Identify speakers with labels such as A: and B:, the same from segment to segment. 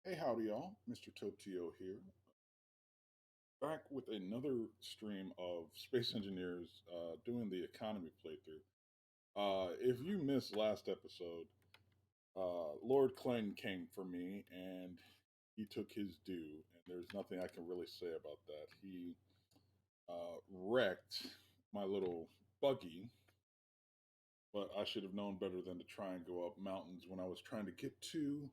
A: Hey, howdy, y'all. Mr. Topio here, back with another stream of Space Engineers doing the economy playthrough. If you missed last episode, Lord Clayton came for me and he took his due, and there's nothing I can really say about that. He wrecked my little buggy, but I should have known better than to try and go up mountains when I was trying to get to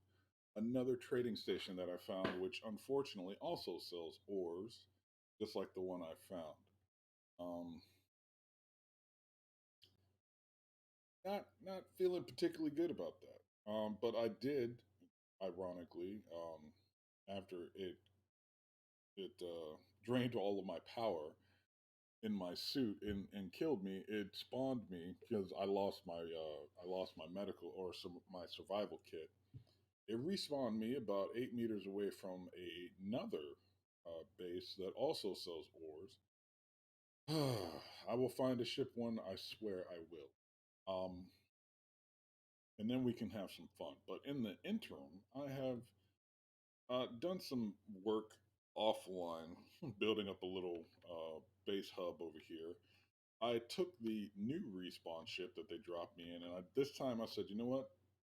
A: another trading station that I found, which unfortunately also sells ores, just like the one I found. Um, not feeling particularly good about that. But I did, ironically, after it drained all of my power in my suit and killed me. It spawned me because I lost my medical or some my survival kit. It respawned me about 8 meters away from another base that also sells ores. I will find a ship one. I swear I will. Um, and then we can have some fun. But in the interim, I have done some work offline, building up a little base hub over here. I took the new respawn ship that they dropped me in, and this time I said, you know what?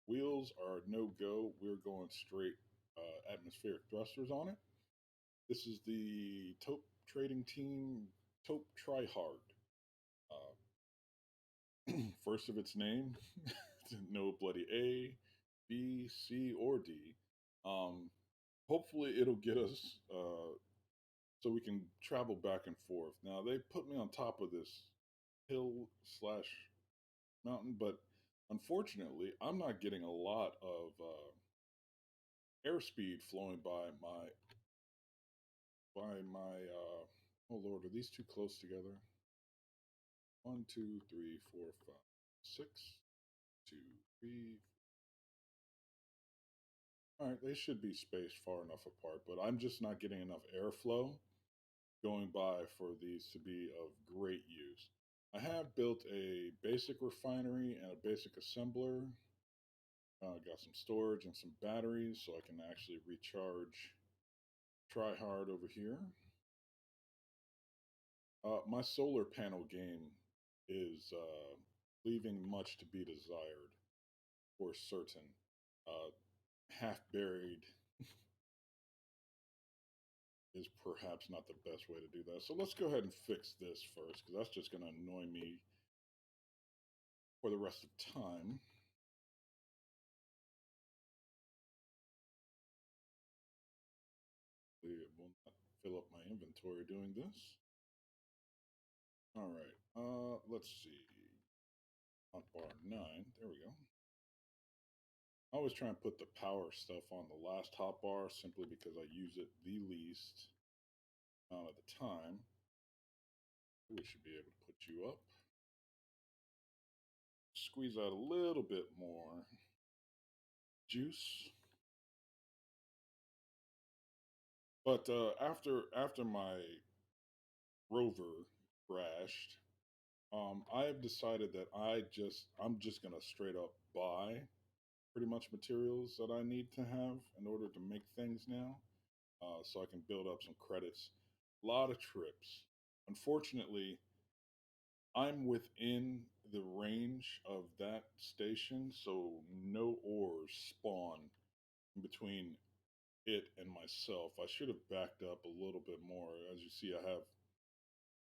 A: Wheels are no go. We're going straight atmospheric thrusters on it. This is the Taupe Trading Team Taupe Tryhard. Uh, First of its name, no bloody A, B, C, or D. Um, hopefully it'll get us so we can travel back and forth. Now they put me on top of this hill slash mountain, but unfortunately, I'm not getting a lot of airspeed flowing by my. Oh Lord, are these too close together? One, two, three, four, five, six, two, three. All right, they should be spaced far enough apart, but I'm just not getting enough airflow going by for these to be of great use. I have built a basic refinery and a basic assembler. Got some storage and some batteries so I can actually recharge try hard over here. My solar panel game is leaving much to be desired for certain. Uh, Half buried is perhaps not the best way to do that. So let's go ahead and fix this first because that's just going to annoy me for the rest of time. It will not fill up my inventory doing this. All right. Let's see. Hotbar 9. There we go. I always try and put the power stuff on the last hotbar simply because I use it the least amount of the time. We should be able to put you up. Squeeze out a little bit more juice. But after my rover crashed, I have decided that I'm just gonna straight up buy pretty much materials that I need to have in order to make things now, so I can build up some credits. A lot of trips. Unfortunately, I'm within the range of that station, so no ores spawn in between it and myself. I should have backed up a little bit more. As you see, I have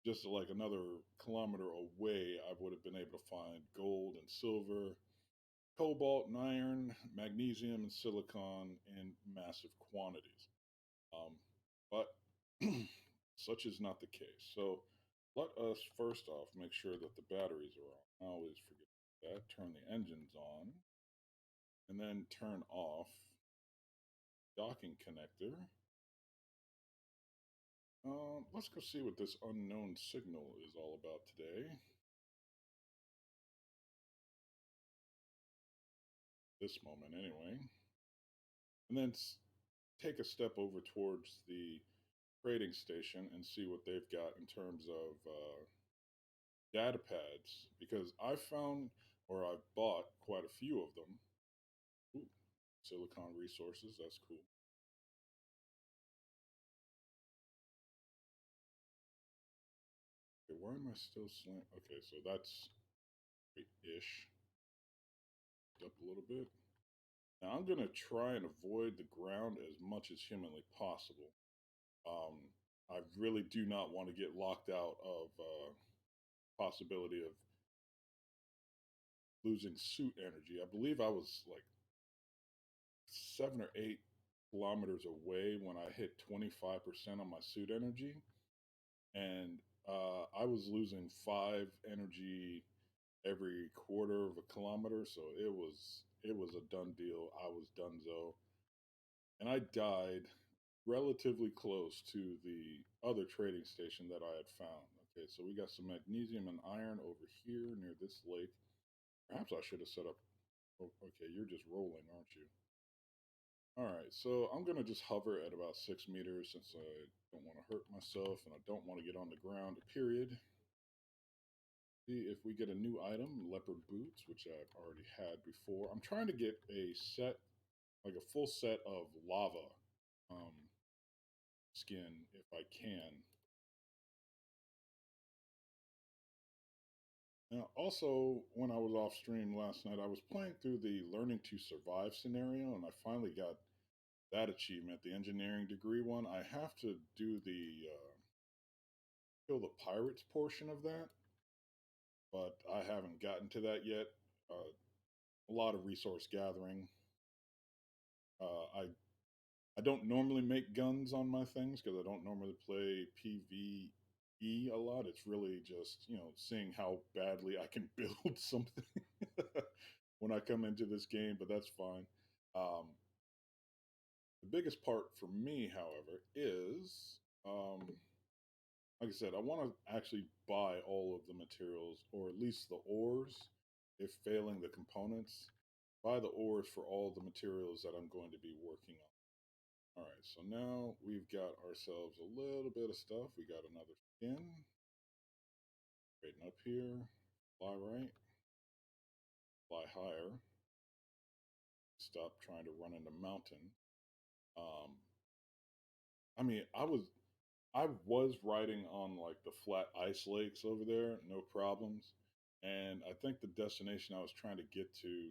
A: just like another kilometer away, I would have been able to find gold and silver, cobalt and iron, magnesium and silicon in massive quantities. Um, but such is not the case. So let us first off make sure that the batteries are on. I always forget that. Turn the engines on and then turn off docking connector. Let's go see what this unknown signal is all about today. This moment, anyway. And then take a step over towards the trading station and see what they've got in terms of data pads because I found or I've bought quite a few of them. Ooh, silicon resources, that's cool. Okay, why am I still slant? Okay, so that's ish. Up a little bit. Now I'm gonna try and avoid the ground as much as humanly possible. Um, I really do not want to get locked out of possibility of losing suit energy. I believe I was like 7 or 8 kilometers away when I hit 25% on my suit energy, and I was losing 5 energy every quarter of a kilometer, so it was a done deal. I was donezo, and I died relatively close to the other trading station that I had found. Okay, so we got some magnesium and iron over here near this lake. Perhaps I should have set up. Oh, okay, you're just rolling, aren't you? All right, so I'm gonna just hover at about 6 meters since I don't want to hurt myself and I don't want to get on the ground. Period. See if we get a new item, leopard boots, which I've already had before. I'm trying to get a set, like a full set of lava um, skin if I can. Now, also, when I was off stream last night, I was playing through the Learning to Survive scenario, and I finally got that achievement, the engineering degree one. I have to do the kill the pirates portion of that, but I haven't gotten to that yet. A lot of resource gathering. I I don't normally make guns on my things because I don't normally play PvE a lot. It's really just, seeing how badly I can build something when I come into this game, but that's fine. Um, the biggest part for me, however, is like I said, I want to actually buy all of the materials, or at least the ores, if failing the components. Buy the ores for all the materials that I'm going to be working on. All right, so now we've got ourselves a little bit of stuff. We got another skin. Straighten up here. Fly right. Fly higher. Stop trying to run into mountain. Um, I mean, I was riding on like the flat ice lakes over there, no problems. And I think the destination I was trying to get to,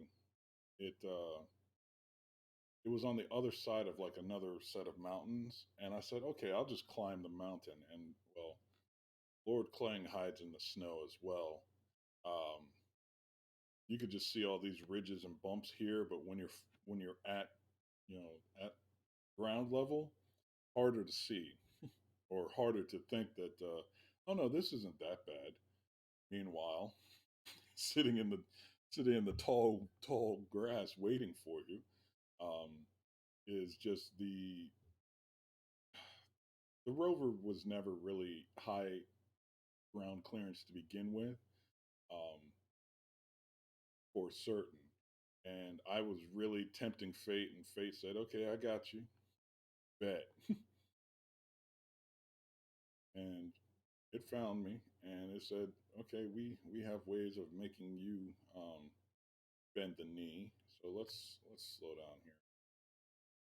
A: it it was on the other side of like another set of mountains. And I said, okay, I'll just climb the mountain. And well, Lord Klang hides in the snow as well. Um, you could just see all these ridges and bumps here, but when you're at at ground level, harder to see or harder to think that oh no, this isn't that bad. Meanwhile, sitting in the sitting in the tall grass waiting for you um, is just the rover was never really high ground clearance to begin with, um, for certain. And I was really tempting fate, and fate said, "Okay, I got you, bet." And it found me, and it said, "Okay, we have ways of making you bend the knee. So let's slow down here."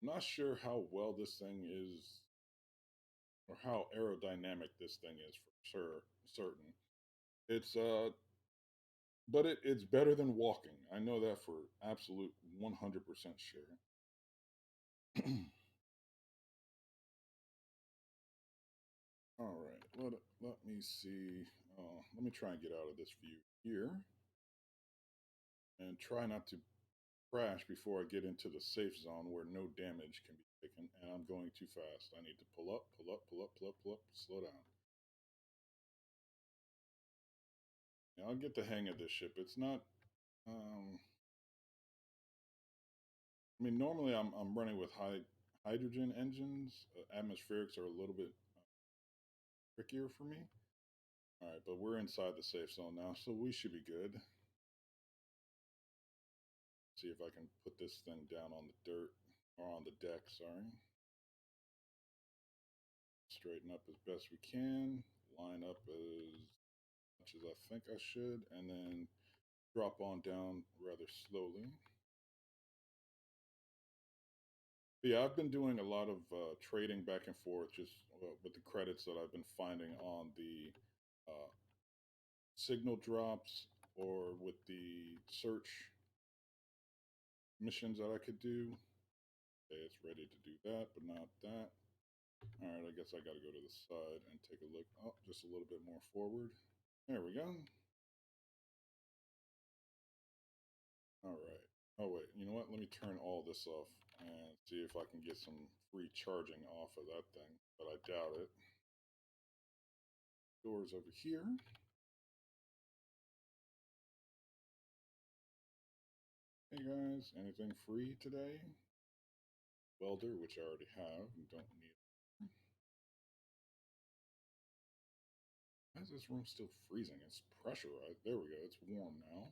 A: I'm not sure how well this thing is, or how aerodynamic this thing is for sure, certain. It's but it's better than walking. I know that for absolute 100% sure. All right, let me see. Let me try and get out of this view here, and try not to crash before I get into the safe zone where no damage can be taken. And I'm going too fast. I need to pull up, pull up, pull up, pull up, pull up, slow down. Now I'll get the hang of this ship. It's not. Um, I mean, normally I'm running with hydrogen engines. Atmospherics are a little bit trickier for me. All right, but we're inside the safe zone now, so we should be good. See if I can put this thing down on the dirt, or on the deck, sorry. Straighten up as best we can. Line up as much as I think I should, and then drop on down rather slowly. But yeah, I've been doing a lot of trading back and forth, just with the credits that I've been finding on the uh, signal drops, or with the search missions that I could do. Okay, it's ready to do that, but not that. All right, I guess I got to go to the side and take a look. Oh, just a little bit more forward. There we go. All right. Oh, wait. You know what? Let me turn all this off and see if I can get some free charging off of that thing, but I doubt it. Doors over here. Hey guys, anything free today? Welder, which I already have and don't need. Why is this room still freezing? It's pressurized. There we go. It's warm now.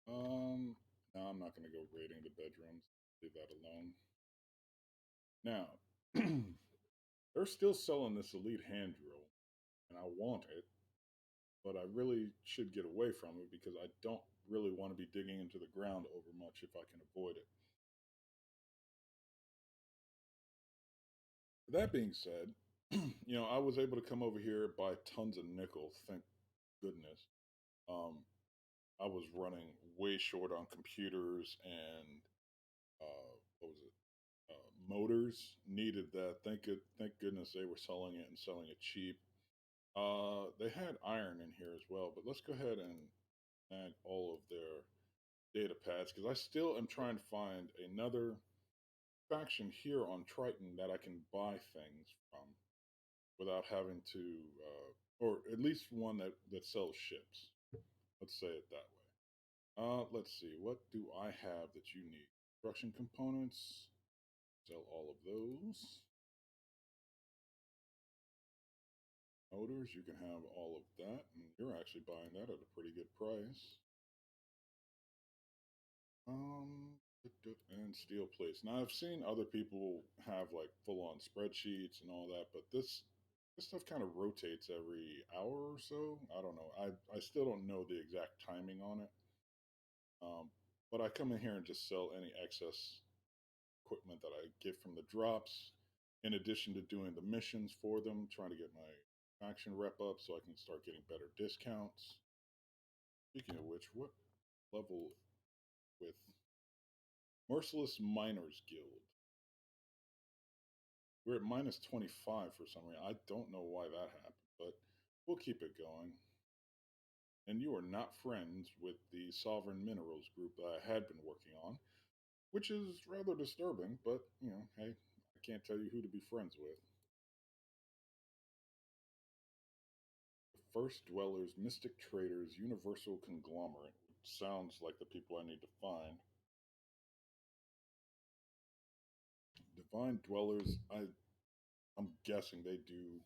A: No, I'm not going to go raiding the bedrooms. Leave that alone. Now, they're still selling this Elite hand drill, and I want it, but I really should get away from it because I don't really want to be digging into the ground over much if I can avoid it. That being said, I was able to come over here, buy tons of nickel, thank goodness. Um, I was running way short on computers and what was it? Motors needed that. Thank goodness they were selling it and selling it cheap. They had iron in here as well, but let's go ahead and add all of their data pads because I still am trying to find another faction here on Triton that I can buy things from without having to, or at least one that sells ships. Let's say it that way. Let's see. What do I have that you need? Construction components. Sell all of those. Motors. You can have all of that, and you're actually buying that at a pretty good price. Um, and steel plates. Now I've seen other people have like full-on spreadsheets and all that, but this stuff kind of rotates every hour or so. I don't know. I still don't know the exact timing on it. But I come in here and just sell any excess equipment that I get from the drops, in addition to doing the missions for them, trying to get my faction rep up so I can start getting better discounts. Speaking of which, what level with Merciless Miners Guild? We're at minus 25 for some reason. I don't know why that happened, but we'll keep it going. And you are not friends with the Sovereign Minerals group that I had been working on, which is rather disturbing, but, hey, I can't tell you who to be friends with. The First Dwellers, Mystic Traders, Universal Conglomerate. Sounds like the people I need to find. Divine Dwellers, I'm guessing they do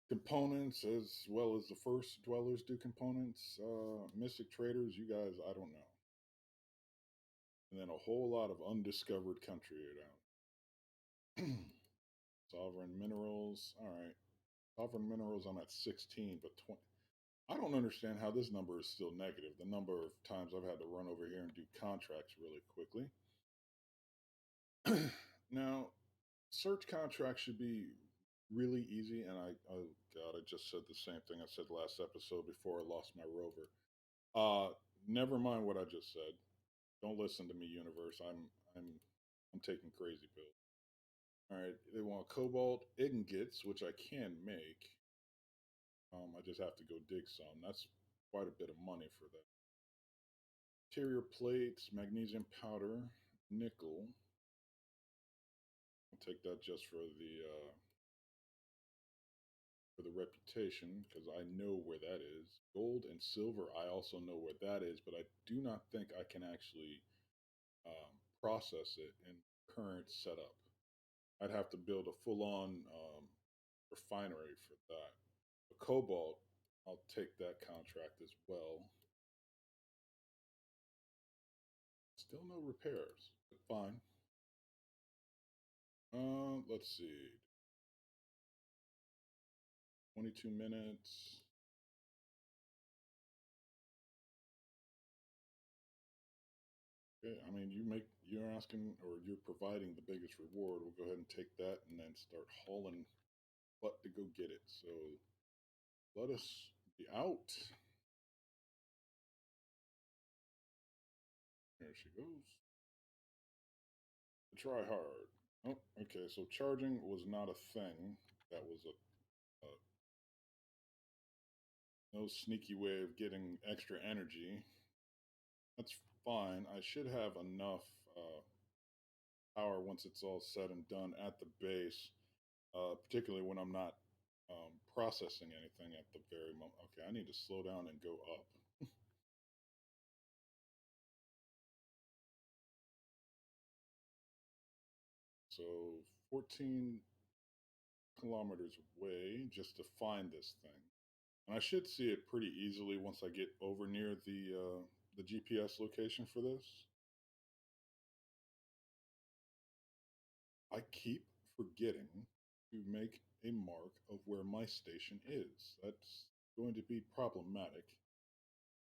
A: components as well as the First Dwellers do components. Mystic Traders, you guys, I don't know. And then a whole lot of undiscovered country around. Sovereign Minerals, all right. Sovereign Minerals, I'm at 16, but 20. I don't understand how this number is still negative. The number of times I've had to run over here and do contracts really quickly. Now, search contracts should be really easy, and oh god, I just said the same thing I said last episode before I lost my rover. Uh, Never mind what I just said. Don't listen to me, universe. I'm taking crazy pills. All right, they want cobalt ingots, which I can make. I just have to go dig some. That's quite a bit of money for that. Interior plates, magnesium powder, nickel. I'll take that just for the reputation because I know where that is. Gold and silver, I also know where that is, but I do not think I can actually process it in current setup. I'd have to build a full-on refinery for that. The cobalt, I'll take that contract as well. Still no repairs, but fine. Let's see. 22 minutes. Okay, I mean, you're asking or you're providing the biggest reward. We'll go ahead and take that and then start hauling butt to go get it. So let us be out. There she goes. Try hard. Oh, okay. So charging was not a thing. That was a no sneaky way of getting extra energy. That's fine. I should have enough power once it's all said and done at the base, particularly when I'm not processing anything at the very moment. Okay, I need to slow down and go up. So 14 kilometers away just to find this thing. And I should see it pretty easily once I get over near the GPS location for this. I keep forgetting to make a mark of where my station is. That's going to be problematic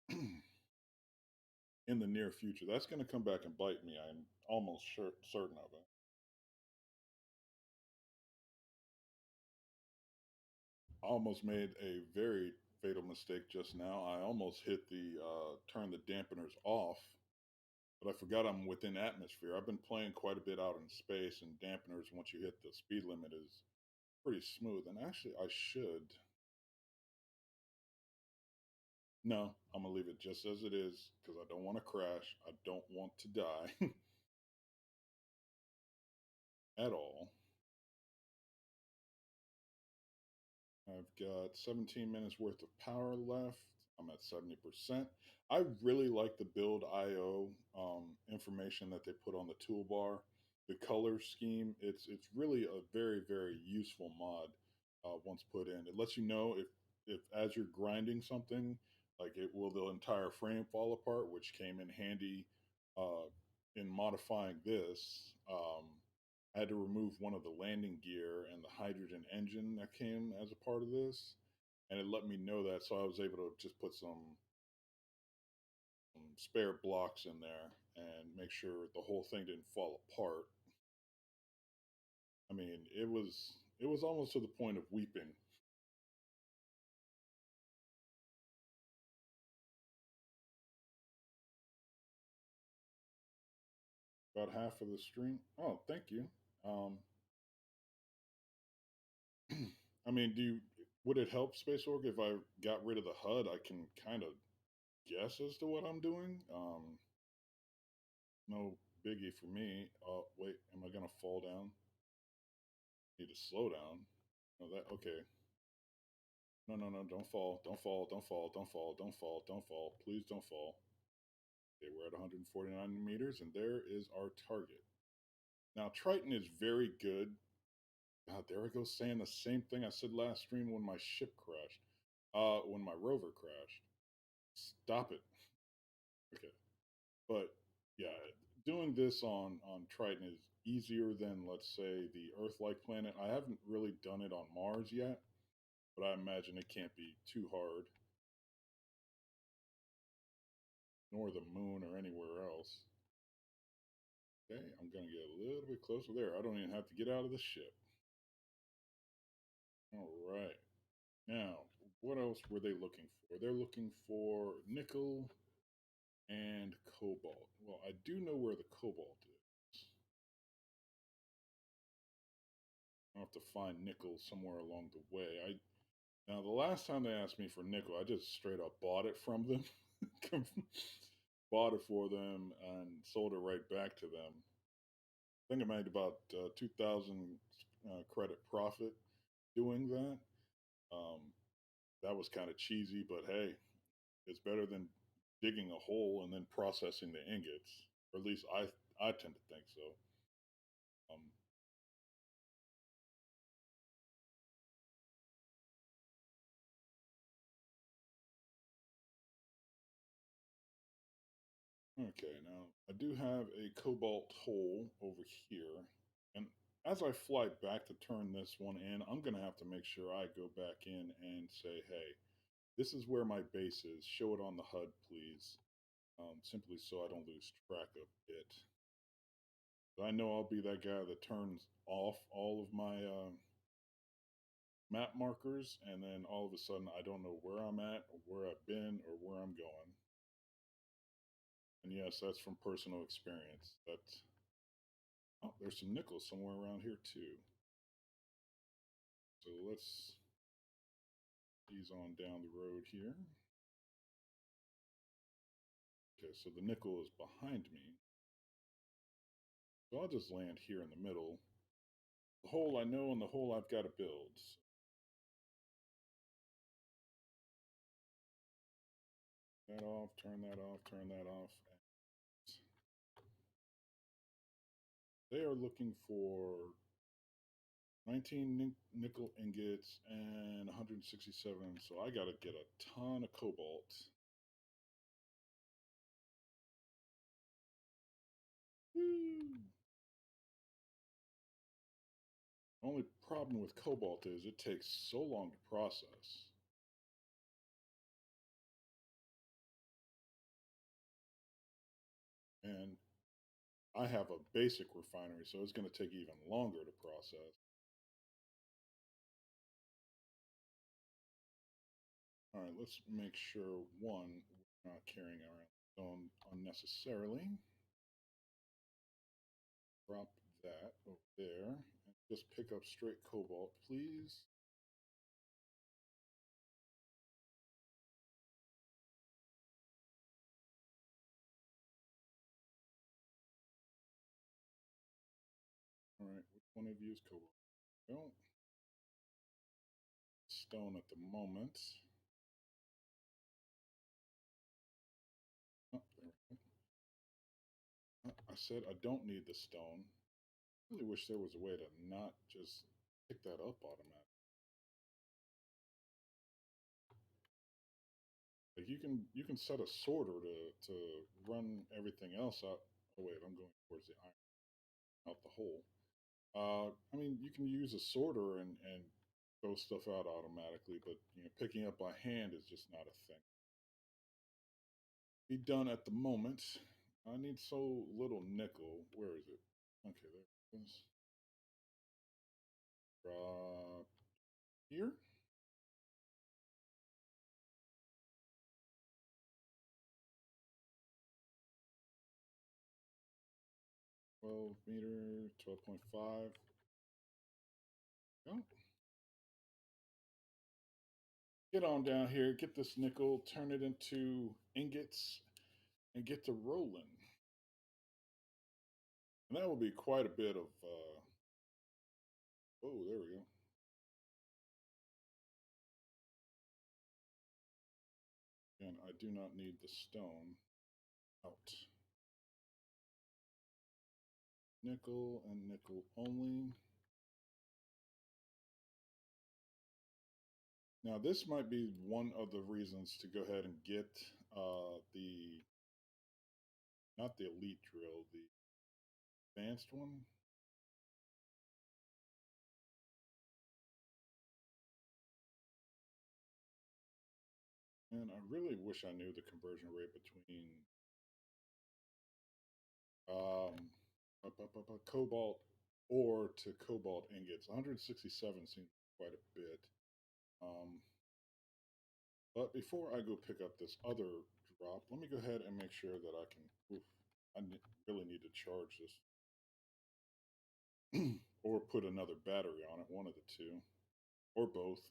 A: in the near future. That's going to come back and bite me. I'm almost certain of it. I almost made a very fatal mistake just now. I almost hit the turn the dampeners off, but I forgot I'm within atmosphere. I've been playing quite a bit out in space, and dampeners, once you hit the speed limit, is pretty smooth. And actually, I should. No, I'm gonna leave it just as it is because I don't want to crash. I don't want to die. at all. I've got 17 minutes worth of power left. I'm at 70%. I really like the build IO information that they put on the toolbar. The color scheme, it's really a very, very useful mod once put in. It lets you know if as you're grinding something, like it will the entire frame fall apart, which came in handy uh, in modifying this. I had to remove one of the landing gear and the hydrogen engine that came as a part of this, and it let me know that, so I was able to just put some spare blocks in there and make sure the whole thing didn't fall apart. I mean, it was almost to the point of weeping. About half of the stream. Oh, thank you. Um, I mean, would it help Space Org if I got rid of the HUD? I can kind of guess as to what I'm doing. No biggie for me. Oh, wait, am I gonna fall down? Need to slow down. No, that okay. No, no, no, don't fall. Don't fall. Don't fall. Don't fall. Don't fall. Don't fall. Please don't fall. Okay, we're at 149 meters, and there is our target. Now, Triton is very good. God, there I go saying the same thing I said last stream when my ship crashed. When my rover crashed. Stop it. Okay. But yeah, doing this on Triton is easier than, let's say, the Earth-like planet. I haven't really done it on Mars yet, but I imagine it can't be too hard, nor the moon or anywhere else. Okay, I'm gonna get a little bit closer there. I don't even have to get out of the ship. All right. Now, what else were they looking for? They're looking for nickel and cobalt. Well, I do know where the cobalt is. I'll have to find nickel somewhere along the way. Now the last time they asked me for nickel, I just straight up bought it from them, bought it for them, and sold it right back to them. I think I made about 2,000 credit profit doing that. Um, that was kind of cheesy, but hey, it's better than digging a hole and then processing the ingots. Or at least I tend to think so. Um, okay, now I do have a cobalt hole over here, and as I fly back to turn this one in, I'm gonna have to make sure I go back in and say, "Hey, this is where my base is. Show it on the HUD, please." Simply so I don't lose track of it. I know I'll be that guy that turns off all of my map markers, and then all of a sudden I don't know where I'm at, or where I've been, or where I'm going. And yes, that's from personal experience. Oh, there's some nickel somewhere around here too. So let's ease on down the road here. Okay, so the nickel is behind me. So I'll just land here in the middle. The hole I know and the hole I've got to build. That off, turn that off, turn that off. They are looking for 19 nickel ingots and 167. So I got to get a ton of cobalt. Woo. Only problem with cobalt is it takes so long to process. And I have a basic refinery, so it's going to take even longer to process. All right, let's make sure one, we're not carrying around stone unnecessarily. Drop that over there and just pick up straight cobalt, please. All right, Want to use cobalt? Don't. Stone at the moment. Oh, there we go. I said I don't need the stone. I really wish there was a way to not just pick that up automatically. Like you can set a sorter to run everything else out. Oh wait, I'm going towards the iron, out the hole. I mean, you can use a sorter and throw stuff out automatically, but picking up by hand is just not a thing. Be done at the moment. I need so little nickel. Where is it? Okay, there it is. Drop here. 12 meter, 12.5. Go. Get on down here, get this nickel, turn it into ingots, and get to rolling. And that will be quite a bit of. Oh, there we go. And I do not need the stone. Out. Nickel and nickel only. Now, this might be one of the reasons to go ahead and get the, not the elite drill, the advanced one. And I really wish I knew the conversion rate between um, cobalt ore to cobalt ingots. 167 seems quite a bit. Um, but before I go pick up this other drop, let me go ahead and make sure that I can. Oof, really need to charge this or put another battery on it, one of the two, or both.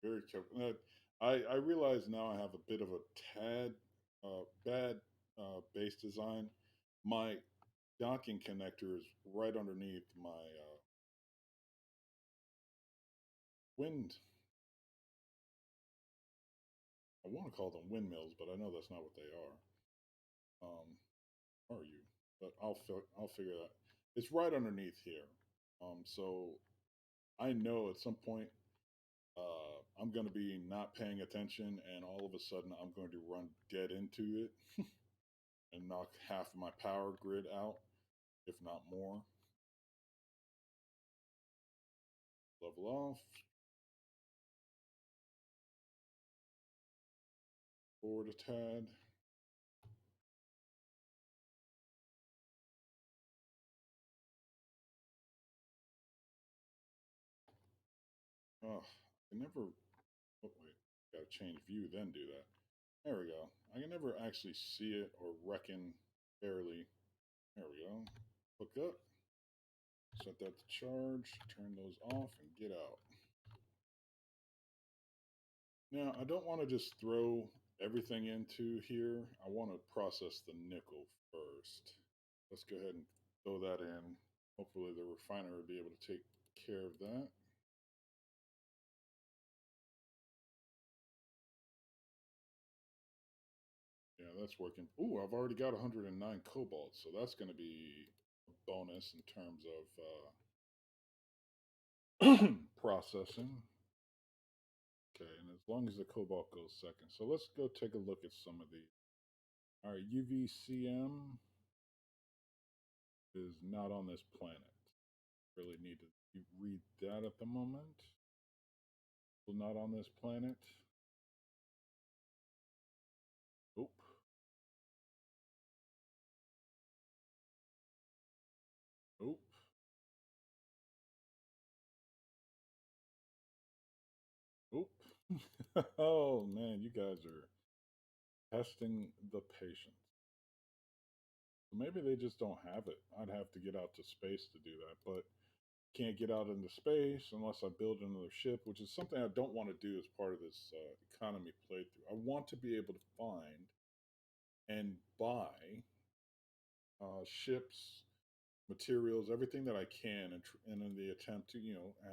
A: Very careful. I realize now I have a bit of a tad bad base design. My docking connector is right underneath my wind. I want to call them windmills, but I know that's not what they are you? But I'll figure that. It's right underneath here. So I know at some point I'm going to be not paying attention, and all of a sudden I'm going to run dead into it and knock half of my power grid out, if not more. Level off. Forward a tad. Oh, I never. Oh, wait. Gotta change view, then do that. There we go. I can never actually see it or reckon barely. There we go. Hook up. Set that to charge. Turn those off and get out. Now, I don't want to just throw everything into here. I want to process the nickel first. Let's go ahead and throw that in. Hopefully, the refiner will be able to take care of that. Yeah, that's working. Ooh, I've already got 109 cobalt, so that's going to be a bonus in terms of processing. Okay, and as long as the cobalt goes second. So let's go take a look at some of these. All right, UVCM is not on this planet. Really need to read that at the moment. Still not on this planet. Oop. Oop. Oop. Oh man, you guys are testing the patience. Maybe they just don't have it. I'd have to get out to space to do that. But Can't get out into space unless I build another ship, which is something I don't want to do as part of this economy playthrough. I want to be able to find and buy ships, materials, everything that I can, and in the attempt to,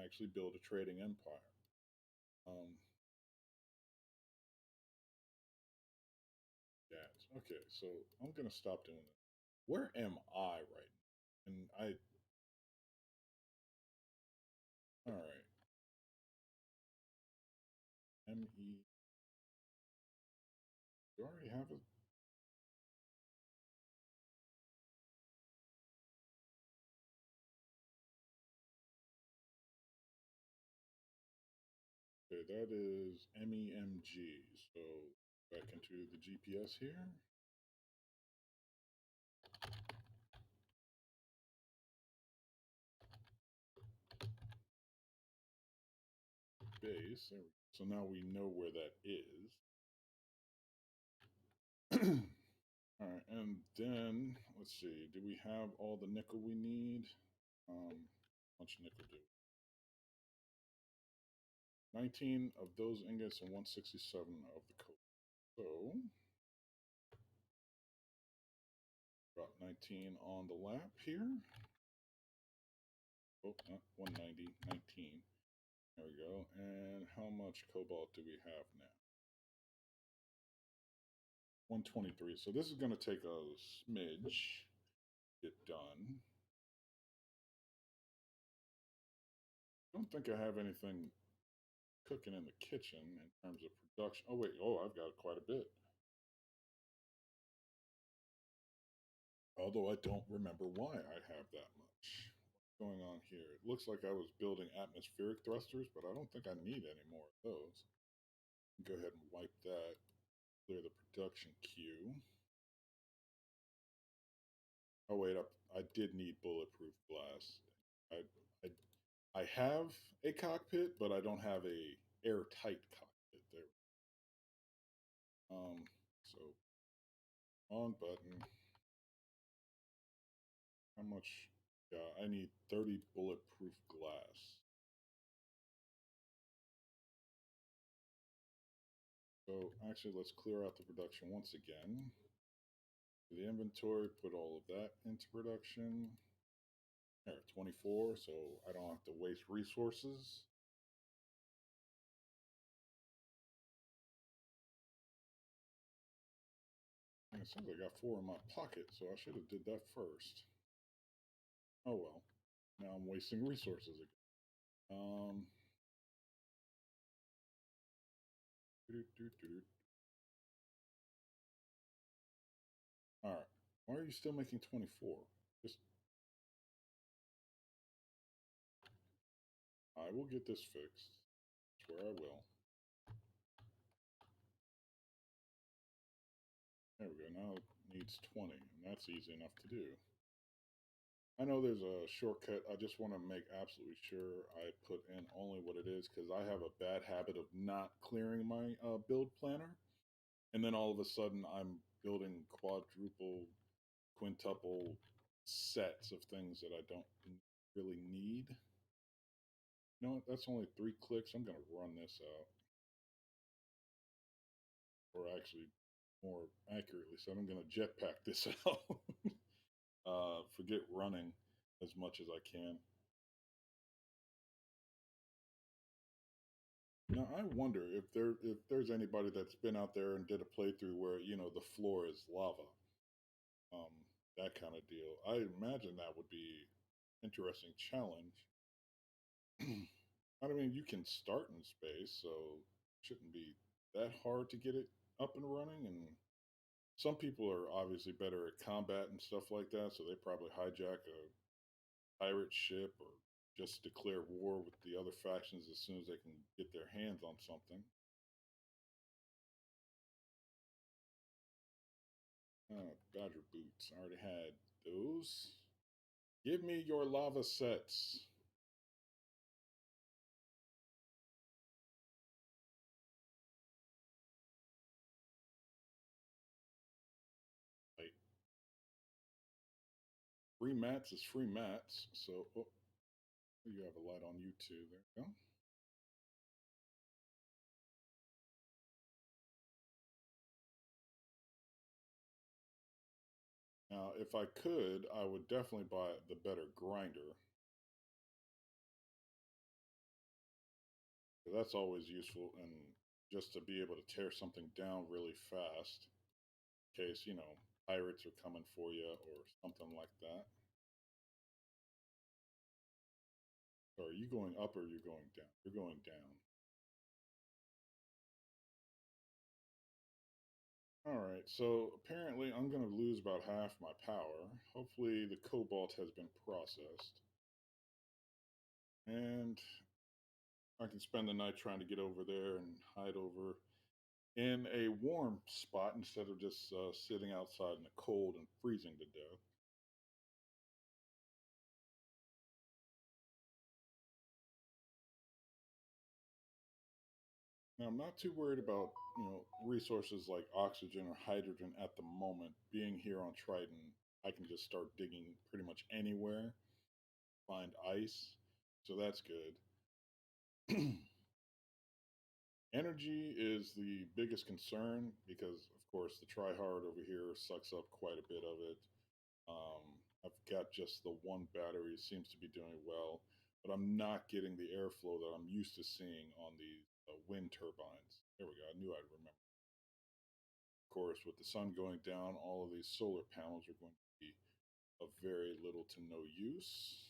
A: actually build a trading empire. Um, yeah. Okay, so I'm gonna stop doing that. Where am I right now? And all right, ME. Do I already have it? Okay, that is MEMG. So back into the GPS here. Base. There we go. So now we know where that is. All right, and then let's see. Do we have all the nickel we need? How much nickel do? 19 of those ingots and 167 of the coke. So about 19 on the lap here. Oh, not 190, 19. There we go. And how much cobalt do we have now? 123. So this is going to take a smidge to get done. I don't think I have anything cooking in the kitchen in terms of production. Oh, wait. Oh, I've got quite a bit. Although I don't remember why I have that much. What's going on here? It looks like I was building atmospheric thrusters, but I don't think I need any more of those. Go ahead and wipe that, clear the production queue. Oh wait, I did need bulletproof glass. I, I I have a cockpit, but I don't have a airtight cockpit there. So on button. How much? Yeah, I need 30 bulletproof glass. So actually, let's clear out the production once again. The inventory, put all of that into production. There, 24, so I don't have to waste resources. And it says I got 4 in my pocket, so I should have did that first. Oh well. Now I'm wasting resources again. Um, all right. Why are you still making 24? Just I will get this fixed. I swear I will. There we go. Now it needs 20, and that's easy enough to do. I know there's a shortcut. I just want to make absolutely sure I put in only what it is because I have a bad habit of not clearing my build planner. And then all of a sudden I'm building quadruple, quintuple sets of things that I don't really need. You know what? That's only 3 clicks. I'm going to run this out. Or actually, more accurately said, I'm going to jetpack this out. Forget running as much as I can. Now I wonder if there's anybody that's been out there and did a playthrough where the floor is lava, um, that kind of deal. I imagine that would be interesting challenge. I mean, you can start in space, so it shouldn't be that hard to get it up and running. And some people are obviously better at combat and stuff like that, so they probably hijack a pirate ship or just declare war with the other factions as soon as they can get their hands on something. Badger boots. I already had those. Give me your lava sets. Like free mats is free mats. So You have a light on you too. There you go. Now, if I could, I would definitely buy the better grinder. That's always useful, and just to be able to tear something down really fast, in case pirates are coming for you or something like that. So are you going up or you're going down? You're going down. All right, so apparently I'm going to lose about half my power. Hopefully the cobalt has been processed. And I can spend the night trying to get over there and hide over in a warm spot instead of just sitting outside in the cold and freezing to death. Now, I'm not too worried about, resources like oxygen or hydrogen at the moment. Being here on Triton, I can just start digging pretty much anywhere, find ice. So that's good. Energy is the biggest concern because, of course, the tryhard over here sucks up quite a bit of it. I've got just the one battery, it seems to be doing well, but I'm not getting the airflow that I'm used to seeing on the wind turbines. There we go. I knew I'd remember. Of course, with the sun going down, all of these solar panels are going to be of very little to no use.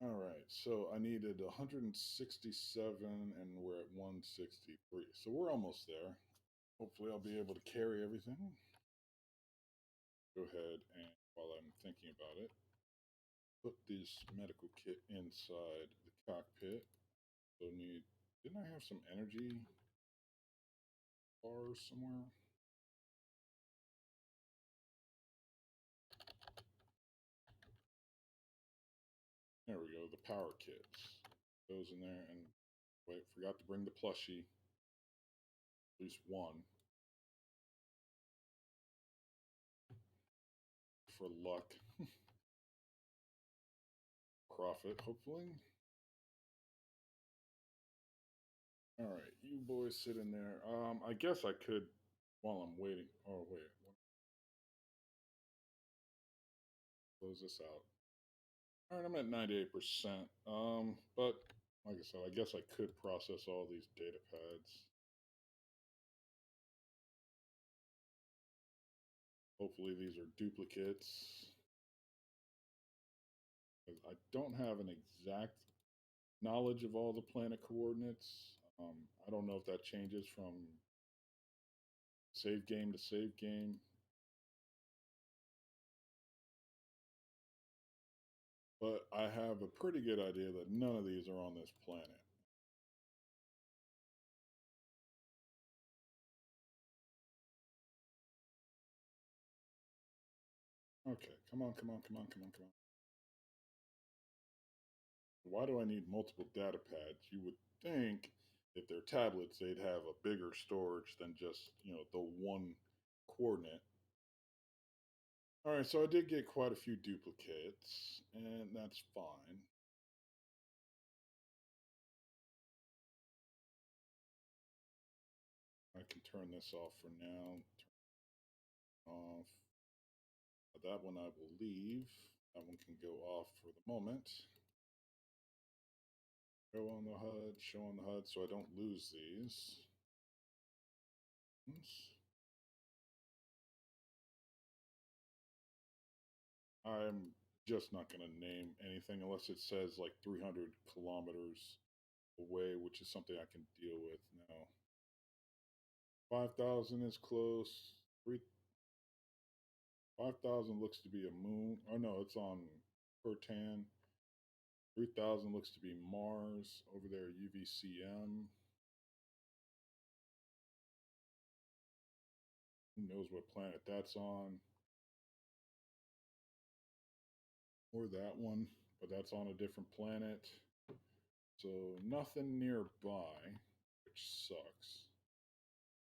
A: All right, so I needed 167 and we're at 163. So we're almost there. Hopefully, I'll be able to carry everything. Go ahead and, while I'm thinking about it, put this medical kit inside the cockpit. So didn't I have some energy bars somewhere? There we go, the power kits. Those in there, and wait, forgot to bring the plushie. At least one for luck. Profit, hopefully. All right, you boys sit in there. I guess I could, while I'm waiting. Oh wait, close this out. All right, I'm at 98%. But like I said, I guess I could process all these data pads. Hopefully, these are duplicates. I don't have an exact knowledge of all the planet coordinates. I don't know if that changes from save game to save game, but I have a pretty good idea that none of these are on this planet. Okay, come on, come on, come on, come on, come on. Why do I need multiple data pads? You would think if they're tablets, they'd have a bigger storage than just, the one coordinate. All right, so I did get quite a few duplicates, and that's fine. I can turn this off for now. Turn off. That one I will leave. That one can go off for the moment. Show on the HUD, show on the HUD, so I don't lose these. I'm just not going to name anything unless it says like 300 kilometers away, which is something I can deal with now. 5,000 is close. 5,000 looks to be a moon. Oh no, it's on Pertan. 3,000 looks to be Mars over there, UVCM. Who knows what planet that's on? Or that one, but that's on a different planet. So nothing nearby, which sucks.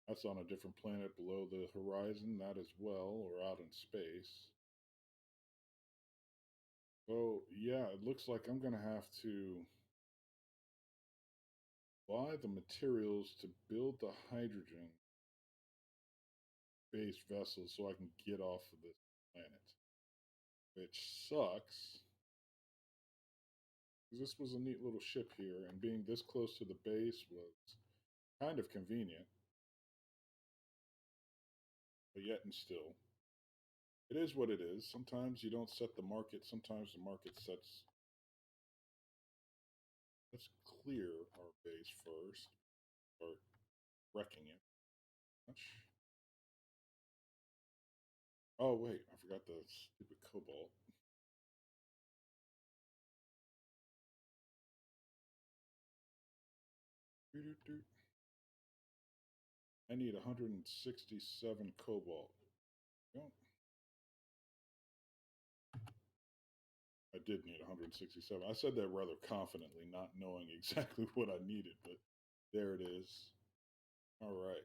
A: That's on a different planet below the horizon, that as well, or out in space. So yeah, it looks like I'm gonna have to buy the materials to build the hydrogen based vessel so I can get off of this planet. Which sucks. Because this was a neat little ship here, and being this close to the base was kind of convenient, but yet and still. It is what it is. Sometimes you don't set the market, sometimes the market sets. Let's clear our base first, start wrecking it. Oh, wait, I forgot the stupid cobalt. I need 167 cobalt. Well, I did need 167. I said that rather confidently, not knowing exactly what I needed, but there it is. All right.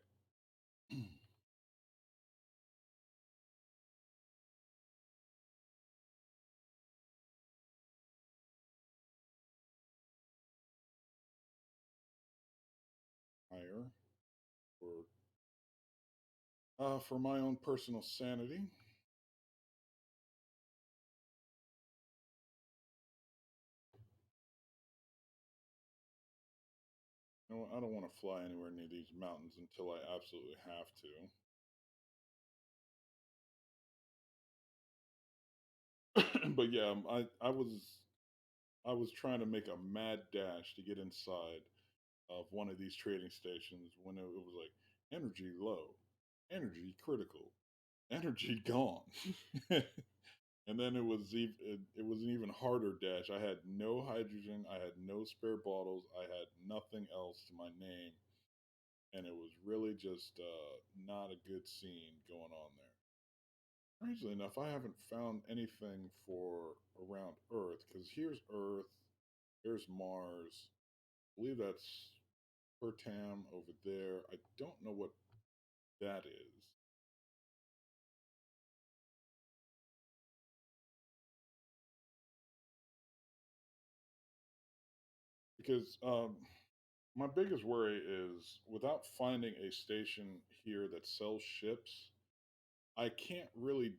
A: Higher for my own personal sanity. No, I don't want to fly anywhere near these mountains until I absolutely have to. But yeah, I was trying to make a mad dash to get inside of one of these trading stations when it was like energy low, energy critical, energy gone. And then it was an even harder dash. I had no hydrogen, I had no spare bottles, I had nothing else to my name, and it was really just not a good scene going on there. Strangely enough, I haven't found anything for around Earth because here's Earth, here's Mars. I believe that's Pertam over there. I don't know what that is because my biggest worry is without finding a station here that sells ships, I can't really.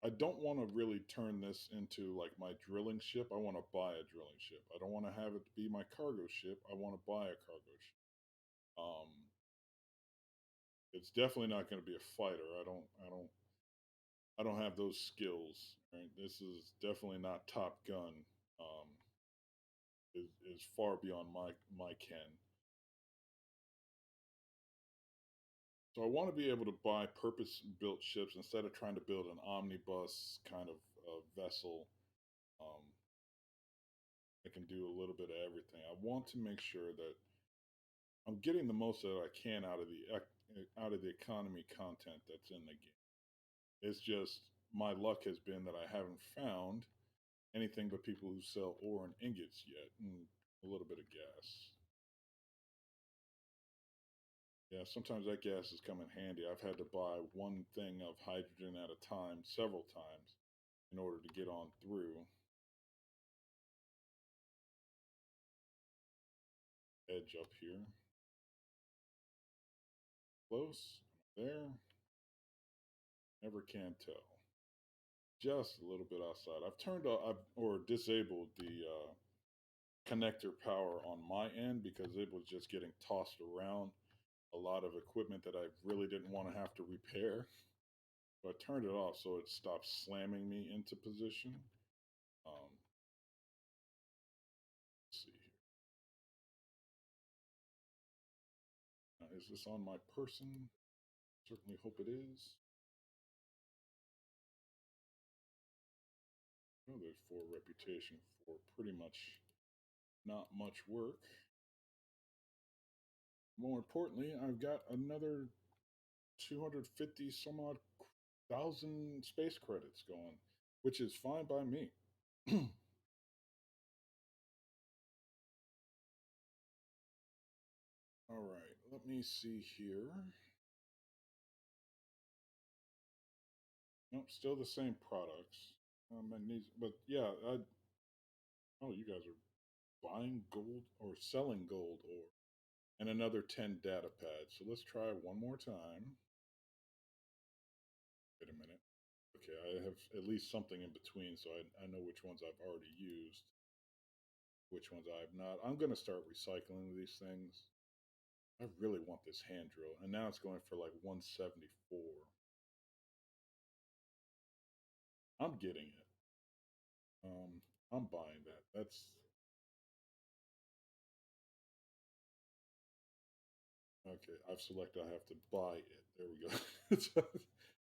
A: I don't want to really turn this into like my drilling ship. I want to buy a drilling ship. I don't want to have it be my cargo ship. I want to buy a cargo ship. Um, it's definitely not going to be a fighter. I don't have those skills. Right? This is definitely not Top Gun. Um, is far beyond my ken. So I want to be able to buy purpose-built ships instead of trying to build an omnibus kind of vessel. Um, that can do a little bit of everything. I want to make sure that I'm getting the most that I can out of the economy content that's in the game. It's just my luck has been that I haven't found anything but people who sell ore and ingots yet, and a little bit of gas. Yeah, sometimes that gas has come in handy. I've had to buy one thing of hydrogen at a time several times in order to get on through. Edge up here. Close. There. Never can tell. Just a little bit outside. I've turned off or disabled the connector power on my end because it was just getting tossed around a lot of equipment that I really didn't want to have to repair. So I turned it off so it stopped slamming me into position. Let's see here. Is this on my person? Certainly hope it is. Oh, there's for reputation for pretty much not much work. More importantly, I've got another 250 some odd thousand space credits going, which is fine by me. All right, let me see here. Nope, still the same products. magnesium. But yeah, oh, you guys are buying gold or selling gold ore and another 10 data pads. So let's try one more time. Wait a minute. Okay, I have at least something in between, so I know which ones I've already used, which ones I have not. I'm going to start recycling these things. I really want this hand drill, and now it's going for like 174. I'm getting it. I'm buying that. That's okay. I've selected. I have to buy it. There we go. It's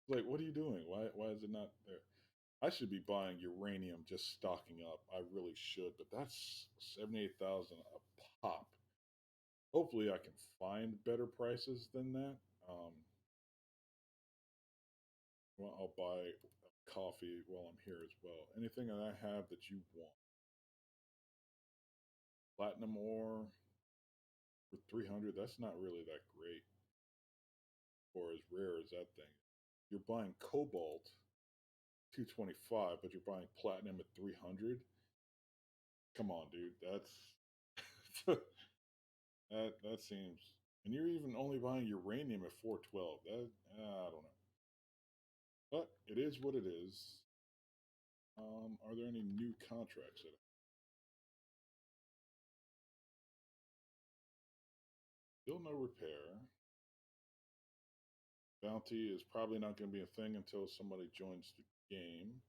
A: like, what are you doing? Why is it not there? I should be buying uranium, just stocking up. I really should, but that's 78,000 a pop. Hopefully, I can find better prices than that. Um, well, I'll buy coffee while I'm here as well. Anything that I have that you want, platinum ore for 300. That's not really that great, or as rare as that thing. You're buying cobalt 225, but you're buying platinum at 300. Come on, dude. That's that seems. And you're even only buying uranium at 412. That I don't know, but it is what it is. Are there any new contracts that still no repair? Bounty is probably not going to be a thing until somebody joins the game.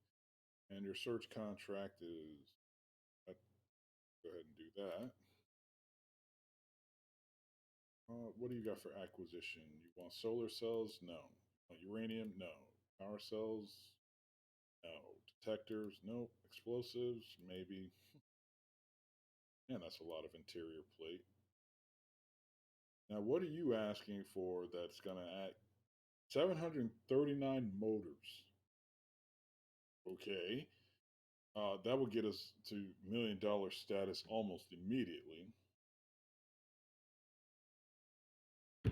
A: And your search contract is. Go ahead and do that. What do you got for acquisition? You want solar cells? No. Uranium? No. Power cells? No. Detectors? Nope. Explosives? Maybe. Man, that's a lot of interior plate. Now, what are you asking for that's going to act 739 motors? Okay. That would get us to $1 million status almost immediately,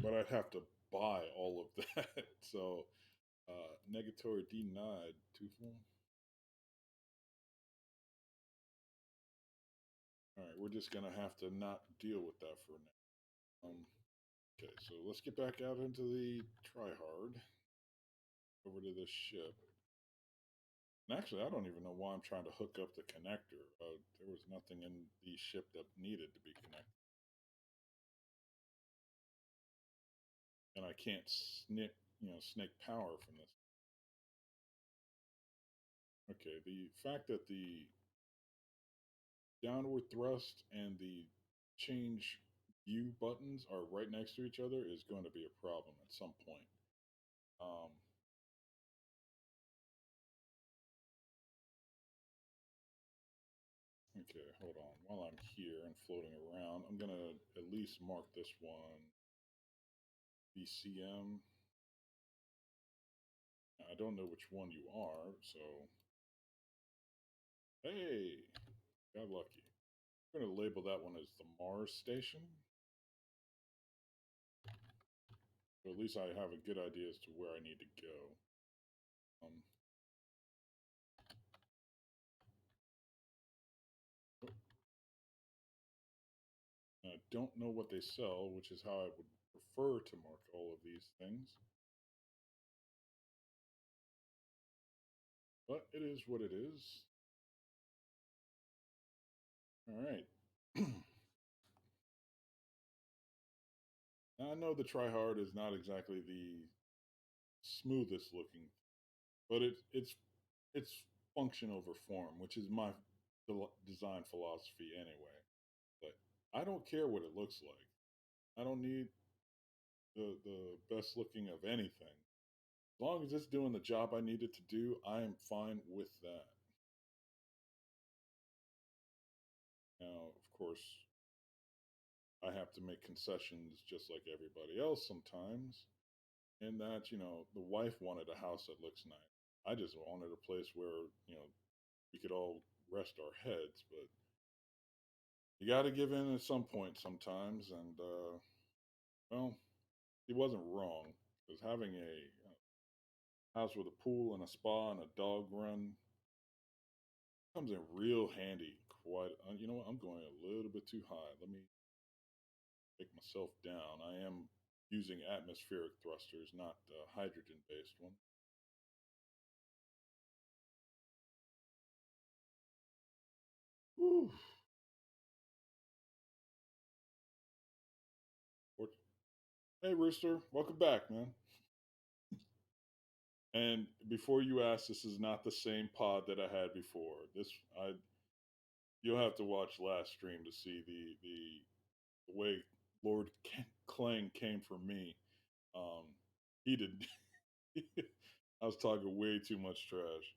A: but I'd have to buy all of that. So, negatory denied. Two full. All right, we're just gonna have to not deal with that for now. Okay, so let's get back out into the try hard over to this ship. And actually, I don't even know why I'm trying to hook up the connector. There was nothing in the ship that needed to be connected, and I can't snake power from this. Okay, the fact that the downward thrust and the change view buttons are right next to each other is going to be a problem at some point. Um, Okay, hold on. While I'm here and floating around, I'm gonna at least mark this one BCM. I don't know which one you are, so hey, got lucky. I'm gonna label that one as the Mars station. So at least I have a good idea as to where I need to go. Um, I don't know what they sell, which is how I would prefer to mark all of these things. But it is what it is. All right. Now, I know the tryhard is not exactly the smoothest looking, but it's function over form, which is my design philosophy anyway. But I don't care what it looks like. I don't need the best looking of anything. As long as it's doing the job I need it to do, I am fine with that. Now, of course, I have to make concessions just like everybody else sometimes. In that, the wife wanted a house that looks nice. I just wanted a place where, we could all rest our heads, but you got to give in at some point sometimes. And, well, he wasn't wrong because having a house with a pool and a spa and a dog run, Comes in real handy. Quite, you know what? I'm going a little bit too high. Let me take myself down. I am using atmospheric thrusters, not hydrogen based one. Whew. Hey, Rooster, welcome back, man. And before you ask, this is not the same pod that I had before. You'll have to watch last stream to see the way Lord Clang came for me. Um, he did. I was talking way too much trash.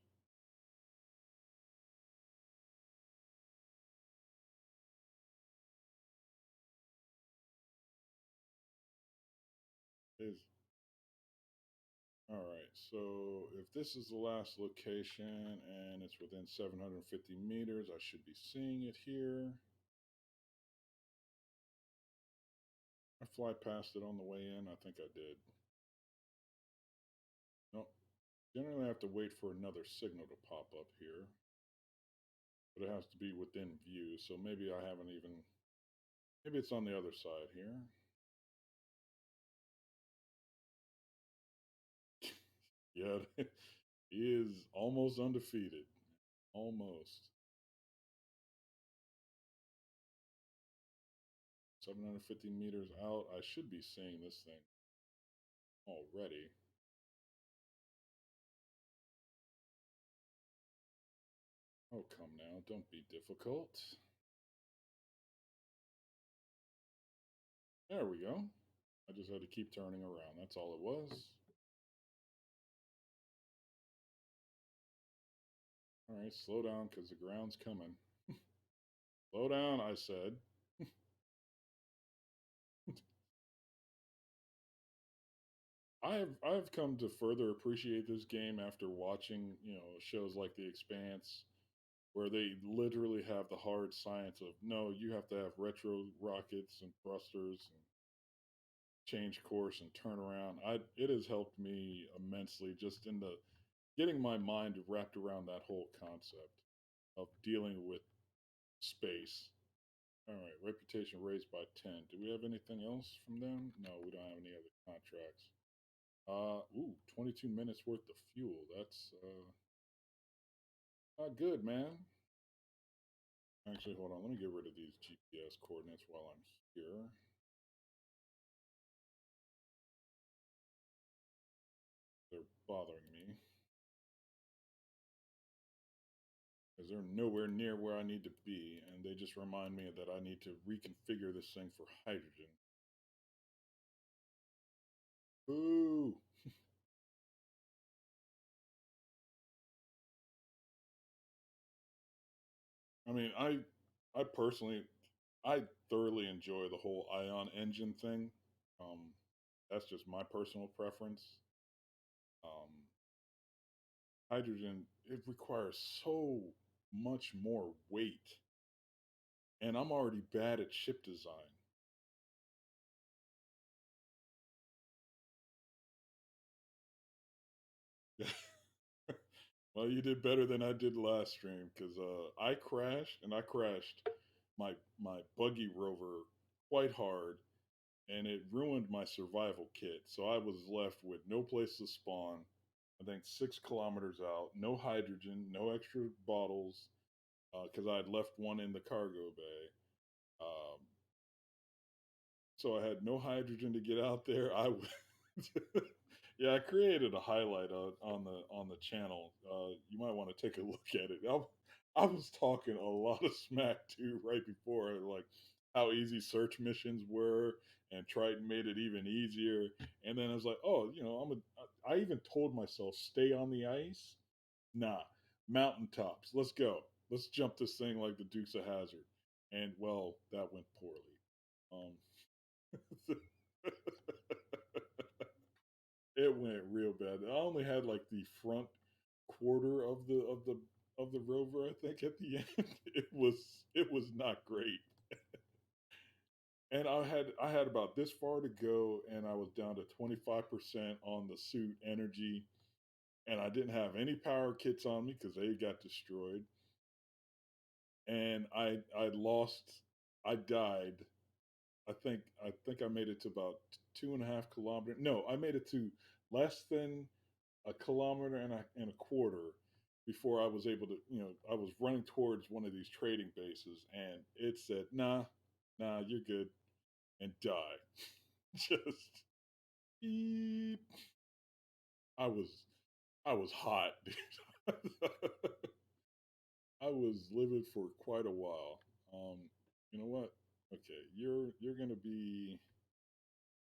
A: Is all right. So if this is the last location and it's within 750 meters, I should be seeing it here. I fly past it on the way in. I think I did. No, generally I have to wait for another signal to pop up here, but it has to be within view. So maybe I haven't even. Maybe it's on the other side here. Yeah, he is almost undefeated. Almost 750 meters out. I should be seeing this thing already. Oh, come now. Don't be difficult. There we go. I just had to keep turning around. That's all it was. All right, slow down because the ground's coming. Slow down, I said. I've come to further appreciate this game after watching, shows like The Expanse, where they literally have the hard science of no, you have to have retro rockets and thrusters and change course and turn around. It has helped me immensely just in the getting my mind wrapped around that whole concept of dealing with space. All right, reputation raised by 10. Do we have anything else from them? No, we don't have any other contracts. 22 minutes worth of fuel. That's not good, man. Actually, hold on. Let me get rid of these GPS coordinates while I'm here. They're bothering me because they're nowhere near where I need to be, and they just remind me that I need to reconfigure this thing for hydrogen. Boo! I mean, I personally, I thoroughly enjoy the whole ion engine thing. Um, that's just my personal preference. Um, hydrogen, it requires so much more weight, and I'm already bad at ship design. Well, you did better than I did last stream because I crashed and I crashed my buggy rover quite hard, and it ruined my survival kit. So I was left with no place to spawn. I think 6 kilometers out, no hydrogen, no extra bottles because I had left one in the cargo bay. Um, so I had no hydrogen to get out there. Yeah, I created a highlight on the channel. You might want to take a look at it. I was talking a lot of smack too right before, like how easy search missions were, and Triton made it even easier. And then I was like, oh, I even told myself stay on the ice. Nah, mountaintops. Let's go. Let's jump this thing like the Dukes of Hazard. And well, that went poorly. Um, it went real bad. I only had like the front quarter of the rover, I think, at the end. It was not great. And I had about this far to go, and I was down to 25% on the suit energy, and I didn't have any power kits on me because they got destroyed. and I lost. I died. I think I made it to about 2.5 kilometers. No, I made it to less than a kilometer and a quarter before I was able to. I was running towards one of these trading bases, and it said, "Nah, nah, you're good," and die. Just beep. I was I was hot, dude. I was livid for quite a while. Um, you know what? Okay, you're gonna be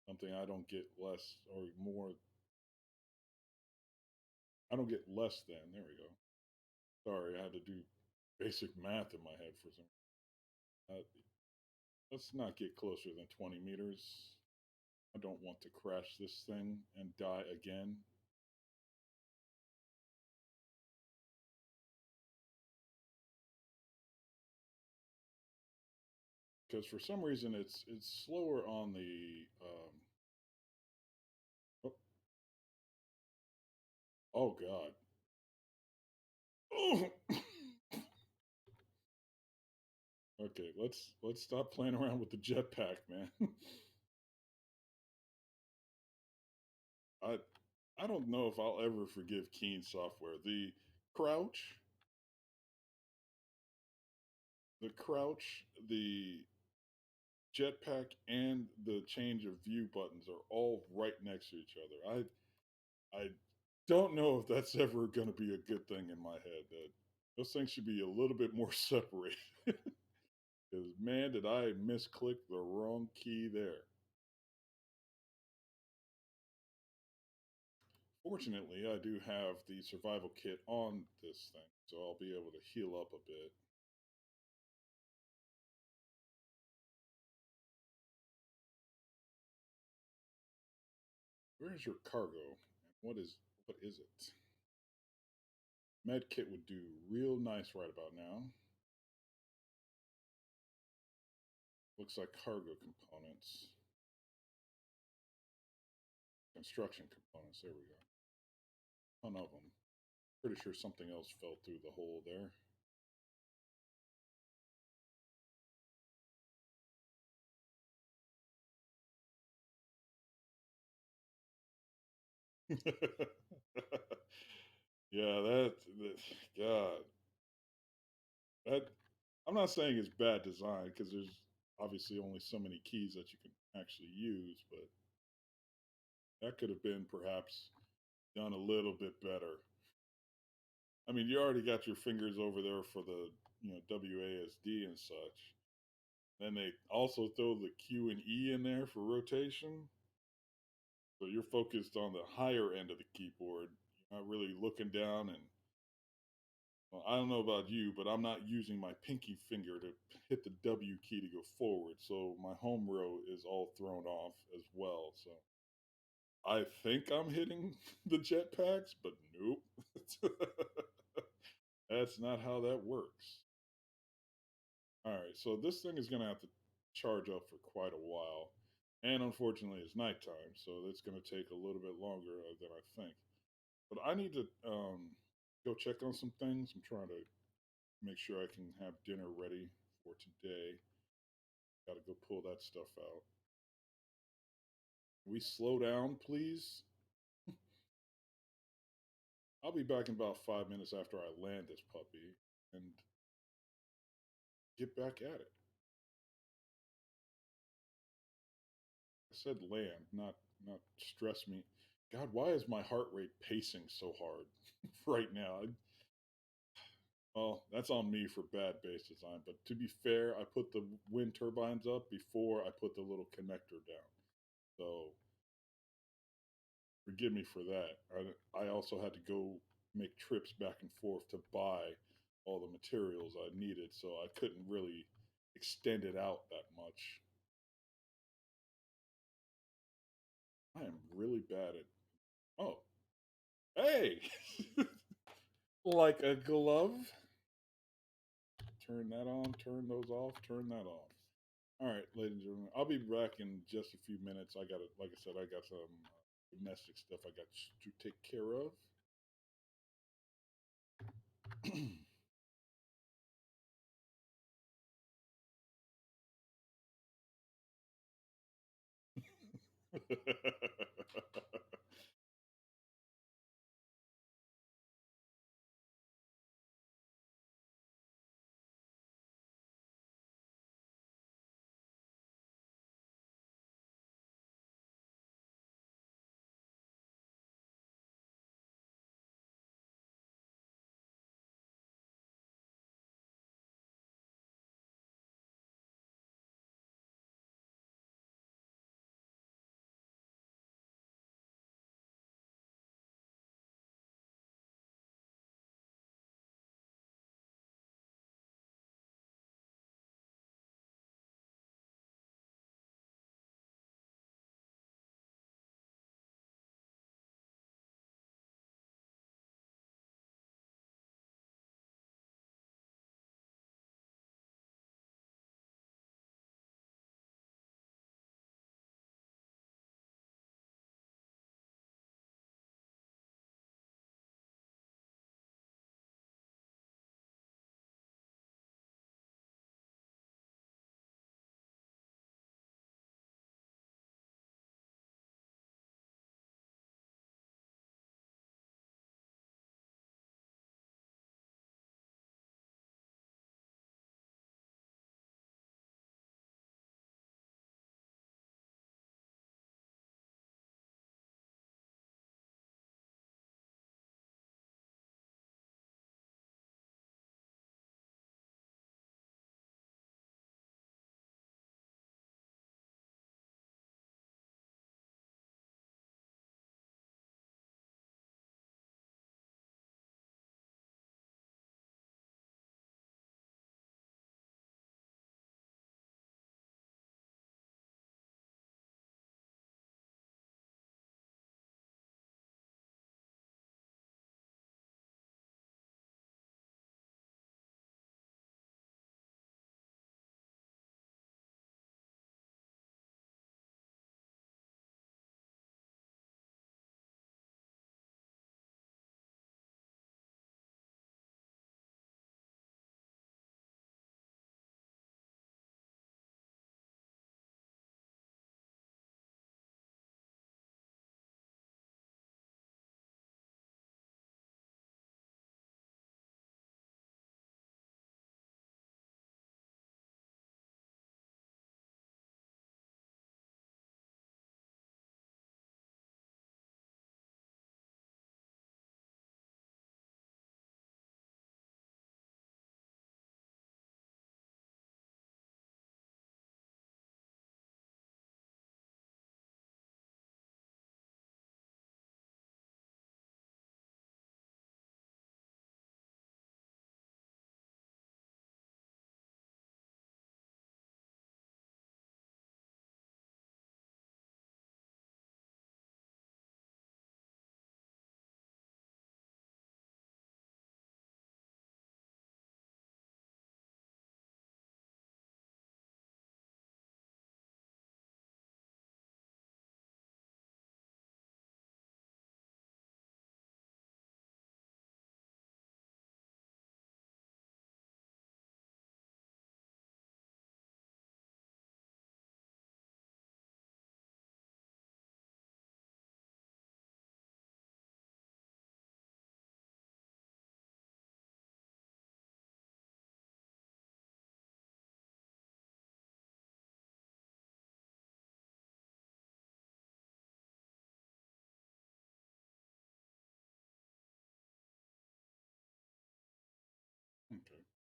A: something I don't get less or more. I don't get less than. There we go. Sorry, I had to do basic math in my head for some. Uh, let's not get closer than 20 meters. I don't want to crash this thing and die again. Because for some reason it's slower on the. Oh, oh God. Oh. Okay, let's stop playing around with the jetpack, man. I I don't know if I'll ever forgive Keen Software. Crouch, the crouch, the jetpack, and the change of view buttons are all right next to each other. I don't know if that's ever going to be a good thing in my head. That those things should be a little bit more separated. Because man, did I misclick the wrong key there. Fortunately, I do have the survival kit on this thing, so I'll be able to heal up a bit. Where's your cargo? What is it? Med kit would do real nice right about now. Looks like cargo components, construction components. There we go. Ton of them. Pretty sure something else fell through the hole there. Yeah, that God, that I'm not saying it's bad design because there's obviously only so many keys that you can actually use, but that could have been perhaps done a little bit better. I mean, you already got your fingers over there for the WASD and such. Then they also throw the Q and E in there for rotation. So you're focused on the higher end of the keyboard. You're not really looking down and well, I don't know about you, but I'm not using my pinky finger to hit the W key to go forward. So my home row is all thrown off as well. So I think I'm hitting the jetpacks, but nope. That's not how that works. All right, so this thing is going to have to charge up for quite a while. And unfortunately, it's nighttime, so it's going to take a little bit longer than I think. But I need to go check on some things. I'm trying to make sure I can have dinner ready for today. Got to go pull that stuff out. Can we slow down, please? I'll be back in about 5 minutes after I land this puppy and get back at it. I said land, not stress me. God, why is my heart rate pacing so hard right now? Well, that's on me for bad base design. But to be fair, I put the wind turbines up before I put the little connector down. So forgive me for that. I also had to go make trips back and forth to buy all the materials I needed, so I couldn't really extend it out that much. I am really bad at. Oh, hey! Like a glove. Turn that on, turn those off, turn that off. All right, ladies and gentlemen, I'll be back in just a few minutes. I got to, like I said, I got some domestic stuff I got to take care of. Okay.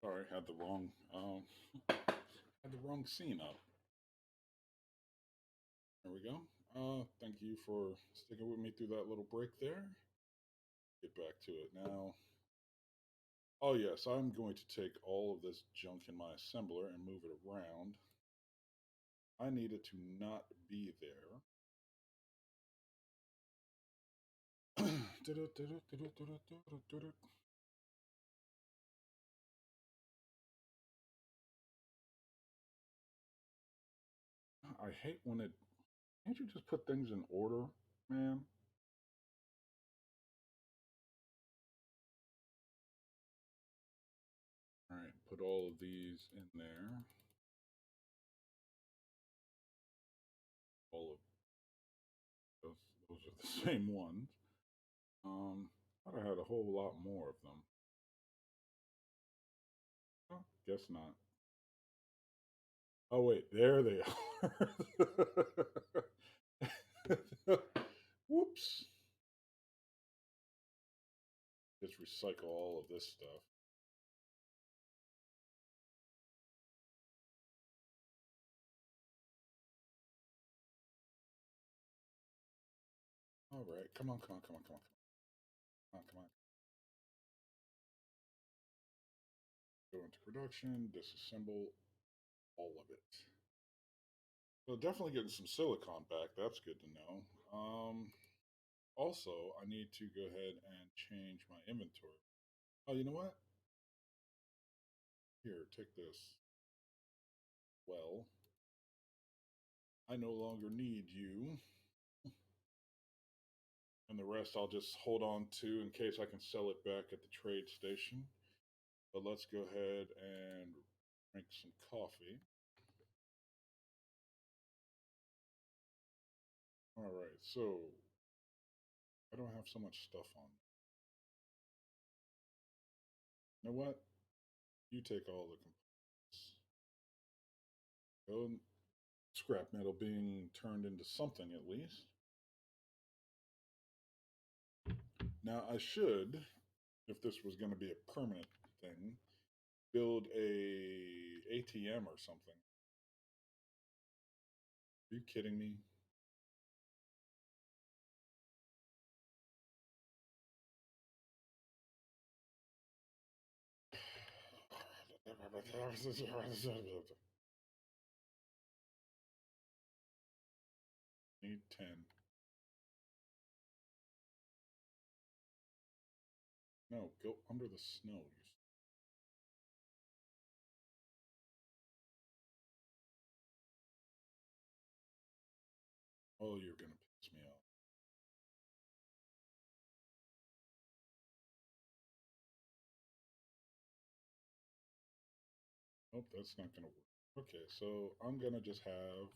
A: Sorry, had the wrong had the wrong scene up. There we go. Thank you for sticking with me through that little break there. Get back to it now. Oh yes, I'm going to take all of this junk in my assembler and move it around. I need it to not be there. I hate when it. Can't you just put things in order, man? All right, put all of these in there. All of the same ones. Thought I had a whole lot more of them. Oh, guess not. Oh wait, there they are. Whoops. Just recycle all of this stuff. All right, come on, come on, come on, come on, come on, come on. Go into production, disassemble all of it. So definitely getting some silicon back. That's good to know. Also, I need to go ahead and change my inventory. Oh, you know what? Here, take this. Well, I no longer need you. And the rest I'll just hold on to in case I can sell it back at the trade station. But let's go ahead and drink some coffee. All right, so I don't have so much stuff on. You know what? You take all the components. Go scrap metal being turned into something at least. Now I should, if this was going to be a permanent thing, build a ATM or something. Are you kidding me? Need 10. No, go under the snow. Oh, you're going to piss me off. Nope, that's not going to work. Okay, so I'm going to just have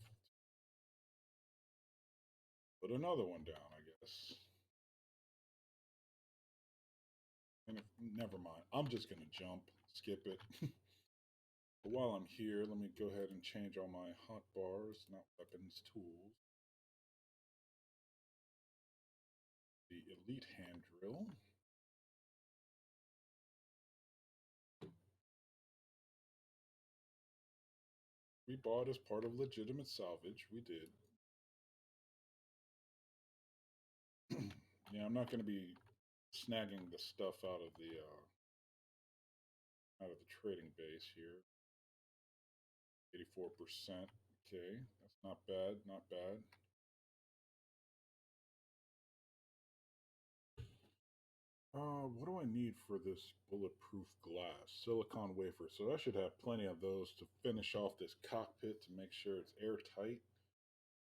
A: put another one down, I guess. And if, never mind. I'm just going to jump, skip it. But while I'm here, let me go ahead and change all my hot bars, not weapons, tools. The elite hand drill. We bought as part of legitimate salvage. We did. Yeah, I'm not going to be snagging the stuff out of the trading base here. 84%. Okay, that's not bad. Not bad. What do I need for this bulletproof glass? Silicon wafer. So I should have plenty of those to finish off this cockpit to make sure it's airtight.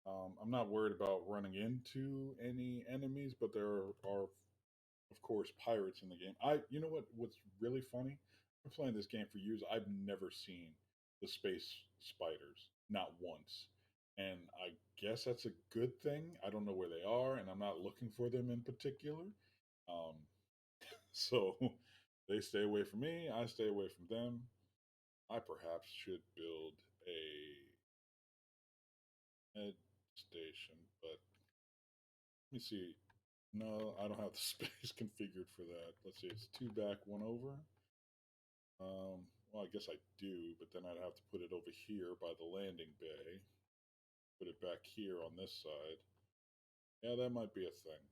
A: I'm not worried about running into any enemies, but there are, of course, pirates in the game. You know what's really funny? I've been playing this game for years. I've never seen the space spiders, not once. And I guess that's a good thing. I don't know where they are, and I'm not looking for them in particular. Um, so they stay away from me. I stay away from them. I perhaps should build a med station, but let me see. No, I don't have the space configured for that. Let's see, it's two back, one over. Well, I guess I do, but then I'd have to put it over here by the landing bay. Put it back here on this side. Yeah, that might be a thing.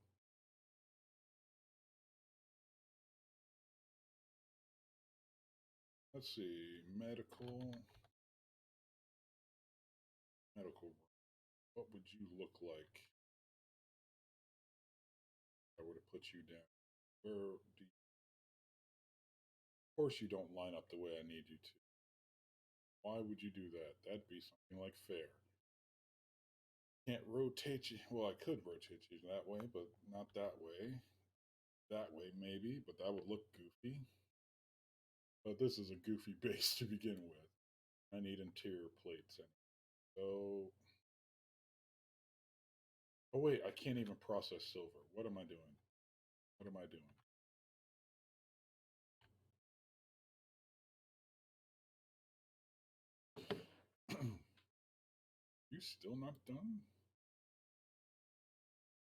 A: Let's see, medical. What would you look like if I were to put you down? Where do you, of course you don't line up the way I need you to. Why would you do that? That'd be something like fair. Can't rotate you. Well, I could rotate you that way, but not that way. That way, maybe, but that would look goofy. But this is a goofy base to begin with. I need interior plates in it. So Oh wait, I can't even process silver. What am I doing? What am I doing? You still not done?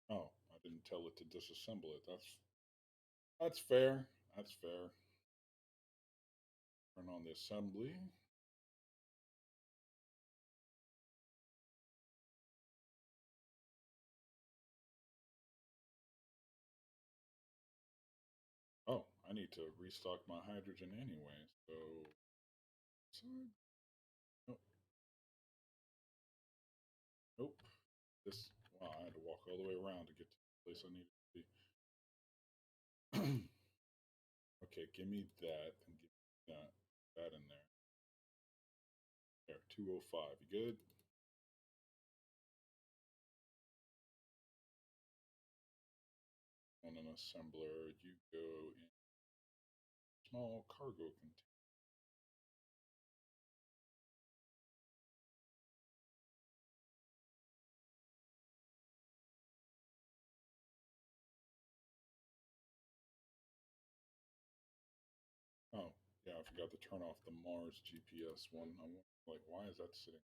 A: Oh, I didn't tell it to disassemble it. That's fair. That's fair. Turn on the assembly. Oh, I need to restock my hydrogen anyway. So nope, nope. This wow, I had to walk all the way around to get to the place I needed to be. Okay, give me that and give me that in there. There, 205. You good? On an assembler, you go in small cargo container. Oh, yeah, I forgot to turn off the Mars GPS one. I'm like, why is that sitting?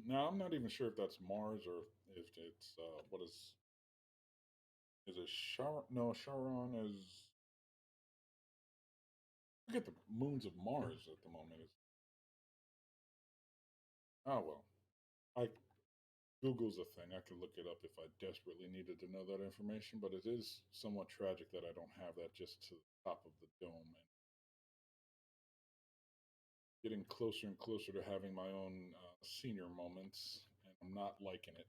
A: Now, I'm not even sure if that's Mars or if it's, what is it Char? No, Charon is, I forget the moons of Mars at the moment. Oh, well, I Google's a thing. I could look it up if I desperately needed to know that information, but it is somewhat tragic that I don't have that just to the top of the dome and getting closer and closer to having my own senior moments, and I'm not liking it.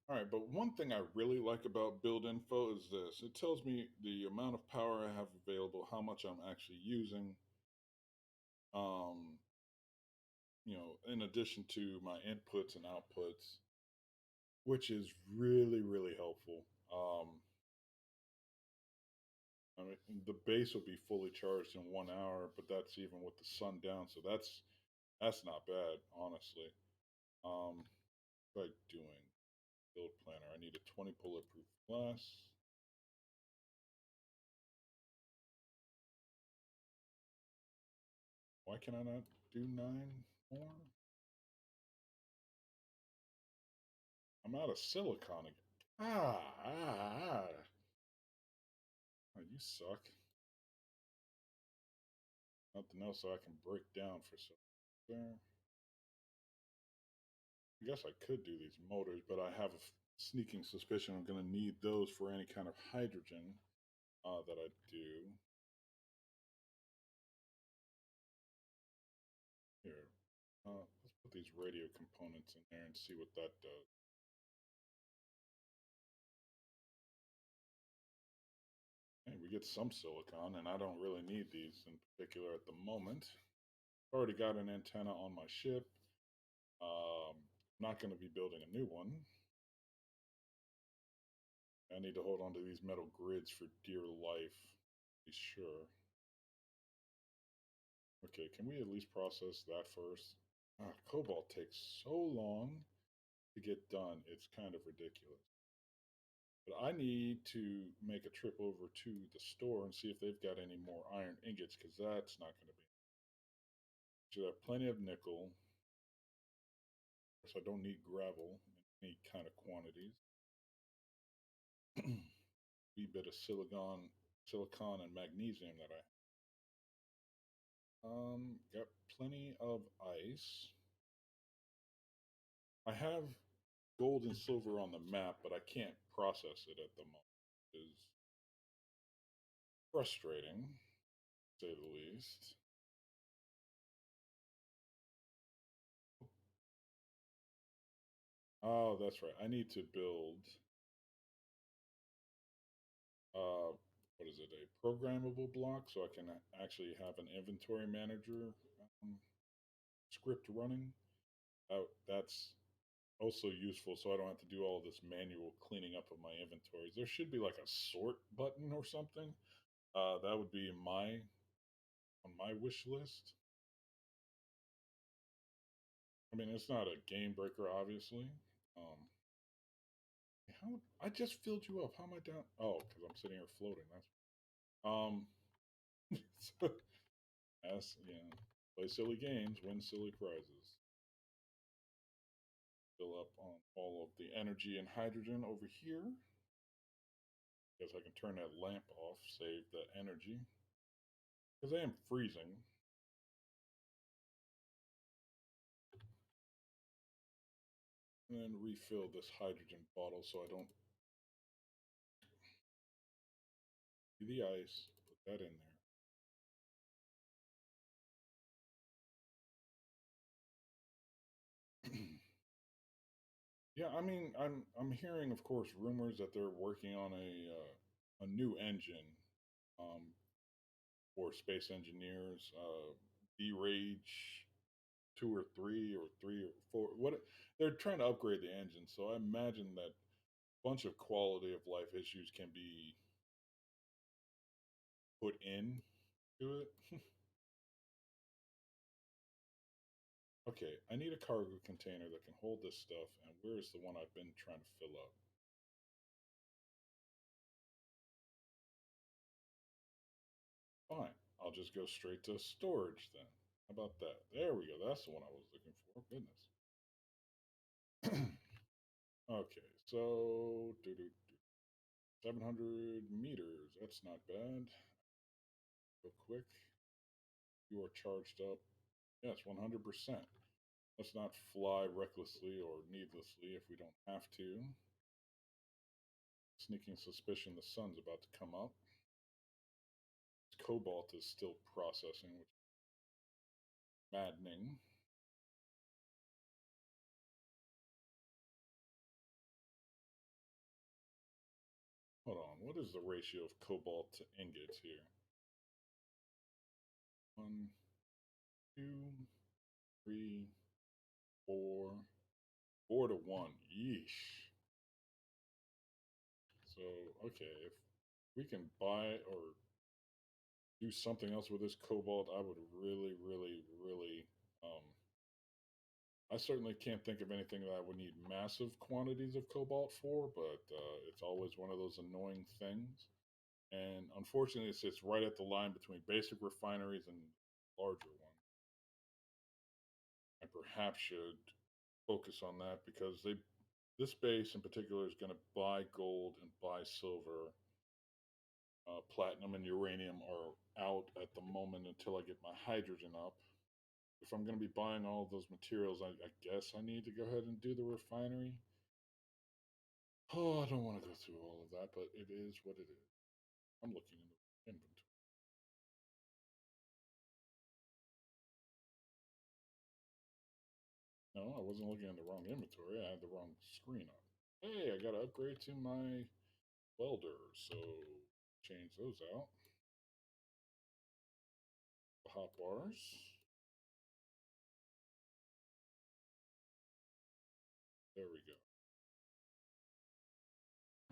A: All right, but one thing I really like about Build Info is this: it tells me the amount of power I have available, how much I'm actually using. Um, in addition to my inputs and outputs, which is really, really helpful. I mean, the base will be fully charged in 1 hour, but that's even with the sun down, so that's not bad, honestly. What am I doing? Build planner. I need a 20 bulletproof glass. Why can I not do 9 more? I'm out of silicon again. Oh, you suck. Nothing else I can break down for so there. I guess I could do these motors, but I have a sneaking suspicion I'm going to need those for any kind of hydrogen that I do. Here, let's put these radio components in there and see what that does. Hey, we get some silicon, and I don't really need these in particular at the moment. Already got an antenna on my ship. Not going to be building a new one. I need to hold on to these metal grids for dear life. Be sure. Okay, can we at least process that first? Cobalt takes so long to get done. It's kind of ridiculous. But I need to make a trip over to the store and see if they've got any more iron ingots because that's not going to be. Should have plenty of nickel. So I don't need gravel in any kind of quantities. Wee bit of silicon and magnesium that I got plenty of ice. I have gold and silver on the map, but I can't process it at the moment. It is frustrating, to say the least. Oh, that's right. I need to build uh what is it, a programmable block so I can actually have an inventory manager um, script running. That's also useful so I don't have to do all this manual cleaning up of my inventories. There should be like a sort button or something. That would be my on my wish list. I mean, it's not a game breaker, obviously. Um, how I just filled you up. How am I down? Oh, because I'm sitting here floating. That's um. so, yeah. Play silly games, win silly prizes. Fill up on all of the energy and hydrogen over here. Guess I can turn that lamp off, save the energy. Because I am freezing. And then refill this hydrogen bottle so I don't see the ice. Put that in there. Yeah, I mean, I'm hearing, of course, rumors that they're working on a new engine um, for space engineers. D Rage 2 or 3 or 3 or 4. What they're trying to upgrade the engine, so I imagine that a bunch of quality of life issues can be put in to it. Okay, I need a cargo container that can hold this stuff, and where's the one I've been trying to fill up? Fine, I'll just go straight to storage then. How about that? There we go. That's the one I was looking for. Goodness. Okay, so 700 meters. That's not bad. Real quick. You are charged up. Yes, 100%. Let's not fly recklessly or needlessly if we don't have to. Sneaking suspicion the sun's about to come up. Cobalt is still processing, which is maddening. Hold on, what is the ratio of cobalt to ingots here? 1, 2, 3, 4. 4 to 1. Yeesh. So, okay, if we can buy or do something else with this cobalt, I would really, really, really. I certainly can't think of anything that I would need massive quantities of cobalt for, but it's always one of those annoying things. And unfortunately, it sits right at the line between basic refineries and larger ones. I perhaps should focus on that because this base in particular is going to buy gold and buy silver. Platinum and uranium are out at the moment until I get my hydrogen up. If I'm going to be buying all of those materials, I guess I need to go ahead and do the refinery. Oh, I don't want to go through all of that, but it is what it is. I'm looking in the inventory. No, I wasn't looking in the wrong inventory. I had the wrong screen up. Hey, I got to upgrade to my welder, so change those out. The hot bars. There we go.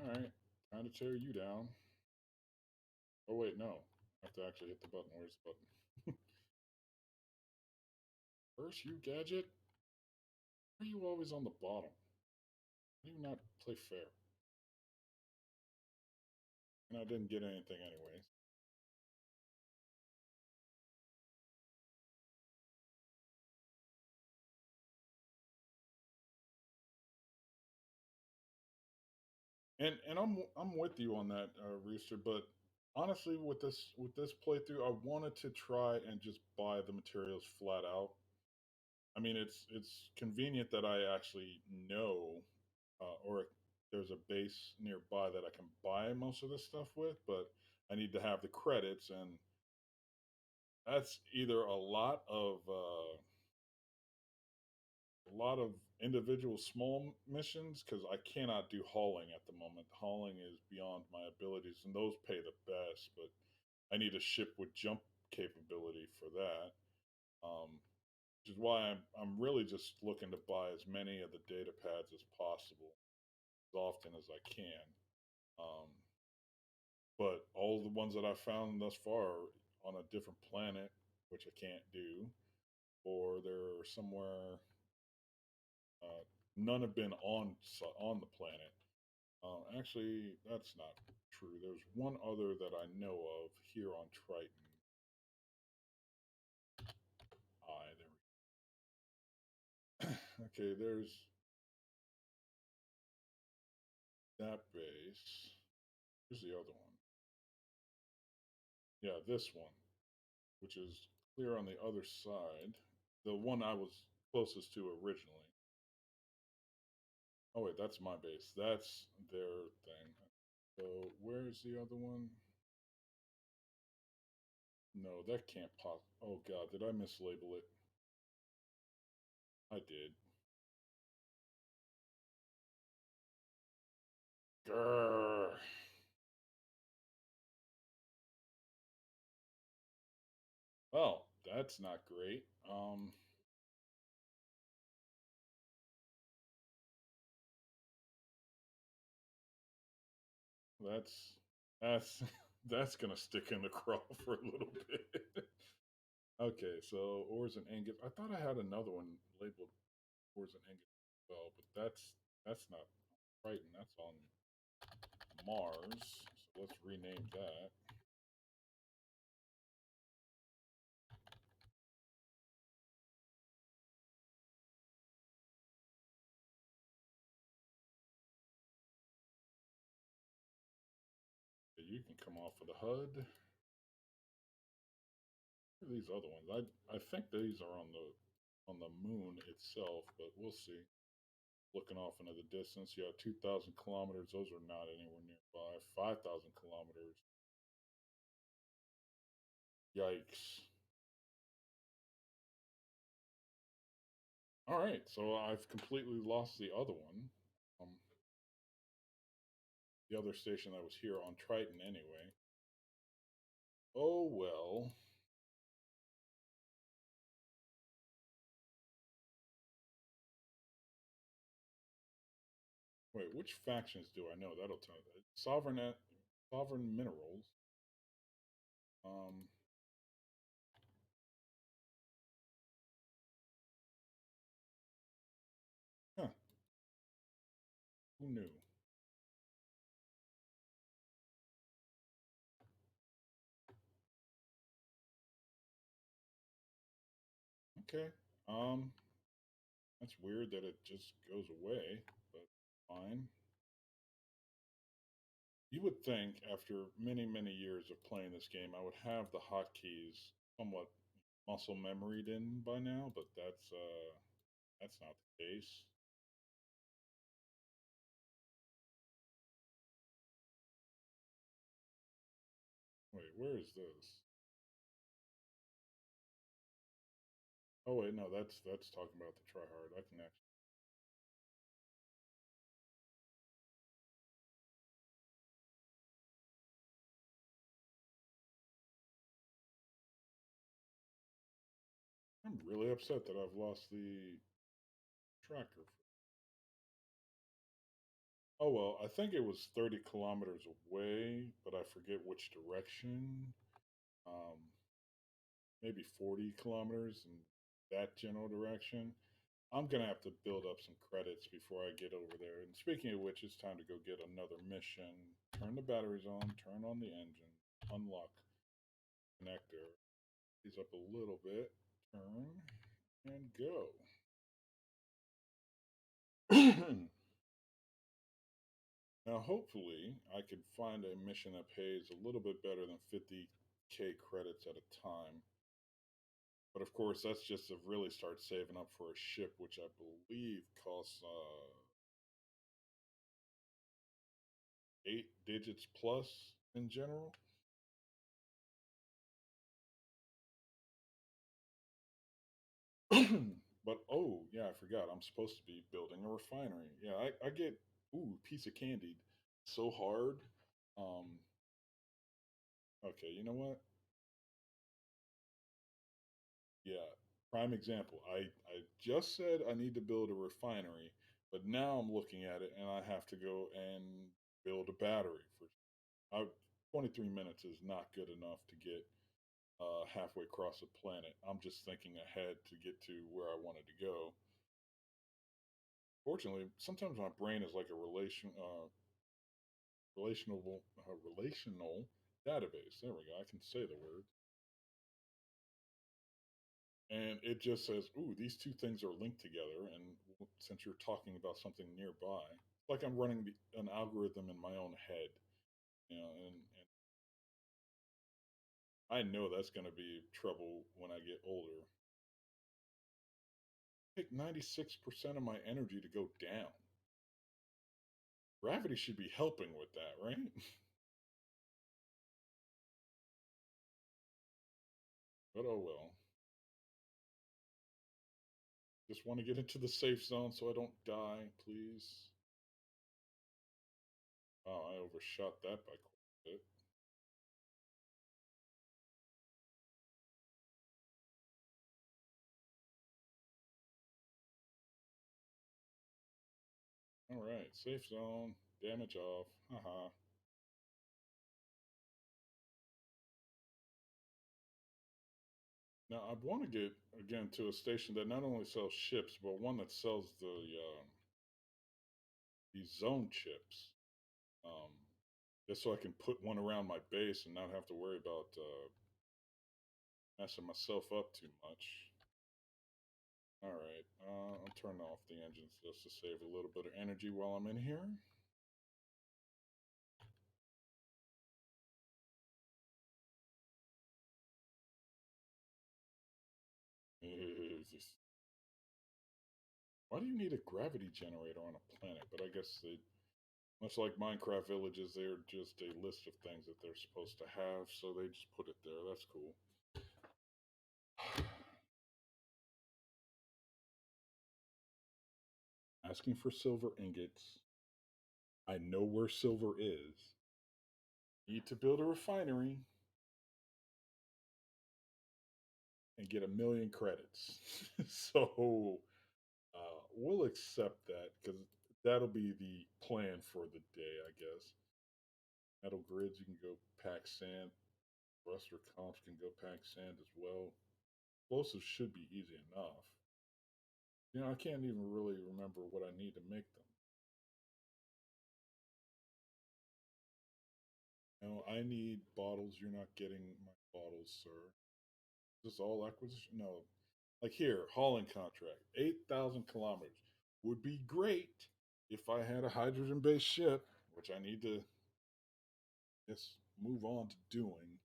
A: All right, time to tear you down. Oh wait, no. I have to actually hit the button. Where's the button? First, you gadget. Why are you always on the bottom? Why do you not play fair? And I didn't get anything anyways. And I'm with you on that, Rooster. But honestly, with this playthrough, I wanted to try and just buy the materials flat out. I mean, it's convenient that I actually know, or there's a base nearby that I can buy most of this stuff with. But I need to have the credits, and that's either a lot of individual small missions because I cannot do hauling at the moment. Hauling is beyond my abilities, and those pay the best. But I need a ship with jump capability for that, which is why I'm really just looking to buy as many of the data pads as possible, as often as I can. Um, but all the ones that I've found thus far are on a different planet. which I can't do, or they're somewhere uh, none have been on the planet. Actually, that's not true. There's one other that I know of here on Triton. There we okay, there's that base. Here's the other one. Yeah, this one, which is clear on the other side. The one I was closest to originally. Oh wait, that's my base. That's their thing. So where's the other one? No, that can't pop. Oh god, did I mislabel it? I did. Grrr. Well, that's not great. That's that's that's gonna stick in the craw for a little bit. Okay, so ores and ingots. I thought I had another one labeled ores and ingots as well, but that's not right, and that's on Mars. So let's rename that. You can come off of the HUD. These other ones. I think these are on the moon itself, but we'll see. Looking off into the distance, yeah, 2,000 kilometers. Those are not anywhere nearby. 5,000 kilometers. Yikes! All right, so I've completely lost the other one. Um, the other station that was here on Triton, anyway. Oh well. Wait, which factions do I know? That'll tell. Sovereign Minerals. Um, huh? Who knew? Okay. Um, that's weird that it just goes away, but fine. You would think after many, many years of playing this game, I would have the hotkeys somewhat muscle memoried in by now, but that's not the case. Wait, where is this? Oh wait, no, that's talking about the tryhard. I can actually. I'm really upset that I've lost the tracker. Oh well, I think it was 30 kilometers away, but I forget which direction. Um, Maybe 40 kilometers in that general direction. I'm gonna have to build up some credits before I get over there. And speaking of which, it's time to go get another mission. Turn the batteries on, turn on the engine, unlock connector. These up a little bit, turn, and go. Now, hopefully, I could find a mission that pays a little bit better than 50K credits at a time. But of course, that's just to really start saving up for a ship, which I believe costs 8 digits plus in general. But oh yeah, I forgot. I'm supposed to be building a refinery. Yeah, I get piece of candied so hard. Um, okay, you know what? Yeah, prime example. I just said I need to build a refinery, but now I'm looking at it and I have to go and build a battery for. I, 23 minutes is not good enough to get halfway across the planet. I'm just thinking ahead to get to where I wanted to go. Fortunately, sometimes my brain is like a relational database. There we go. I can say the word, and it just says, "Ooh, these two things are linked together." And since you're talking about something nearby, it's like I'm running an algorithm in my own head, and I know that's going to be trouble when I get older. Take 96% of my energy to go down. Gravity should be helping with that, right? But oh well. Just want to get into the safe zone so I don't die, please. Oh, I overshot that by quite a bit. All right, safe zone, damage off. Haha. Now I want to get again to a station that not only sells ships, but one that sells these zone chips. Um, just so I can put one around my base and not have to worry about messing myself up too much. All right, I'll turn off the engines just to save a little bit of energy while I'm in here. Why do you need a gravity generator on a planet? But I guess they, much like Minecraft villages, they're just a list of things that they're supposed to have, so they just put it there. That's cool. Asking for silver ingots. I know where silver is. Need to build a refinery and get 1,000,000 credits. So we'll accept that because that'll be the plan for the day, I guess. Metal grids, you can go pack sand. Buster comps can go pack sand as well. Explosives should be easy enough. I can't even really remember what I need to make them. No, I need bottles. You're not getting my bottles, sir. Is this all acquisition? No. Like here, hauling contract, 8,000 kilometers. Would be great if I had a hydrogen based ship, which I need to just move on to doing.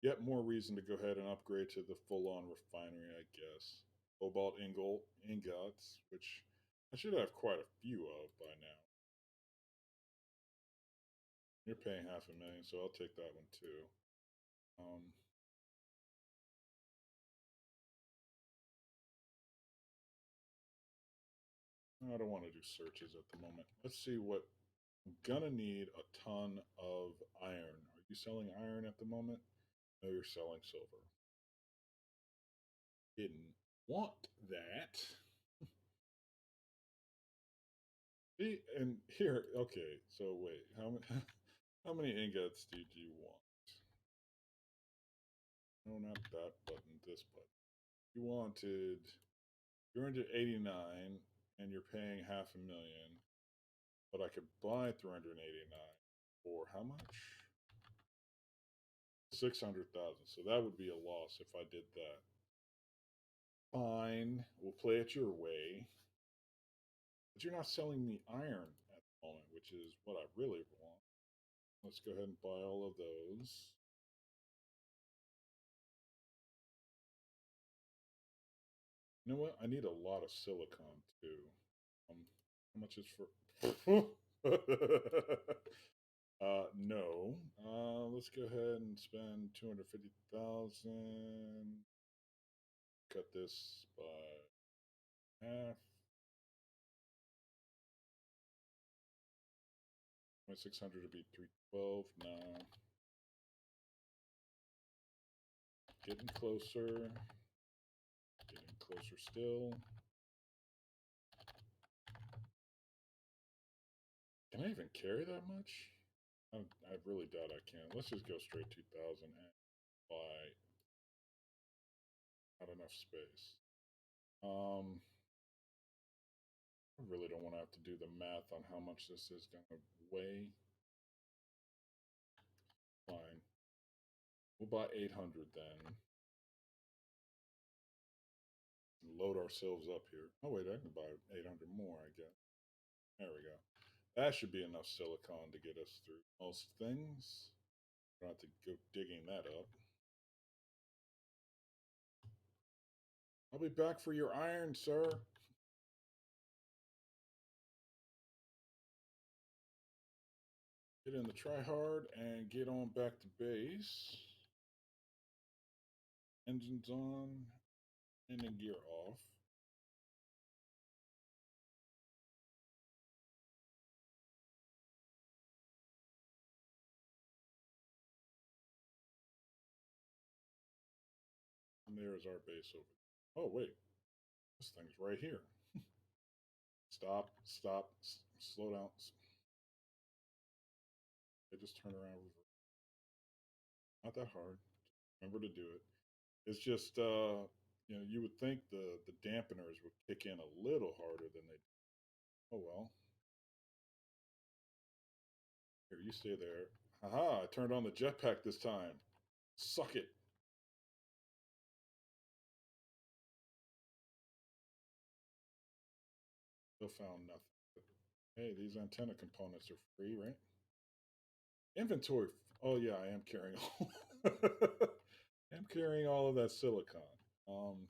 A: Yet more reason to go ahead and upgrade to the full on refinery, I guess. Cobalt ingots, which I should have quite a few of by now. You're paying 500,000, so I'll take that one too. Um, I don't want to do searches at the moment. Let's see what I'm gonna need a ton of iron. Are you selling iron at the moment? No, you're selling silver. Didn't want that. See, and here, okay. So wait, how many how many ingots did you want? No, not that button. This button. You wanted 389, and you're paying 500,000. But I could buy 389 for how much? 600,000. So that would be a loss if I did that. Fine, we'll play it your way. But you're not selling me iron at the moment, which is what I really want. Let's go ahead and buy all of those. You know what? I need a lot of silicon too. How much is for? No. Let's go ahead and spend 250,000. Cut this by half. 600 to be 312 now. Getting closer. Getting closer still. Can I even carry that much? I really doubt I can. Let's just go straight 2000 and buy not enough space. I really don't want to have to do the math on how much this is going to weigh. Fine. We'll buy 800 then. Load ourselves up here. Oh, wait, I can buy 800 more, I guess. There we go. That should be enough silicon to get us through most things. Don't have to go digging that up. I'll be back for your iron, sir. Get in the try hard and get on back to base. Engines on, and gear off. And there's our base over there. Oh, wait. This thing's right here. Stop, stop, slow down. They just turn around. Not that hard. Remember to do it. It's just, you would think the dampeners would kick in a little harder than they. Oh well. Here, you stay there. Haha! I turned on the jetpack this time. Suck it. Still found nothing. Hey, these antenna components are free, right? Inventory. Oh yeah, I am carrying all. I'm carrying all of that silicon. Um,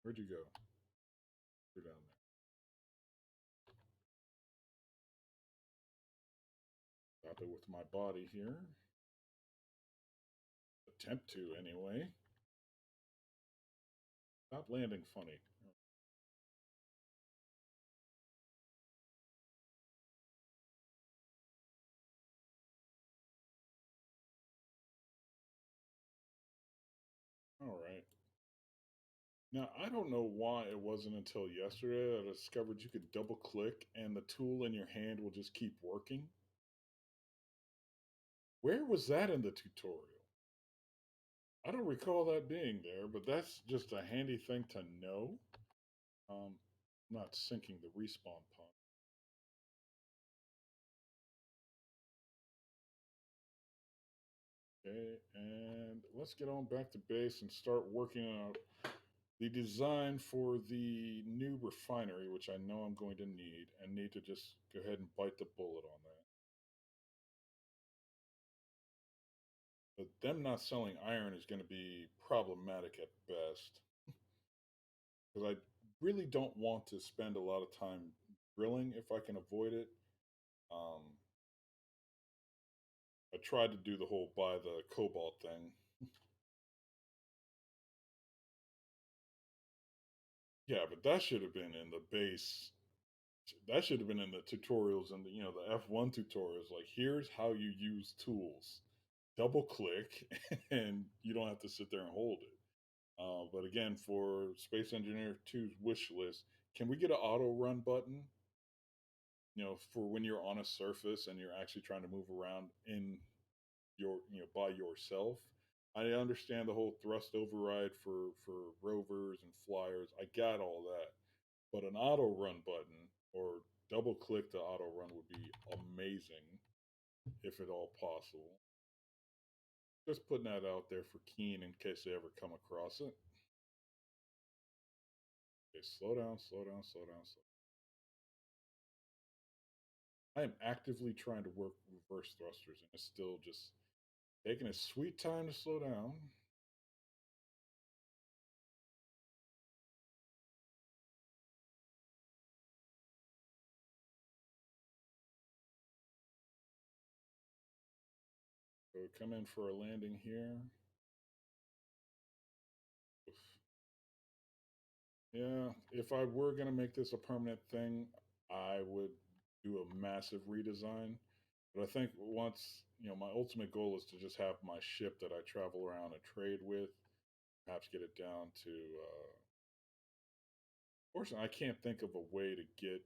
A: where'd you go? You're down there. Stop it with my body here. Attempt to, anyway. Stop landing funny. All right. Now, I don't know why it wasn't until yesterday that I discovered you could double click and the tool in your hand will just keep working. Where was that in the tutorial? I don't recall that being there, but that's just a handy thing to know. Not syncing the respawn pod. Okay, and let's get on back to base and start working on the design for the new refinery, which I know I'm going to need, and need to just go ahead and bite the bullet on that. But them not selling iron is going to be problematic at best, because I really don't want to spend a lot of time drilling if I can avoid it. Um, I tried to do the whole buy the cobalt thing. Yeah, but that should have been in the base. That should have been in the tutorials and the F1 tutorials. Like, here's how you use tools. Double click, and you don't have to sit there and hold it. But again, for Space Engineer 2's wish list, can we get an auto run button? For when you're on a surface and you're actually trying to move around in by yourself. I understand the whole thrust override for rovers and flyers. I got all that, but an auto run button or double click to auto run would be amazing if at all possible. Just putting that out there for Keen in case they ever come across it. Okay, slow down, slow down, slow down, slow down. I am actively trying to work reverse thrusters, and it's still just taking its sweet time to slow down. So we come in for a landing here. Yeah, if I were going to make this a permanent thing, I would do a massive redesign. But I think once, my ultimate goal is to just have my ship that I travel around and trade with, perhaps get it down to, fortunately, I can't think of a way to get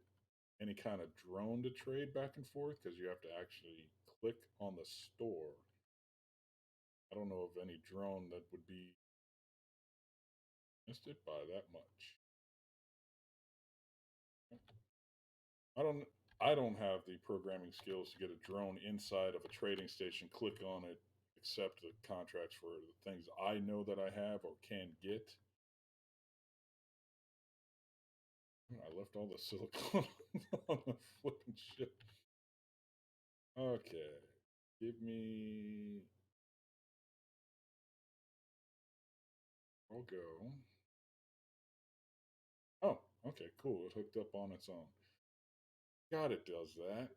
A: any kind of drone to trade back and forth because you have to actually click on the store. I don't know of any drone that would be missed it by that much. I don't I don't have the programming skills to get a drone inside of a trading station, click on it, accept the contracts for the things I know that I have or can get. I left all the silicone on the flipping ship. Okay. Give me. I'll go. Oh, okay, cool. It hooked up on its own. God, it does that.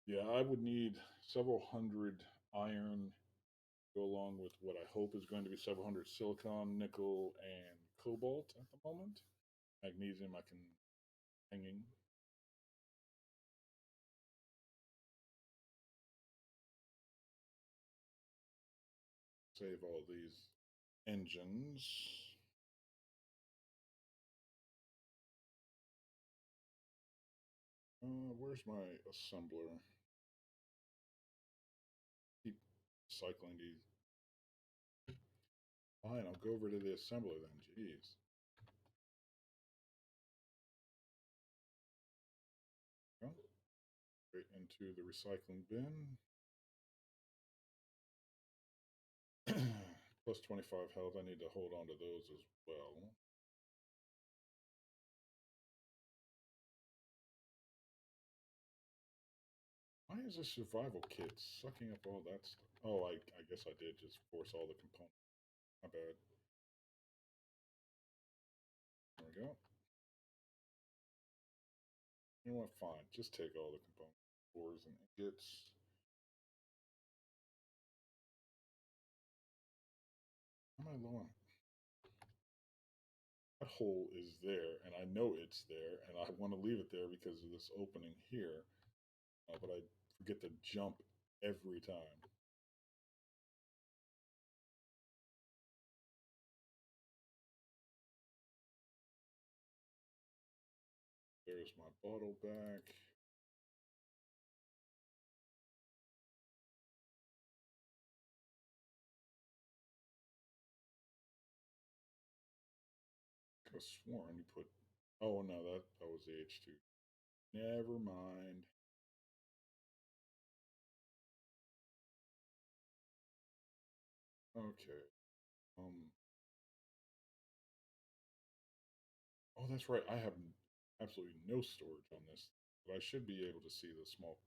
A: Yeah, I would need several hundred iron go along with what I hope is going to be several hundred silicon, nickel, and cobalt at the moment. Magnesium, I can hanging. Save all these engines. Where's my assembler? Keep cycling these. Fine, I'll go over to the assembler then. Jeez. Go straight into the recycling bin. Plus 25 health. I need to hold on to those as well. Why is this survival kit sucking up all that stuff? Oh, I guess I did just force all the components. My bad. There we go. You know what? Fine. Just take all the components. Cores and ingots. Am I low on? That hole is there, and I know it's there, and I want to leave it there because of this opening here. But I forget to jump every time. There's my bottle back. Could have sworn you put. Oh no, that was the H2. Never mind. Okay. Um. Oh, that's right. I have absolutely no storage on this, but I should be able to see the small.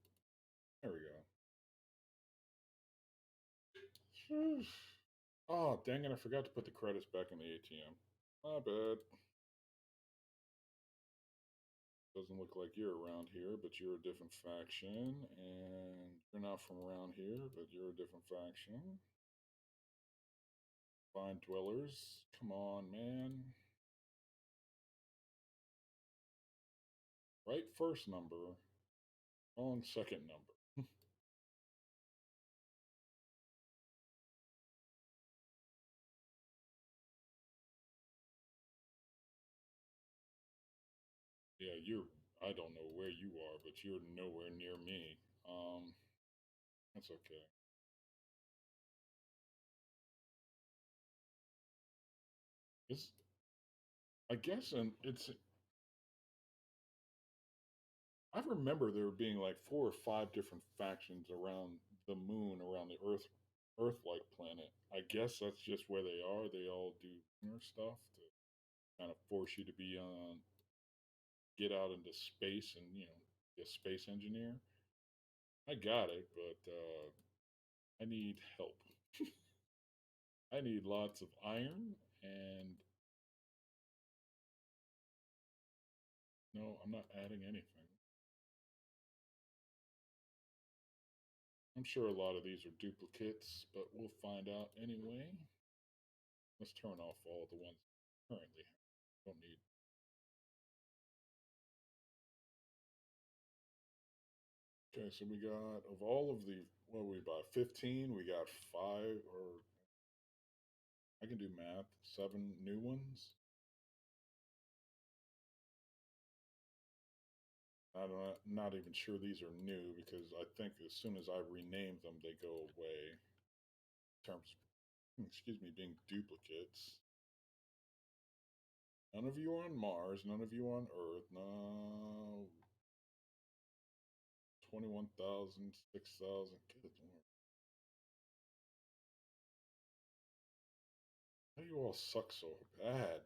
A: There we go. Oh, dang it! I forgot to put the credits back in the ATM. My bad. Doesn't look like you're around here, but you're a different faction, and you're not from around here, but you're a different faction. Find dwellers. Come on, man. Right first number, wrong second number. Yeah, you're. I don't know where you are, but you're nowhere near me. That's okay. It's. I guess, and it's. I remember there being like four or five different factions around the moon, around the Earth-like planet. I guess that's just where they are. They all do inner stuff to kind of force you to be on, get out into space, and be a space engineer. I got it, but I need help. I need lots of iron, and no, I'm not adding anything. I'm sure a lot of these are duplicates, but we'll find out anyway. Let's turn off all the ones currently. Don't need. Okay, so we got of all of the what we buy 15, we got five, or I can do math, seven new ones. not even sure these are new because I think as soon as I rename them, they go away. In terms, excuse me, being duplicates. None of you on Mars, none of you on Earth. No, 21,000, 6,000 kids. How you all suck so bad?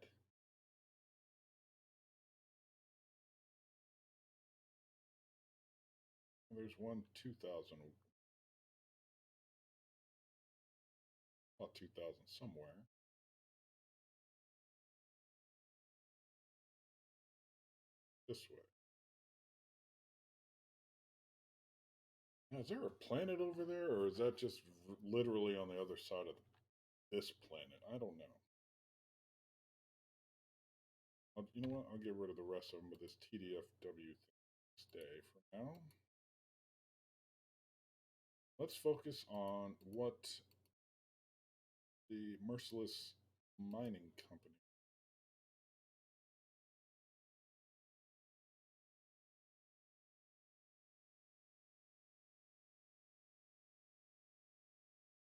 A: There's one 2,000, about 2,000 somewhere. This way. Now, is there a planet over there, or is that just literally on the other side of this planet? I don't know. You know what? I'll get rid of the rest of them with this TDFW thing. Stay for now. Let's focus on what the Merciless Mining Company.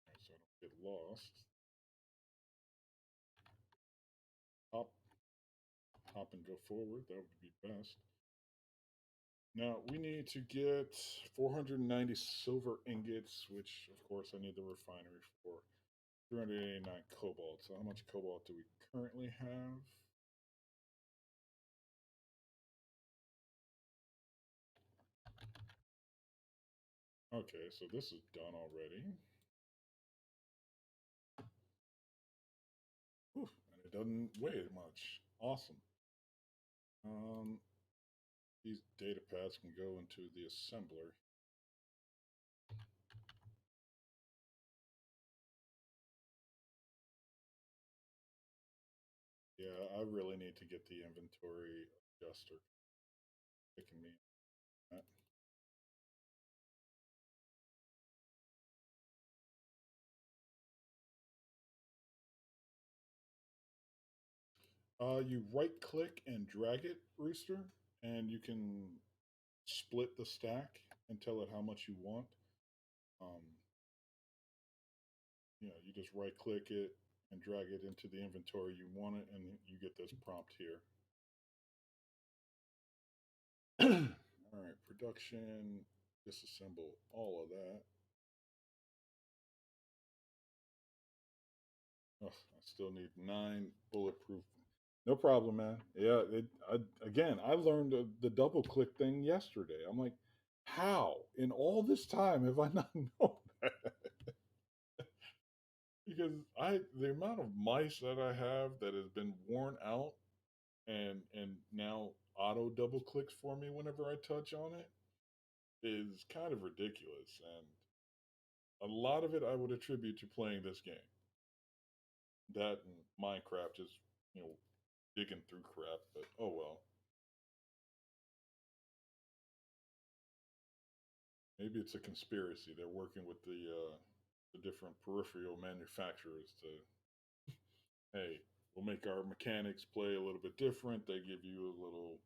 A: So I don't get lost. Hop, hop and go forward. That would be best. Now we need to get 490 silver ingots, which of course I need the refinery for. 389 cobalt. So how much cobalt do we currently have? Okay, so this is done already. Whew, and it doesn't weigh much. Awesome. Um, these data pads can go into the assembler. Yeah, I really need to get the inventory adjuster picking me that. You right click and drag it, Rooster, and you can split the stack and tell it how much you want. Um, you just right click it and drag it into the inventory you want it, and you get this prompt here. All right, production, disassemble all of that. Oh, I still need 9 bulletproof. No problem, man. Yeah, again, I learned the double click thing yesterday. I'm like, how in all this time have I not known that? Because the amount of mice that I have that has been worn out and now auto double clicks for me whenever I touch on it is kind of ridiculous. And a lot of it I would attribute to playing this game. That and Minecraft just, digging through crap, but oh well. Maybe it's a conspiracy. They're working with the different peripheral manufacturers to, hey, we'll make our mechanics play a little bit different. They give you a little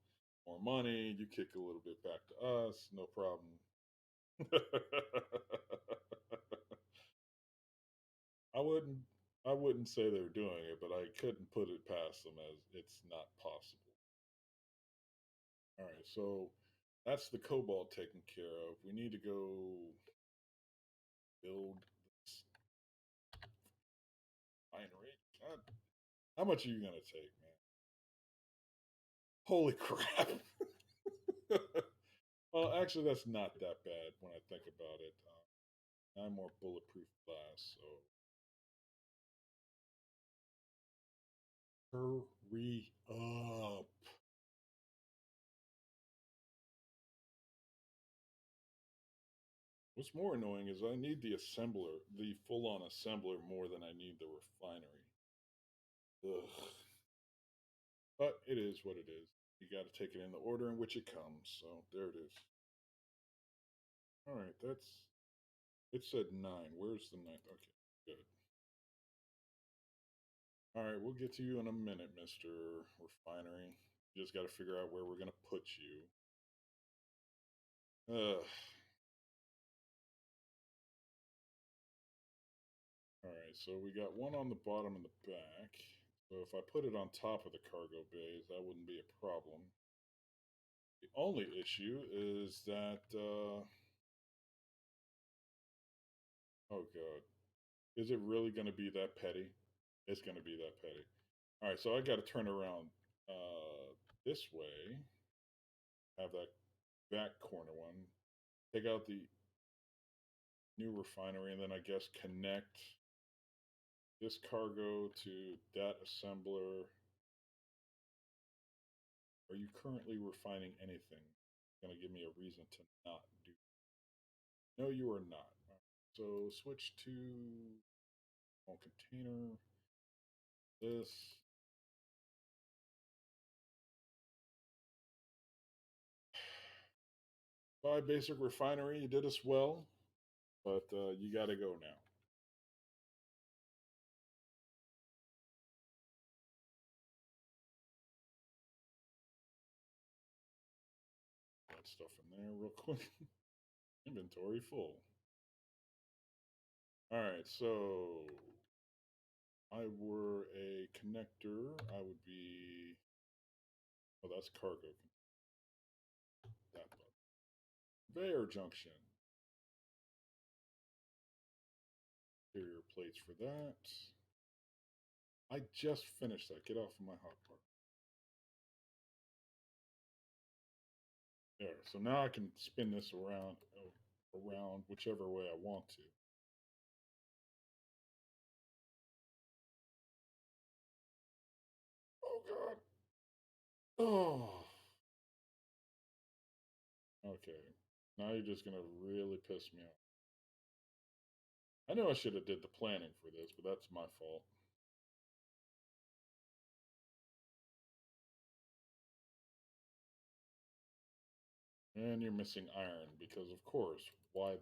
A: more money. You kick a little bit back to us. No problem. I wouldn't I wouldn't say they're doing it, but I couldn't put it past them as it's not possible. All right, so that's the cobalt taken care of. We need to go build this refinery. God, how much are you gonna take, man? Holy crap! Well, actually, that's not that bad when I think about it. 9 more bulletproof glass, so hurry up. What's more annoying is I need the assembler, the full-on assembler, more than I need the refinery. Ugh. But it is what it is. You got to take it in the order in which it comes. So there it is. All right, that's. It said 9. Where's the ninth? Okay, good. All right, we'll get to you in a minute, Mister Refinery. You just got to figure out where we're gonna put you. Ugh. All right, so we got one on the bottom and the back. So if I put it on top of the cargo bays, that wouldn't be a problem. The only issue is that, oh god, is it really going to be that petty? It's going to be that petty. All right, so I got to turn around this way, have that back corner one, take out the new refinery, and then I guess connect this cargo to that assembler. Are you currently refining anything? Going to give me a reason to not do. No, you are not. So switch to on container. This. Buy basic refinery. You did us well, but you got to go now. That stuff in there real quick. Inventory full. All right, so I were a connector, I would be. Oh, that's cargo. That button. Conveyor junction. Interior plates for that. I just finished that. Get off of my hot part. There. So now I can spin this around whichever way I want to. Oh god. Oh. Okay. Now you're just gonna really piss me off. I know I should have did the planning for this, but that's my fault. And you're missing iron because, of course, why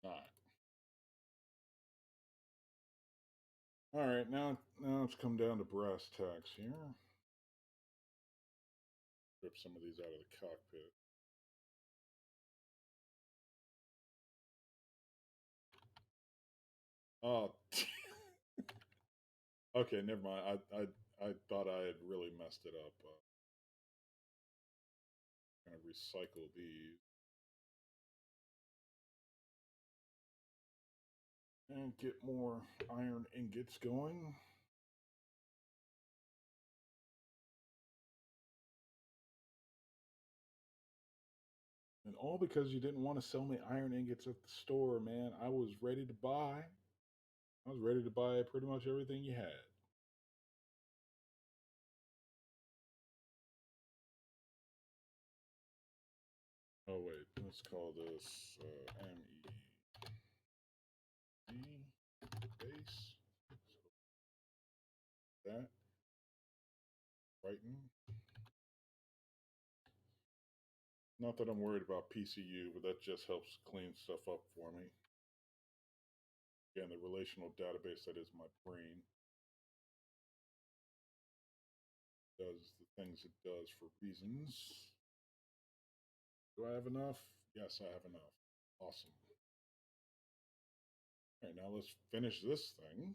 A: not? All right, now it's come down to brass tacks here. Rip some of these out of the cockpit. Oh, okay, never mind. I thought I had really messed it up. Gonna recycle these and get more iron ingots going. And all because you didn't want to sell me iron ingots at the store, man. I was ready to buy. I was ready to buy pretty much everything you had. Oh wait, let's call this MED base. So that Brighton. Not that I'm worried about PCU, but that just helps clean stuff up for me. Again, the relational database that is my brain does the things it does for reasons. Do I have enough? Yes, I have enough. Awesome. All right, now let's finish this thing.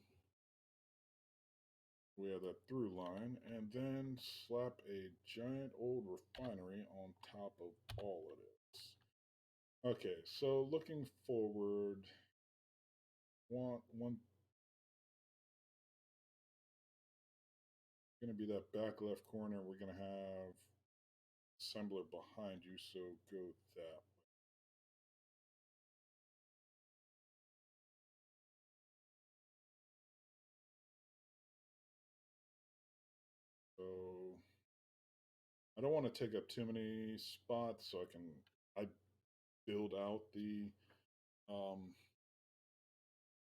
A: We have that through line, and then slap a giant old refinery on top of all of this. Okay, so looking forward, one going to be that back left corner. We're going to have assembler behind you, so go that way. So I don't want to take up too many spots, so I build out the um,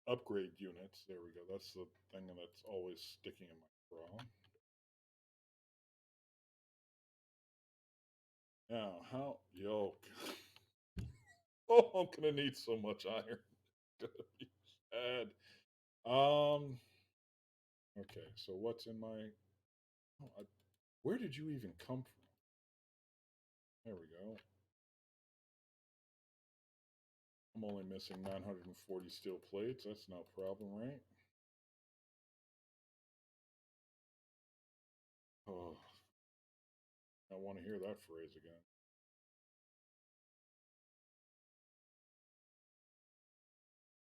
A: upgrade units. There we go. That's the thing that's always sticking in my craw. Now, how yo? Oh, I'm gonna need so much iron. Gonna be sad. Um. Okay, so what's in my? Oh, where did you even come from? There we go. I'm only missing 940 steel plates. That's no problem, right? Oh, I want to hear that phrase again.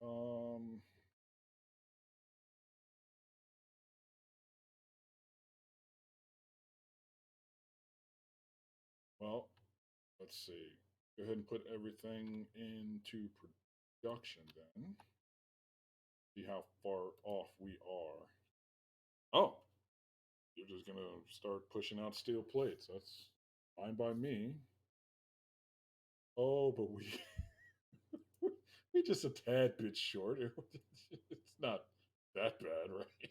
A: Um, well, let's see. Go ahead and put everything into production then. See how far off we are. Oh, you're just gonna start pushing out steel plates. That's fine by me. Oh, but we we just a tad bit short. It's not that bad, right?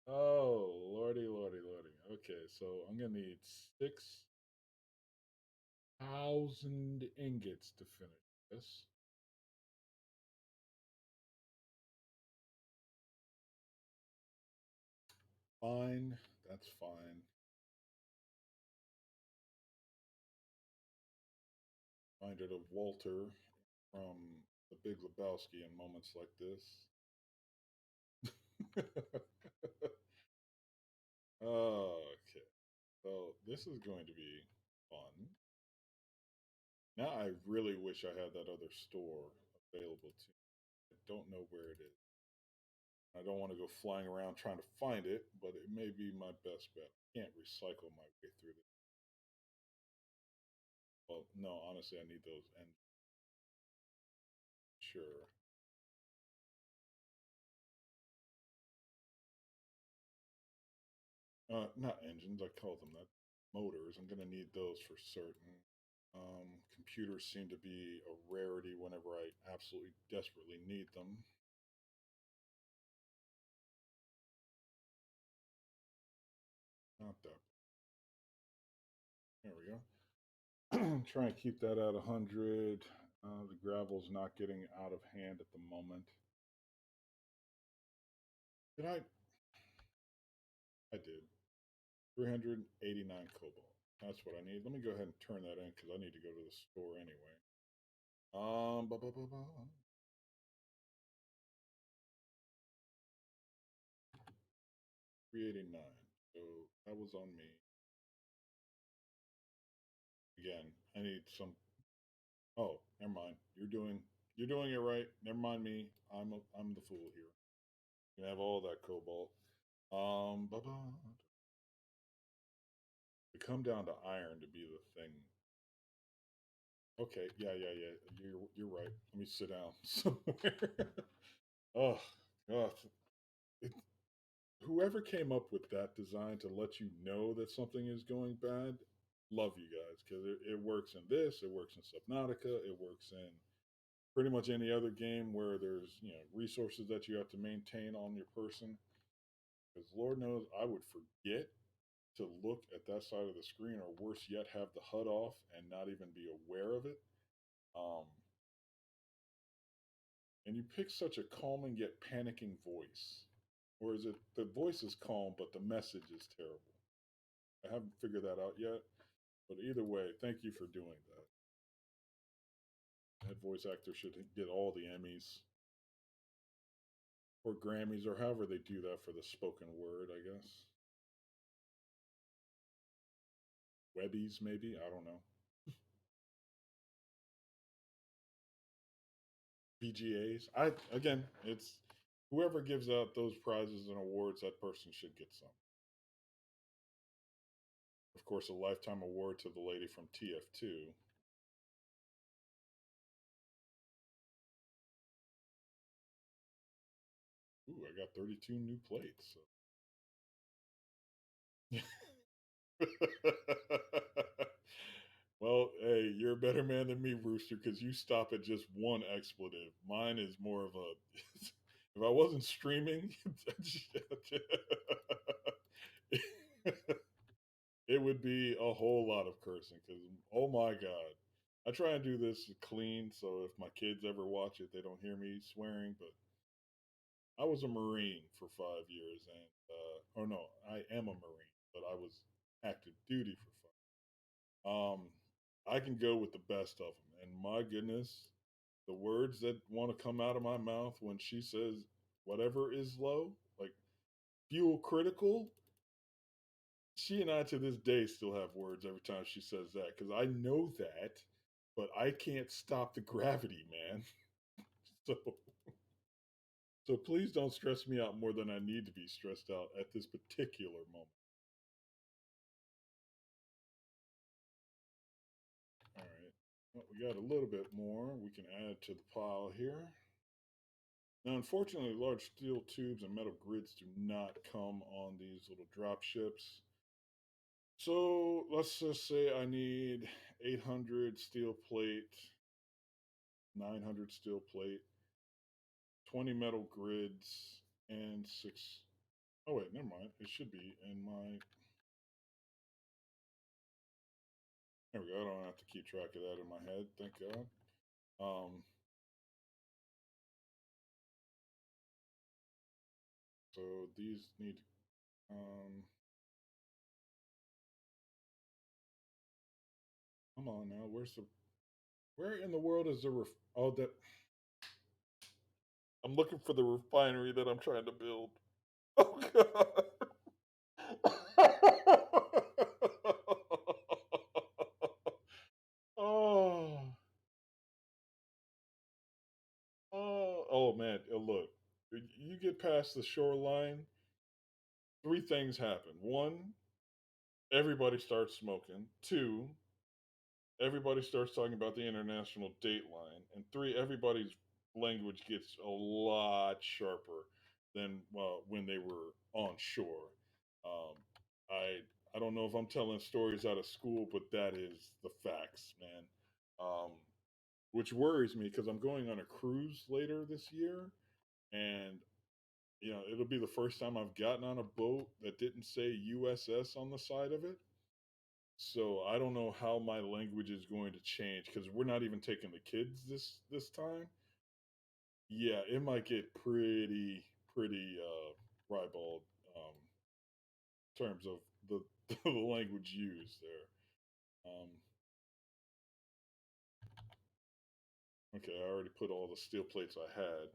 A: Oh, lordy, lordy, lordy. Okay, so I'm gonna need 6,000 ingots to finish this. Fine, that's fine. Reminded of Walter from The Big Lebowski in moments like this. Okay, so this is going to be fun. Now I really wish I had that other store available to me. I don't know where it is. I don't want to go flying around trying to find it, but it may be my best bet. I can't recycle my way through this. Well, no, honestly, I need those. And sure, not engines. I call them that. Motors. I'm gonna need those for certain. Computers seem to be a rarity whenever I absolutely desperately need them. Not that. There we go. Try and keep that at 100. The gravel's not getting out of hand at the moment. Did I? I did. 389 cobalt. That's what I need. Let me go ahead and turn that in because I need to go to the store anyway. Ba, ba, ba, ba. 389. So that was on me. Again, I need some. Oh, never mind. You're doing it right. Never mind me. I'm the fool here. You can have all that cobalt. Ba, ba. To come down to iron to be the thing. Okay, yeah. You're right. Let me sit down somewhere. Oh, God. It, whoever came up with that design to let you know that something is going bad, love you guys because it works in this, it works in Subnautica, it works in pretty much any other game where there's resources that you have to maintain on your person. Because Lord knows I would forget to look at that side of the screen, or worse yet, have the HUD off and not even be aware of it. Um, and you pick such a calming yet panicking voice. Or is it the voice is calm, but the message is terrible? I haven't figured that out yet. But either way, thank you for doing that. That voice actor should get all the Emmys or Grammys or however they do that for the spoken word, I guess. Webbies, maybe? I don't know. VGAs. Again, it's whoever gives out those prizes and awards, that person should get some. Of course, a lifetime award to the lady from TF2. Ooh, I got 32 new plates. So. Well, hey, you're a better man than me, Rooster, because you stop at just one expletive. Mine is more of a. If I wasn't streaming, it would be a whole lot of cursing. Because oh my god, I try and do this clean, so if my kids ever watch it, they don't hear me swearing. But I was a Marine for 5 years, and or no, I am a Marine, but I was active duty for 5. I can go with the best of them. And my goodness, the words that want to come out of my mouth when she says whatever is low, like fuel critical, she and I to this day still have words every time she says that because I know that, but I can't stop the gravity, man. So, so please don't stress me out more than I need to be stressed out at this particular moment. All right. Well, we got a little bit more we can add to the pile here. Now, unfortunately, large steel tubes and metal grids do not come on these little drop ships. So let's just say I need 800 steel plate, 900 steel plate, 20 metal grids, and six. Oh, wait, never mind. It should be in my. There we go. I don't have to keep track of that in my head. Thank God. Um, so these need. Come on now. Where's the. Where in the world is the. Oh, that. I'm looking for the refinery that I'm trying to build. Oh, God. Oh, oh man! Look, you get past the shoreline, three things happen. One, everybody starts smoking. Two, everybody starts talking about the international date line. And three, everybody's language gets a lot sharper than when they were on shore. Um, I I don't know if I'm telling stories out of school, but that is the facts, man. Um, which worries me because I'm going on a cruise later this year, and it'll be the first time I've gotten on a boat that didn't say USS on the side of it. So I don't know how my language is going to change because we're not even taking the kids this time. Yeah, it might get pretty ribald in terms of the the language used there. Um, okay, I already put all the steel plates I had.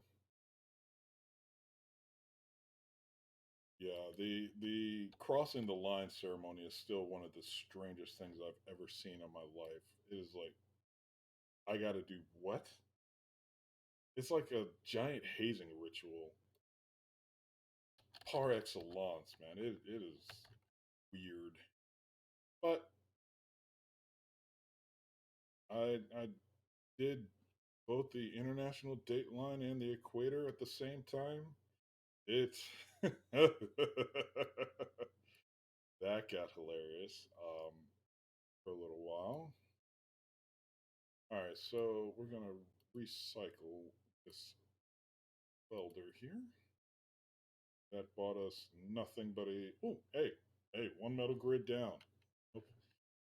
A: Yeah, the crossing the line ceremony is still one of the strangest things I've ever seen in my life. It is like I got to do what? It's like a giant hazing ritual par excellence, man. It is weird. But I did both the international date line and the equator at the same time. It's that got hilarious for a little while. All right, so we're gonna recycle this welder here. That bought us nothing but a hey, one metal grid down. Okay,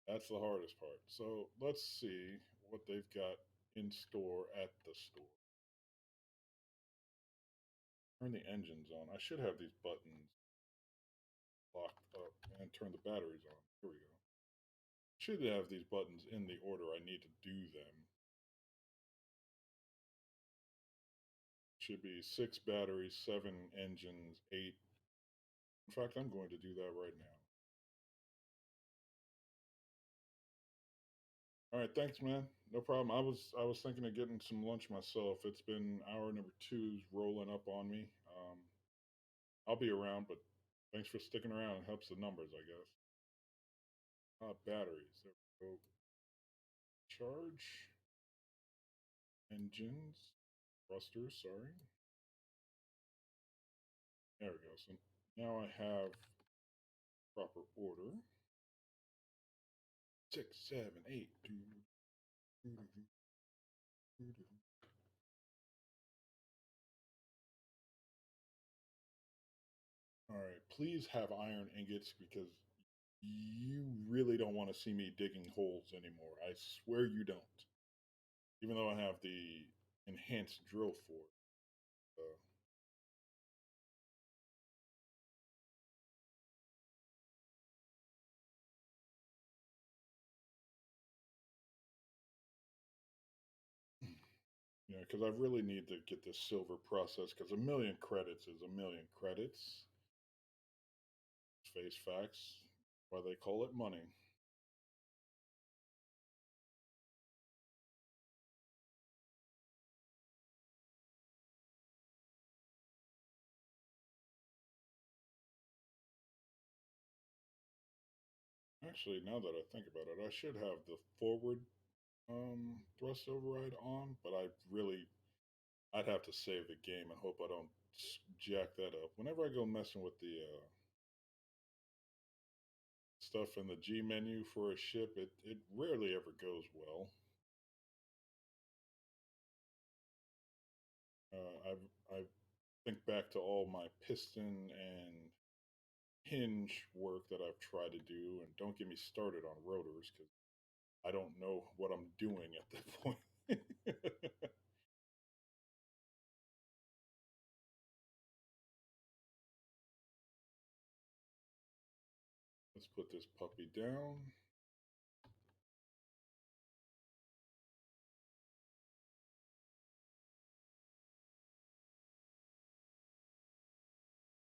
A: that's the hardest part. So let's see what they've got in store at the store. Turn the engines on. I should have these buttons locked up and turn the batteries on. Here we go. Should have these buttons in the order I need to do them. Should be 6 batteries, 7 engines, 8. In fact, I'm going to do that right now. All right, thanks, man. No problem. I was thinking of getting some lunch myself. It's been hour number two's rolling up on me. I'll be around, but thanks for sticking around. It helps the numbers, I guess. Batteries. There we go. Charge engines. Thrusters. Sorry. There we go. So now I have proper order. 6, 7, 8. All right. Please have iron ingots because you really don't want to see me digging holes anymore. I swear you don't. Even though I have the enhanced drill for it. because I really need to get this silver process because a million credits is a million credits. Face facts. Why they call it money. Actually, now that I think about it, I should have the forward thrust override on, but I'd have to save the game and hope I don't jack that up. Whenever I go messing with the stuff in the G menu for a ship, it rarely ever goes well. I think back to all my piston and hinge work that I've tried to do, and don't get me started on rotors because I don't know what I'm doing at that point. Let's put this puppy down.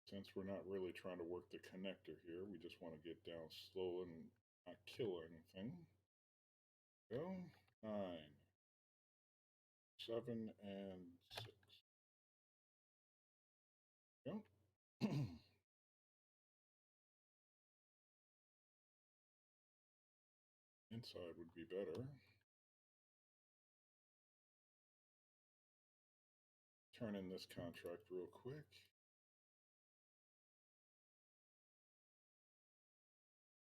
A: Since we're not really trying to work the connector here, we just want to get down slow and not kill anything. Go. 9, 7, and 6. Go. Inside would be better. Turn in this contract real quick.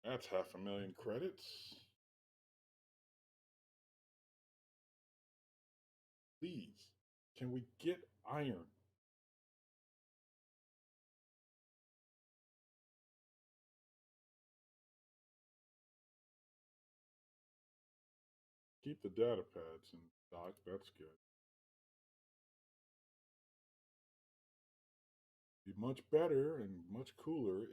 A: That's 500,000 credits. Please, can we get iron? Keep the data pads in stock. That's good. Be much better and much cooler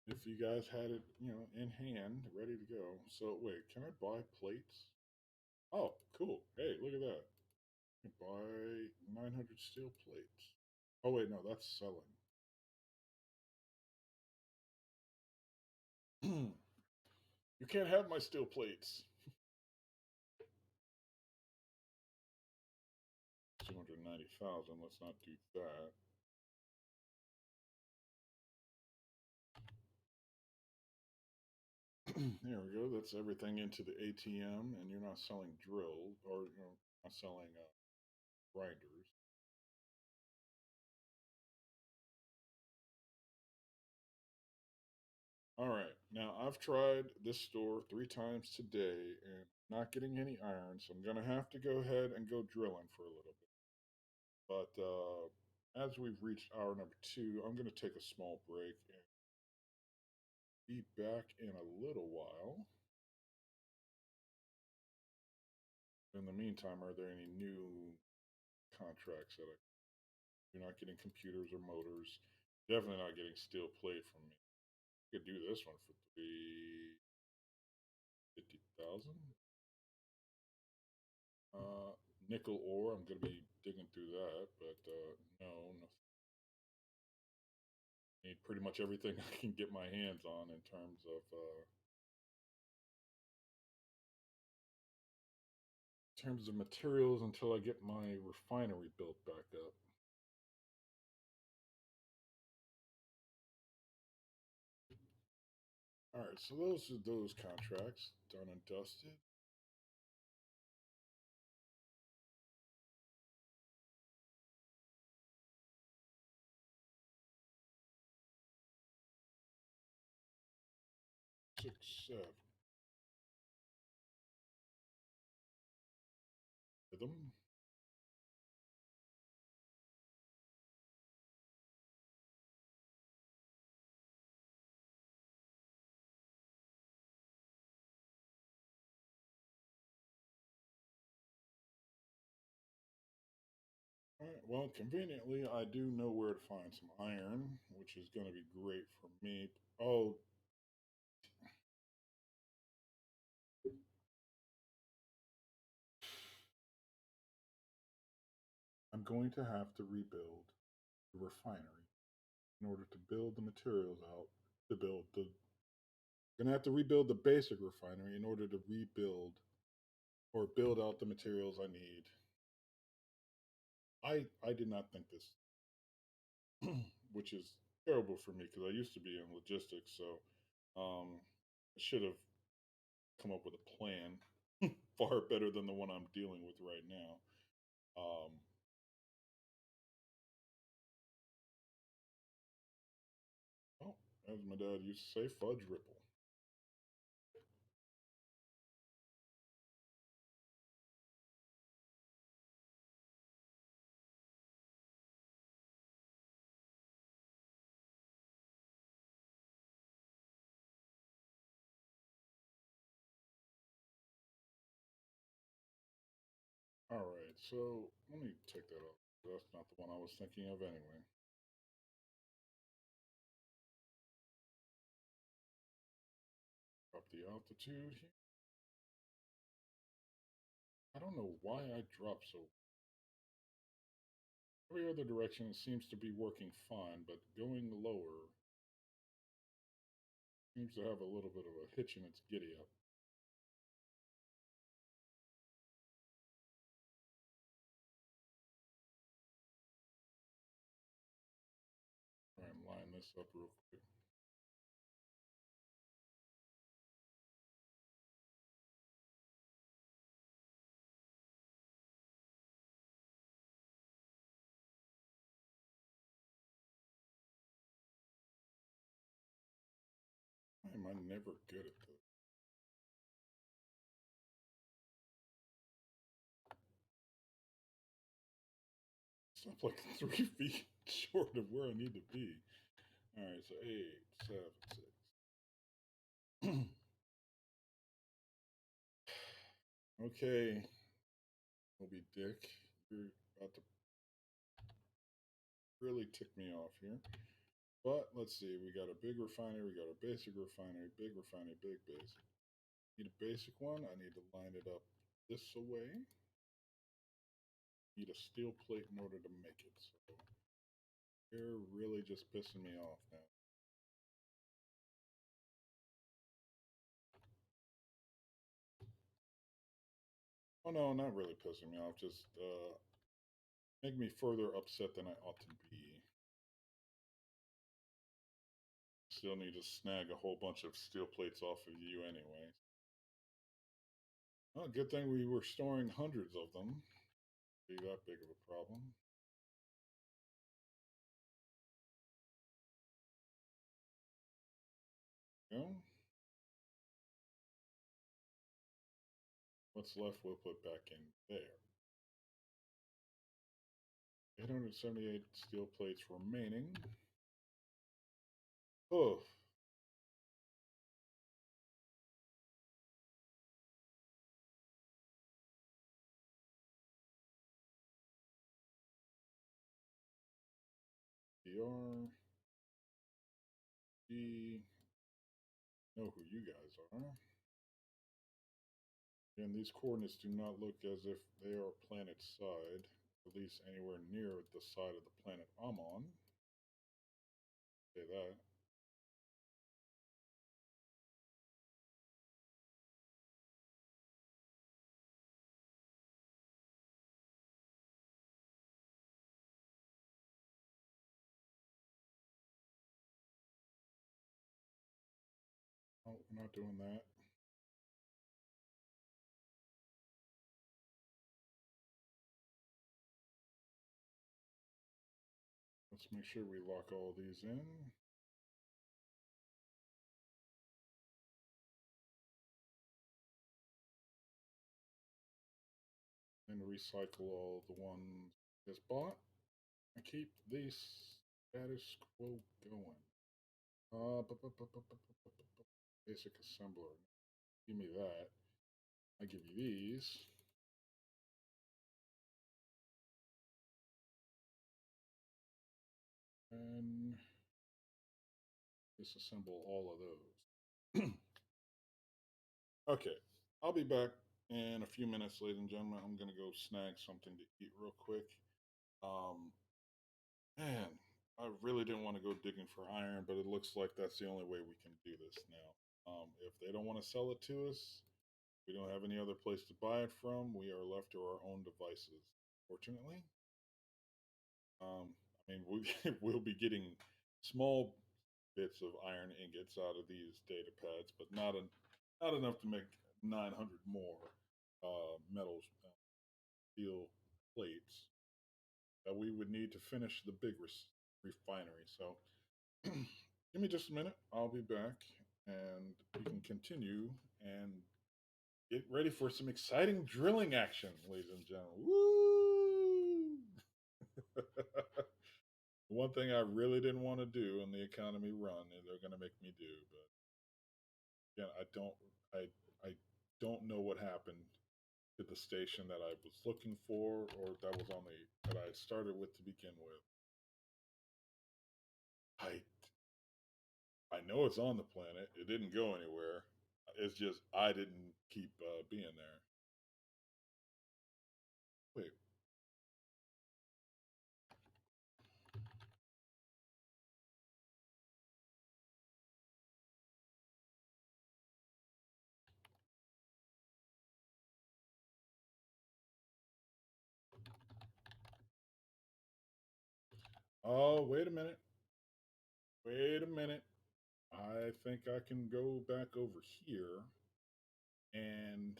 A: if you guys had it, in hand, ready to go. So wait, can I buy plates? Oh, cool. Hey, look at that. I can buy 900 steel plates. Oh wait, no, that's selling. You can't have my steel plates. 290,000. Let's not do that. There we go. That's everything into the ATM, and you're not selling drill or not selling grinders. All right. Now I've tried this store 3 times today and not getting any iron, so I'm gonna have to go ahead and go drilling for a little bit. But as we've reached hour number 2, I'm gonna take a small break and be back in a little while. In the meantime, are there any new contracts that you're not getting computers or motors? Definitely not getting steel plate from me. I could do this one for 350,000. Nickel ore, I'm going to be digging through that, but no, no. I need pretty much everything I can get my hands on in terms of materials until I get my refinery built back up. All right, so those are those contracts done and dusted. 6, 7. Rhythm. All right, well, conveniently, I do know where to find some iron, which is going to be great for me. Oh, going to have to rebuild the refinery in order to build the materials out to build the. Going to have to rebuild the basic refinery in order to rebuild or build out the materials I need. I did not think this, which is terrible for me because I used to be in logistics, so I should have come up with a plan far better than the one I'm dealing with right now. Um, oh, as my dad used to say, fudge ripple. All right, so let me take that off. That's not the one I was thinking of anyway. Drop the altitude here. I don't know why I dropped so. Every other direction seems to be working fine, but going lower seems to have a little bit of a hitch in its giddy up. Try and line this up real quick. Why am I never good at this? Stop like 3 feet short of where I need to be. All right, so 8, 7, 6. Okay, Moby Dick, you're about to really tick me off here. But let's see, we got a big refinery, we got a basic refinery, big refinery, big basic. Need a basic one. I need to line it up this way. Need a steel plate in order to make it. So they're really just pissing me off now. Oh no, not really pissing me off. Just make me further upset than I ought to be. Still need to snag a whole bunch of steel plates off of you anyway. Well, good thing we were storing hundreds of them. Be that big of a problem. You know, what's left we'll put back in there. 878 steel plates remaining. Oh, DR, G, know who you guys are. And these coordinates do not look as if they are planet side, at least anywhere near the side of the planet I'm on. Say that. Oh, we're not doing that. Let's make sure we lock all these in. And recycle all the ones just bought. And keep the status quo going. Basic assembler. Give me that. I give you these. And disassemble all of those. Okay, I'll be back in a few minutes, ladies and gentlemen. I'm gonna go snag something to eat real quick. Um, Man, I really didn't want to go digging for iron, but it looks like that's the only way we can do this now. If they don't want to sell it to us, we don't have any other place to buy it from. We are left to our own devices. Fortunately, I mean, we'll be getting small bits of iron ingots out of these data pads, but not enough to make 900 more metal steel plates that we would need to finish the big refinery. So give me just a minute. I'll be back and we can continue and get ready for some exciting drilling action, ladies and gentlemen. Woo! One thing I really didn't want to do in the economy run, and they're going to make me do, but again, I, I don't know what happened to the station that I was looking for, or that was on the that I started with to begin with. I I know it's on the planet. It didn't go anywhere. It's just I didn't keep being there. Wait. Oh, wait a minute. Wait a minute. I think I can go back over here and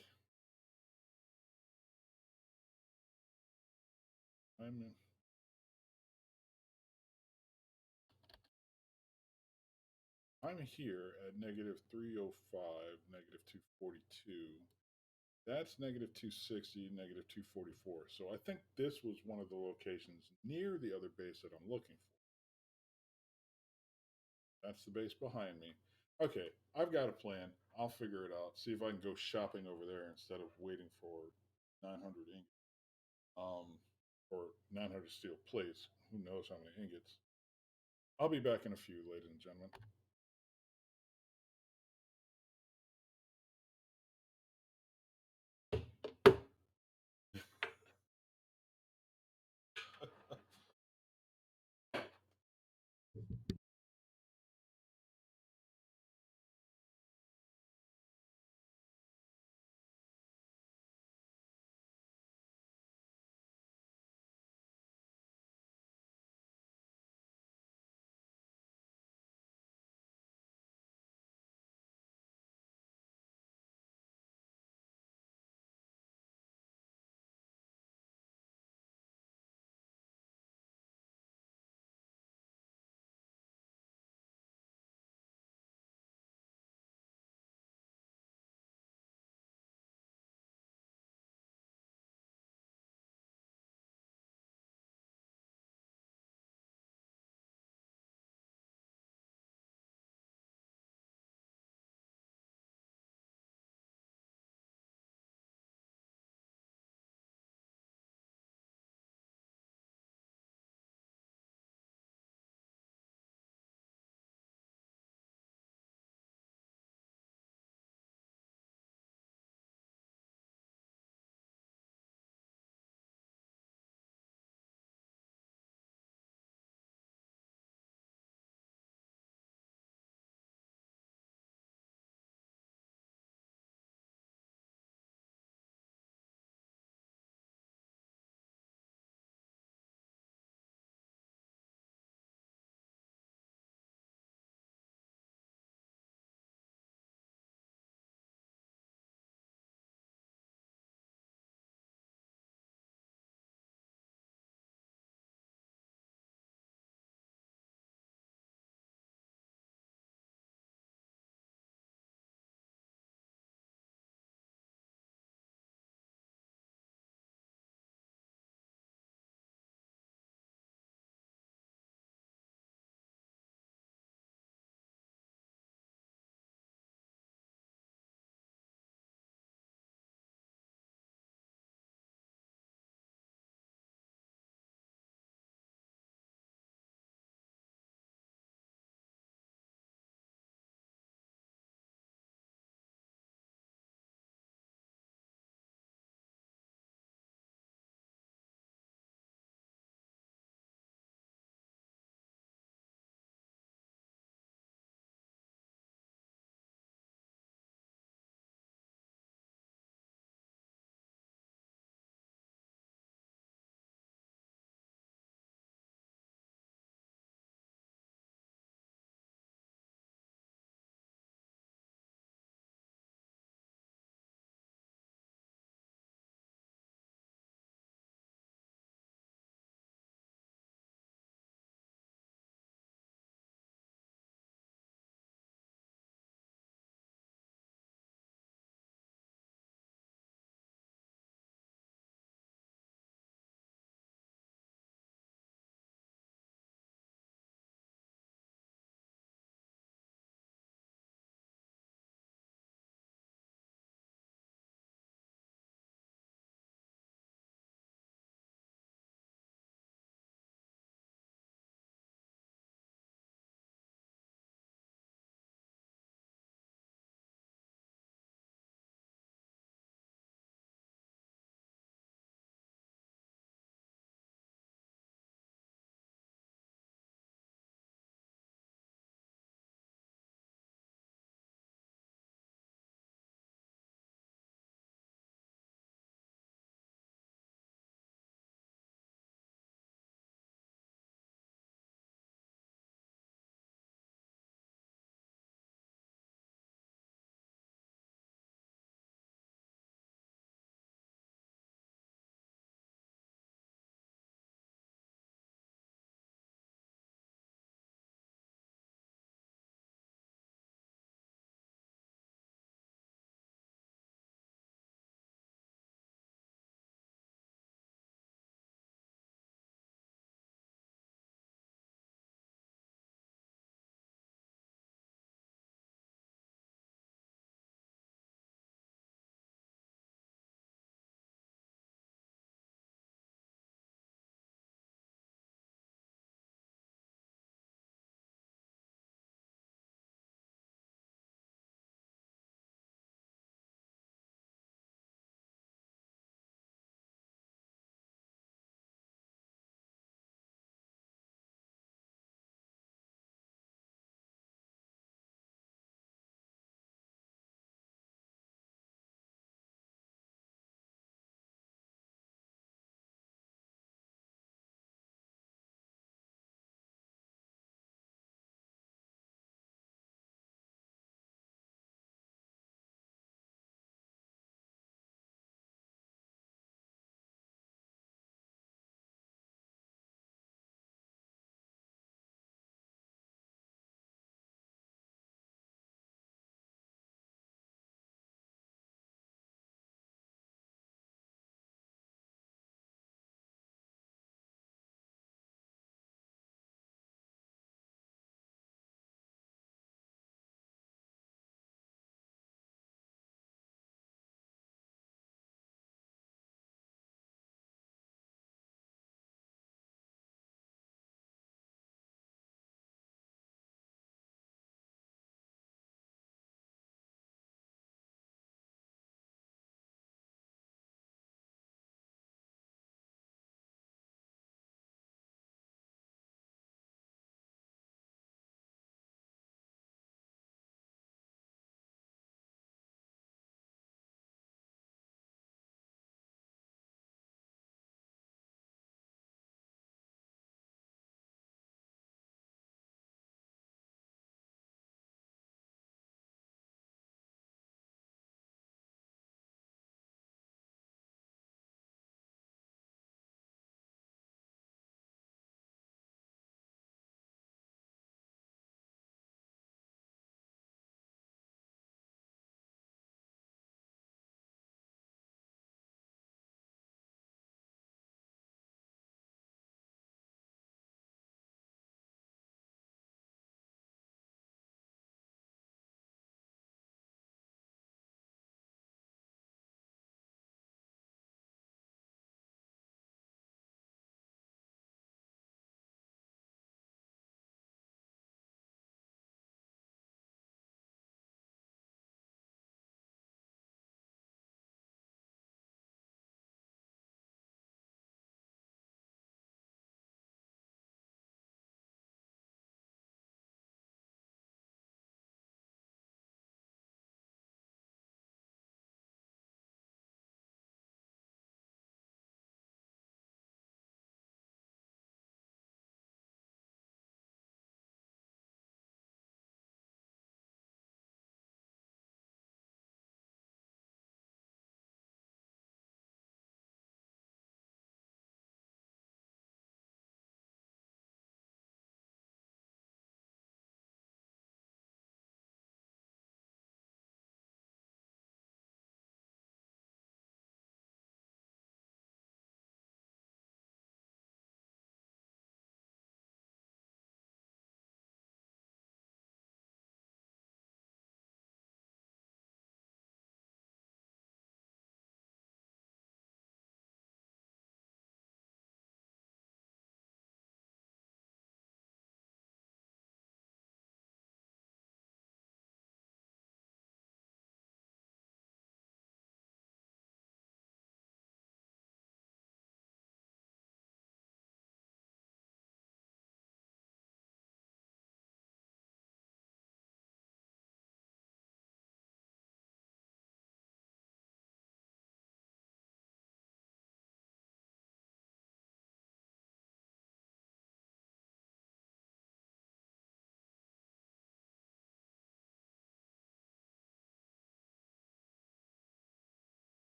A: I'm I'm here at negative 305, negative 242. That's negative 260, negative 244. So I think this was one of the locations near the other base that I'm looking for. That's the base behind me. Okay, I've got a plan. I'll figure it out. See if I can go shopping over there instead of waiting for 900 ingots, or 900 steel plates. Who knows how many ingots? I'll be back in a few, ladies and gentlemen.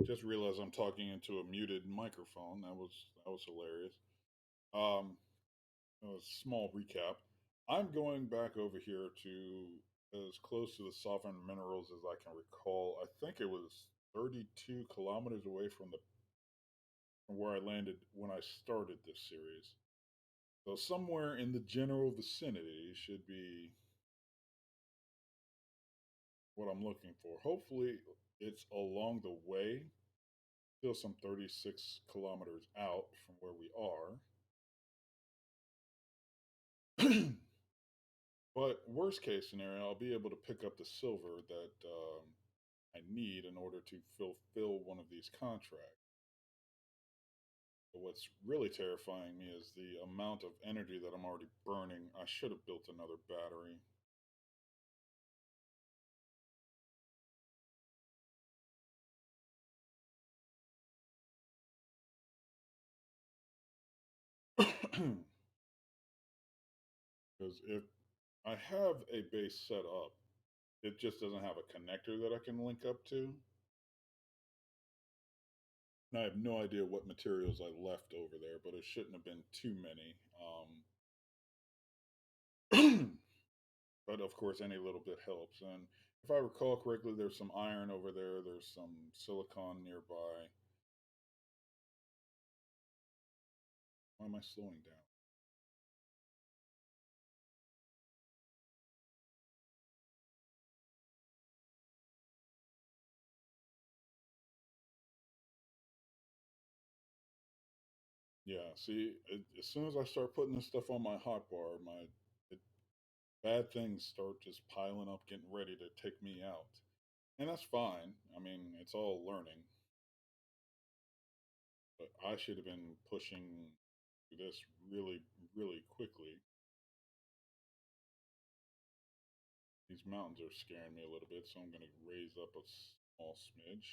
A: Just realized I'm talking into a muted microphone. That was hilarious. Um, a small recap. I'm going back over here to as close to the sovereign minerals as I can recall. I think it was 32 kilometers away from where I landed when I started this series. So somewhere in the general vicinity should be what I'm looking for. Hopefully, it's along the way. Still some 36 kilometers out from where we are. But worst case scenario, I'll be able to pick up the silver that I need in order to fulfill one of these contracts. But what's really terrifying me is the amount of energy that I'm already burning. I should have built another battery. Because if I have a base set up, it just doesn't have a connector that I can link up to. And I have no idea what materials I left over there, but it shouldn't have been too many. But of course, any little bit helps. And if I recall correctly, there's some iron over there. There's some silicon nearby. Why am I slowing down? Yeah, see, as soon as I start putting this stuff on my hotbar, it, bad things start just piling up, getting ready to take me out. And that's fine. I mean, it's all learning. But I should have been pushing this really, really quickly. These mountains are scaring me a little bit, so I'm going to raise up a small smidge.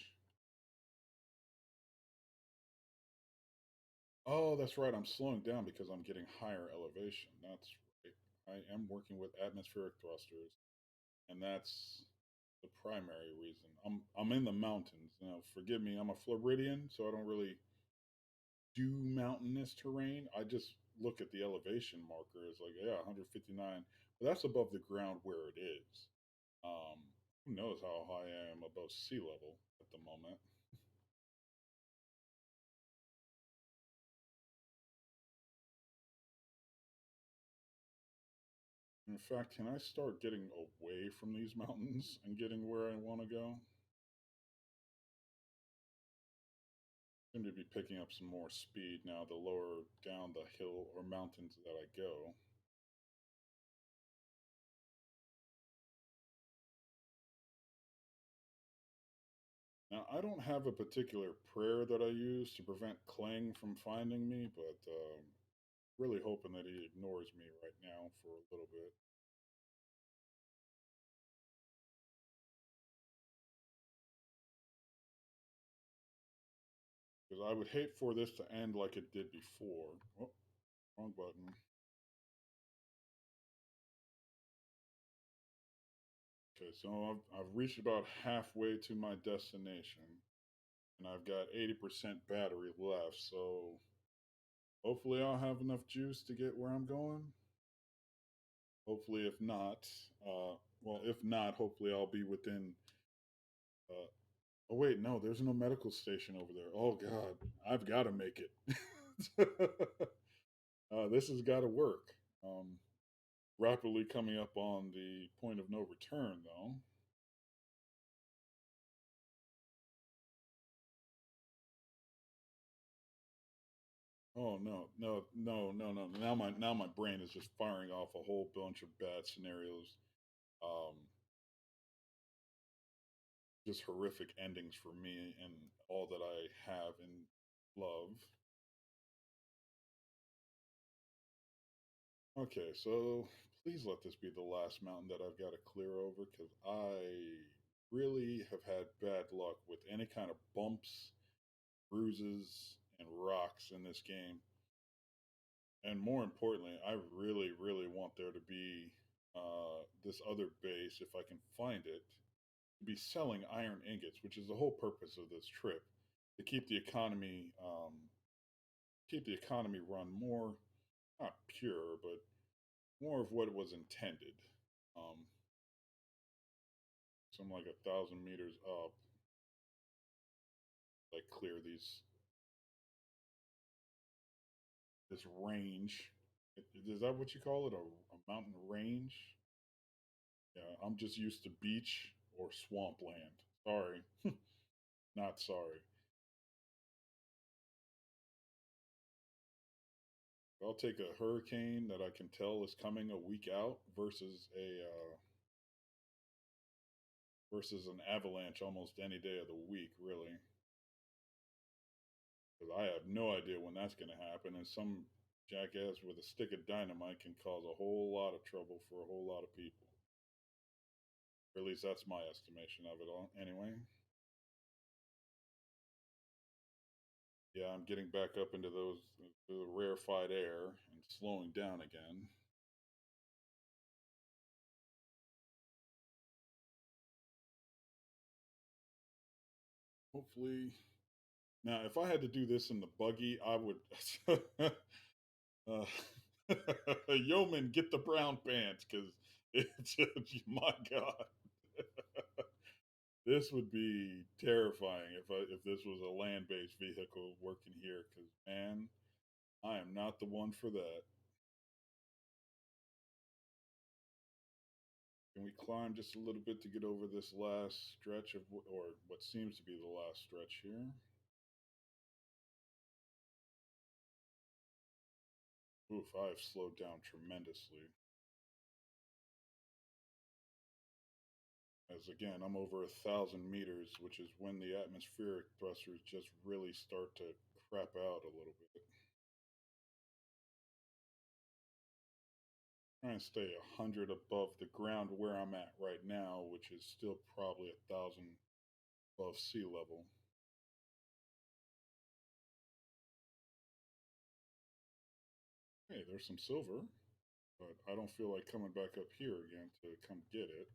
A: Oh, that's right. I'm slowing down because I'm getting higher elevation. That's right. I am working with atmospheric thrusters, and that's the primary reason. I'm in the mountains. Now, forgive me. I'm a Floridian, so I don't really do mountainous terrain. I just look at the elevation marker. It's like, yeah, 159, but that's above the ground where it is. Um, who knows how high I am above sea level at the moment? In fact, can I start getting away from these mountains and getting where I want to go? Seem to be picking up some more speed now the lower down the hill or mountains that I go. Now, I don't have a particular prayer that I use to prevent Kling from finding me, but really hoping that he ignores me right now for a little bit. Because I would hate for this to end like it did before. Oh, wrong button. Okay, so I've reached about halfway to my destination, and I've got 80% battery left, so hopefully I'll have enough juice to get where I'm going. Hopefully, if not, if not, hopefully I'll be within. Oh wait, no, there's no medical station over there. Oh God, I've got to make it. This has got to work. Rapidly coming up on the point of no return, though. Oh no, no, no, no, no! Now my brain is just firing off a whole bunch of bad scenarios. Um, just horrific endings for me and all that I have in love. Okay, so please let this be the last mountain that I've got to clear over because I really have had bad luck with any kind of bumps, bruises, and rocks in this game. And more importantly, I really, really want there to be this other base if I can find it. to be selling iron ingots, which is the whole purpose of this trip, to keep the economy run more, not pure, but more of what it was intended. Um, so I'm like 1,000 meters up, like clear this range. Is that what you call it? A mountain range? Yeah, I'm just used to beach or swampland. Sorry, not sorry. I'll take a hurricane that I can tell is coming a week out versus an avalanche almost any day of the week, really. Because I have no idea when that's going to happen, and some jackass with a stick of dynamite can cause a whole lot of trouble for a whole lot of people. Or at least that's my estimation of it all. Anyway, yeah, I'm getting back up into the rarefied air and slowing down again. Hopefully, now if I had to do this in the buggy, I would. uh, Yeoman, get the brown pants because it's my God. This would be terrifying if this was a land based vehicle working here. Because man, I am not the one for that. Can we climb just a little bit to get over this last stretch or what seems to be the last stretch here? Oof, I've slowed down tremendously. As again, I'm over 1,000 meters, which is when the atmospheric thrusters just really start to crap out a little bit. Try and stay 100 above the ground where I'm at right now, which is still probably 1,000 above sea level. Hey, there's some silver, but I don't feel like coming back up here again to come get it.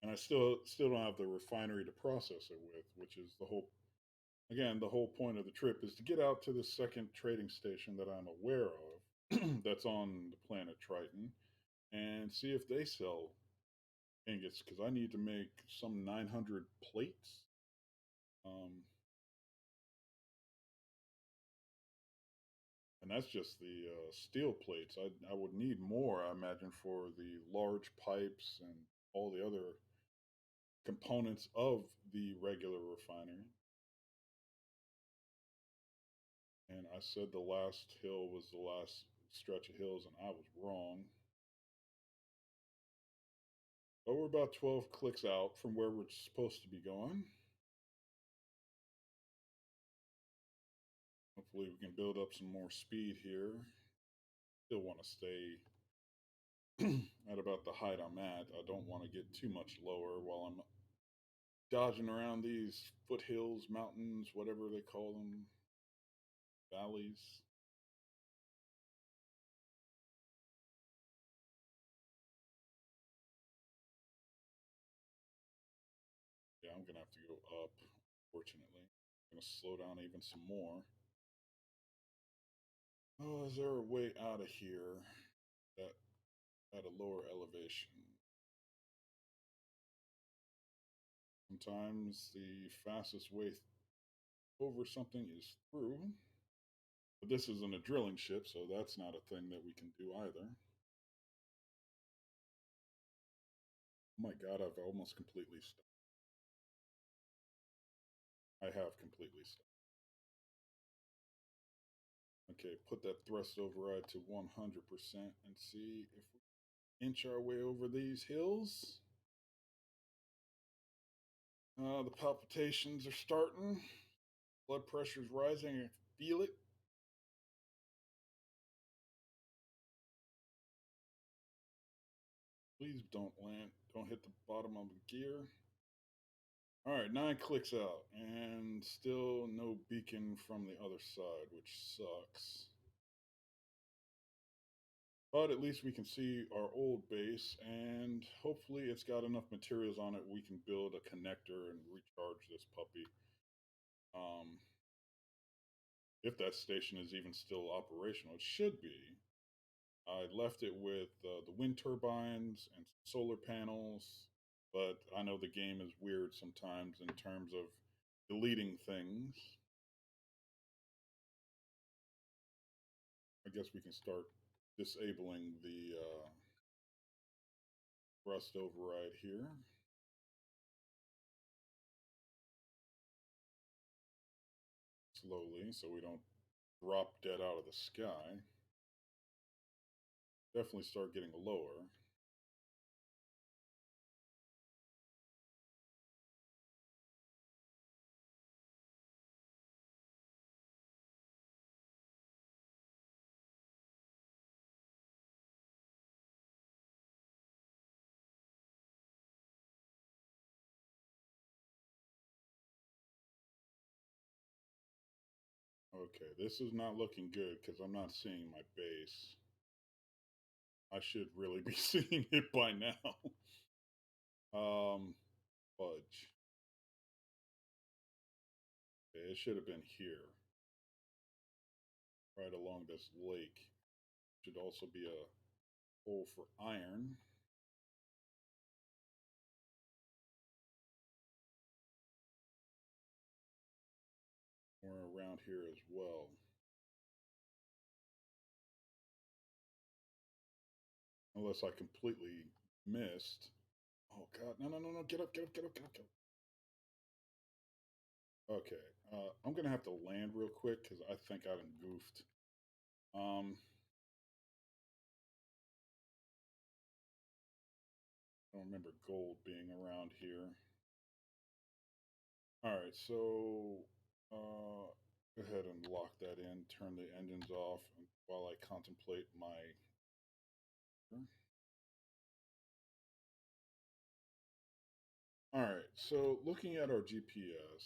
A: And I still don't have the refinery to process it with, which is the whole point of the trip is to get out to the second trading station that I'm aware of that's on the planet Triton and see if they sell ingots because I need to make some 900 plates. Um, and that's just the steel plates. I would need more, I imagine, for the large pipes and all the other components of the regular refinery. And I said the last hill was the last stretch of hills, and I was wrong. But we're about 12 clicks out from where we're supposed to be going. Hopefully, we can build up some more speed here. Still want to stay at about the height I'm at. I don't want to get too much lower while I'm dodging around these foothills, mountains, whatever they call them, valleys. Yeah, I'm going to have to go up, fortunately. I'm going to slow down even some more. Oh, is there a way out of here that at a lower elevation? Sometimes the fastest way over something is through. But this isn't a drilling ship, so that's not a thing that we can do either. Oh my god, I've almost completely stopped. I have completely stopped. Okay, put that thrust override to 100% and see if we inch our way over these hills. The palpitations are starting. Blood pressure's rising. I feel it. Please don't land. Don't hit the bottom of the gear. All right, 9 clicks out, and still no beacon from the other side, which sucks. But at least we can see our old base, and hopefully it's got enough materials on it we can build a connector and recharge this puppy. Um, if that station is even still operational, it should be. I left it with the wind turbines and solar panels, but I know the game is weird sometimes in terms of deleting things. I guess we can start disabling the rust override here. Slowly so we don't drop dead out of the sky. Definitely start getting lower. Okay, this is not looking good because I'm not seeing my base. I should really be seeing it by now. um, Fudge. Okay, it should have been here, right along this lake. Should also be a hole for iron. Or around here as well. Unless I completely missed. Oh god, no, no, no, no! Get up, get up, get up, get up, get up. Okay, I'm gonna have to land real quick because I think I done goofed. Um, I don't remember gold being around here. All right, so go ahead and lock that in. Turn the engines off while I contemplate my. All right, so looking at our GPS,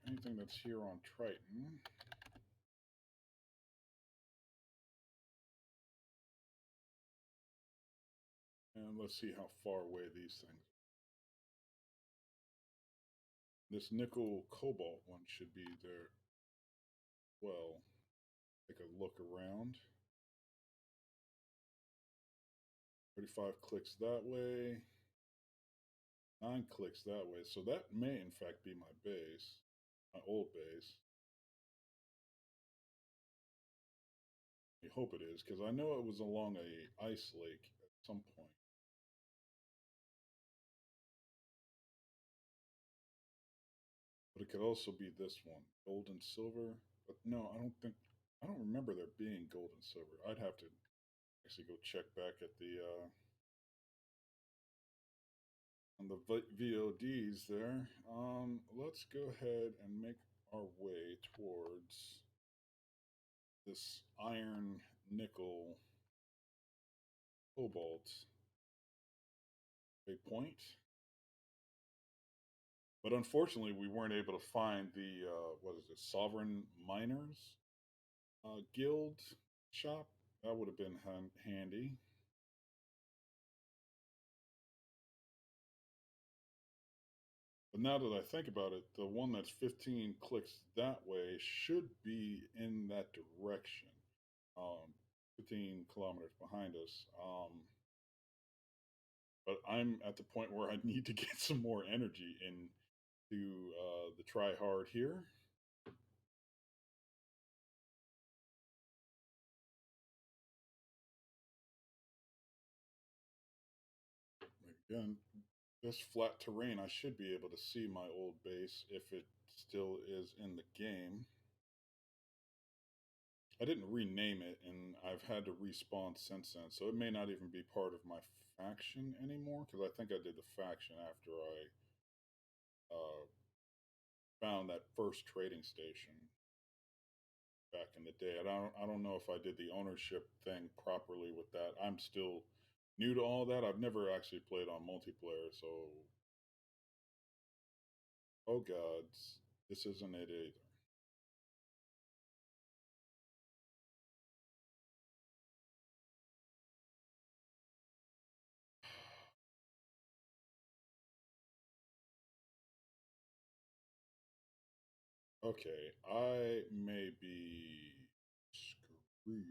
A: anything that's here on Triton. And let's see how far away these things. This nickel cobalt one should be there. Well, take a look around. 35 clicks that way, 9 clicks that way. So that may, in fact, be my base, my old base. I hope it is, because I know it was along a ice lake at some point. But it could also be this one, gold and silver. But no, I don't remember there being gold and silver. I'd have to actually go check back at the on the VODs there. Let's go ahead and make our way towards this iron, nickel, cobalt a point. But unfortunately, we weren't able to find the what is it, Sovereign Miners Guild shop. That would have been handy. But now that I think about it, the one that's 15 clicks that way should be in that direction. 15 kilometers behind us. But I'm at the point where I need to get some more energy into the try hard here. Again, this flat terrain, I should be able to see my old base if it still is in the game. I didn't rename it, and I've had to respawn since then, so it may not even be part of my faction anymore, because I think I did the faction after I uh, found that first trading station back in the day. I don't know if I did the ownership thing properly with that. I'm still new to all that. I've never actually played on multiplayer, so oh gods, this isn't it either. Okay, I may be screwed.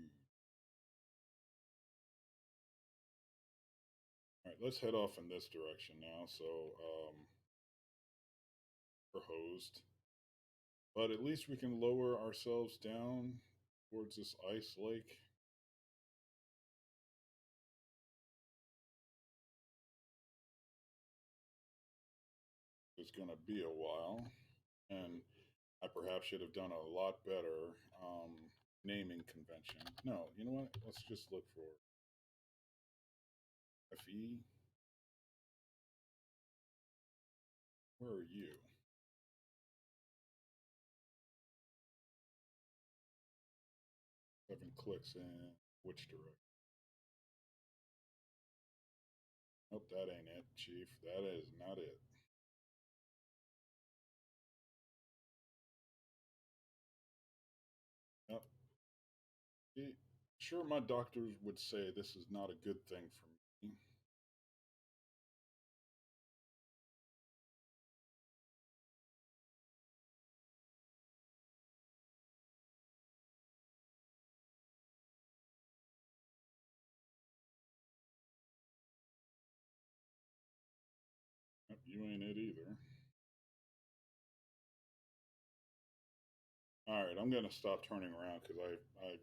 A: All right, let's head off in this direction now. So, we're hosed, but at least we can lower ourselves down towards this ice lake. It's going to be a while, and I perhaps should have done a lot better naming convention. No, you know what? Let's just look for FE. Where are you? 7 clicks in which direction? Nope, that ain't it, Chief. That is not it. Nope. See, sure, my doctors would say this is not a good thing for me. Nope, you ain't it either. All right, I'm gonna stop turning around because I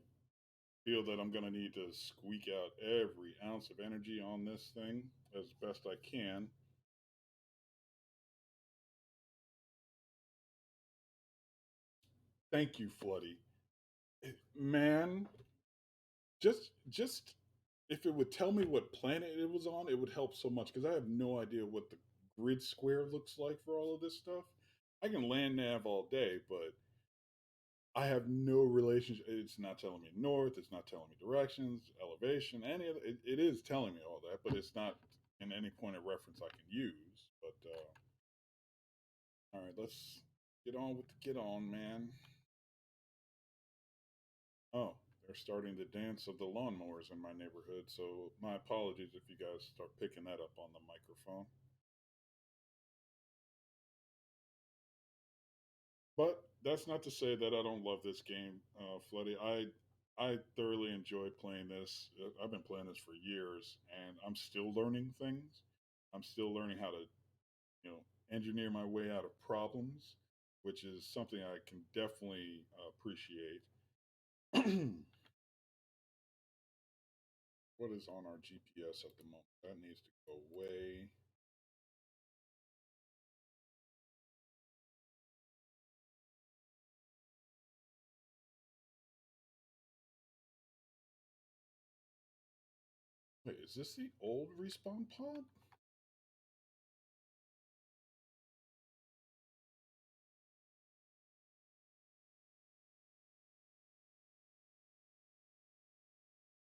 A: feel that I'm gonna need to squeak out every ounce of energy on this thing as best I can. Thank you, Floody. Man, just if it would tell me what planet it was on, it would help so much because I have no idea what the grid square looks like for all of this stuff. I can land nav all day, but I have no relationship. It's not telling me north. It's not telling me directions, elevation, any of it is telling me all that, but it's not in any point of reference I can use. But all right, let's get on with the get on, man. Oh, they're starting the dance of the lawnmowers in my neighborhood. So my apologies if you guys start picking that up on the microphone. But that's not to say that I don't love this game, Floody. I thoroughly enjoy playing this. I've been playing this for years, and I'm still learning things. I'm still learning how to, engineer my way out of problems, which is something I can definitely appreciate. What is on our GPS at the moment? That needs to go away. Wait, is this the old respawn pod?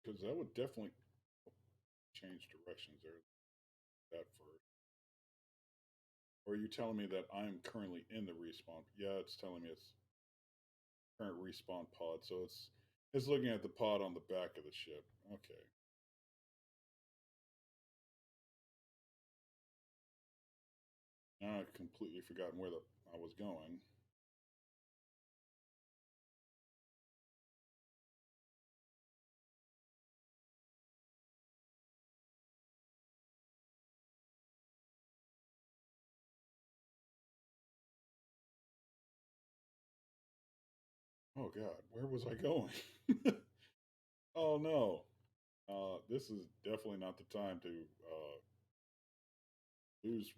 A: Because that would definitely change directions there. That first. Or are you telling me that I'm currently in the respawn? Yeah, it's telling me it's current respawn pod. So it's looking at the pod on the back of the ship. Okay. Now I've completely forgotten where I was going. Oh God, where was I going? Oh no. This is definitely not the time to lose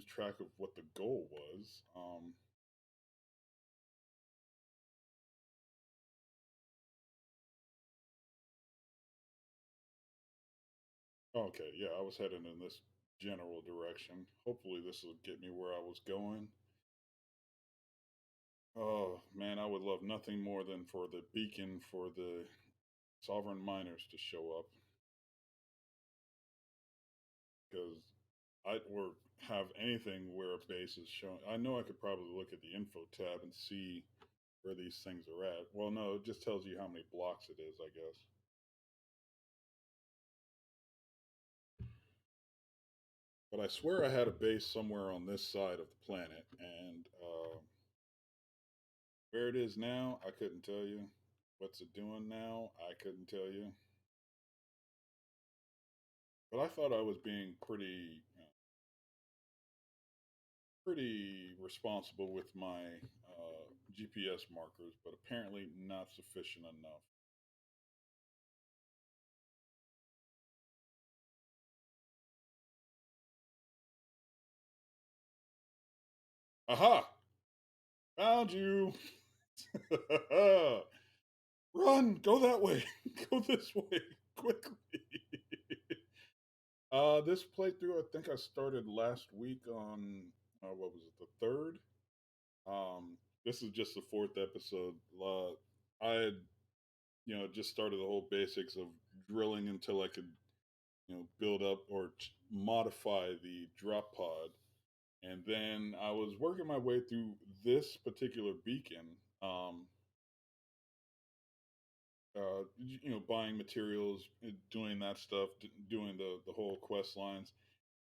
A: track of what the goal was. Okay, yeah, I was heading in this general direction. Hopefully, this will get me where I was going. Oh man, I would love nothing more than for the beacon for the sovereign miners to show up because I or have anything where a base is showing. I know I could probably look at the info tab and see where these things are at. Well, no, it just tells you how many blocks it is, I guess. But I swear I had a base somewhere on this side of the planet, and Where it is now, I couldn't tell you. What's it doing now? I couldn't tell you. But I thought I was being pretty responsible with my GPS markers, but apparently not sufficient enough. Aha! Found you! Run! Go that way! Go this way! Quickly! This playthrough, I think I started last week on, what was it, the 3rd? This is just the 4th episode. I had, just started the whole basics of drilling until I could, build up or modify the drop pod. And then I was working my way through this particular beacon, um, buying materials, doing that stuff, doing the whole quest lines.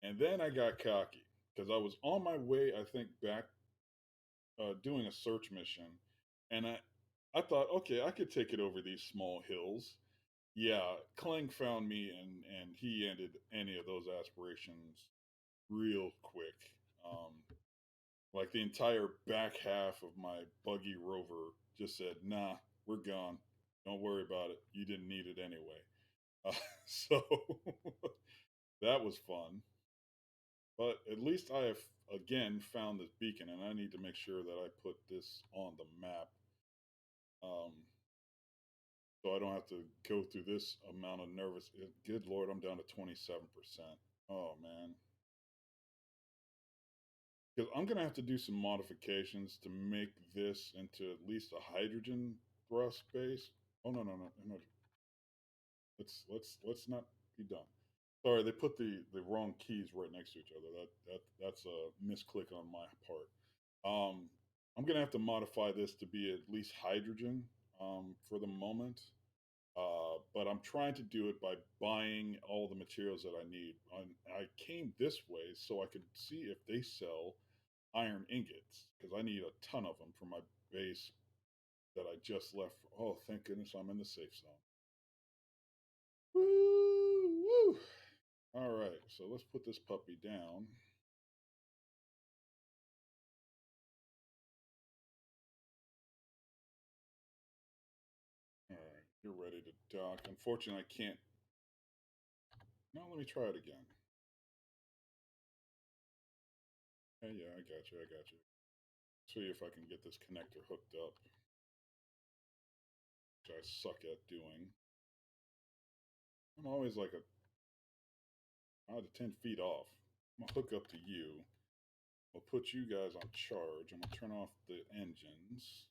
A: And then I got cocky because I was on my way, I think, back doing a search mission, and I thought, okay, I could take it over these small hills. Yeah, Clang found me, and he ended any of those aspirations real quick. Um, like the entire back half of my buggy rover just said, "Nah, we're gone. Don't worry about it. You didn't need it anyway." Uh, so that was fun. But at least I have again found this beacon, and I need to make sure that I put this on the map, um, so I don't have to go through this amount of nervous. Good lord, I'm down to 27%. Oh man, because I'm gonna have to do some modifications to make this into at least a hydrogen thrust base. Oh no no no no! Let's not be done. Sorry, they put the wrong keys right next to each other. That's a misclick on my part. I'm gonna have to modify this to be at least hydrogen for the moment. But I'm trying to do it by buying all the materials that I need. I came this way so I could see if they sell iron ingots because I need a ton of them for my base that I just left. Oh, thank goodness I'm in the safe zone. Woo, woo. All right, so let's put this puppy down. All right, you're ready to dock. Unfortunately, I can't. No, let me try it again. Yeah, yeah, I got you. I got you. See if I can get this connector hooked up, which I suck at doing. I'm always like out of 10 feet off. I'm gonna hook up to you. We'll put you guys on charge. I'm gonna turn off the engines.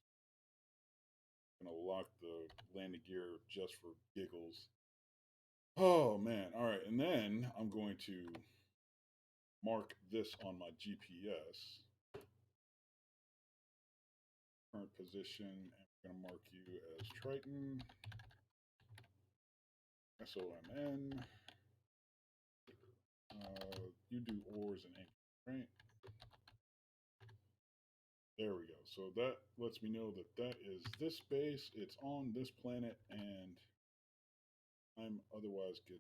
A: I'm gonna lock the landing gear just for giggles. Oh man! All right, and then I'm going to mark this on my GPS. Current position, and I'm gonna mark you as Triton. SOMN. You do ores and ink, right? There we go. So that lets me know that that is this base. It's on this planet, and I'm otherwise good.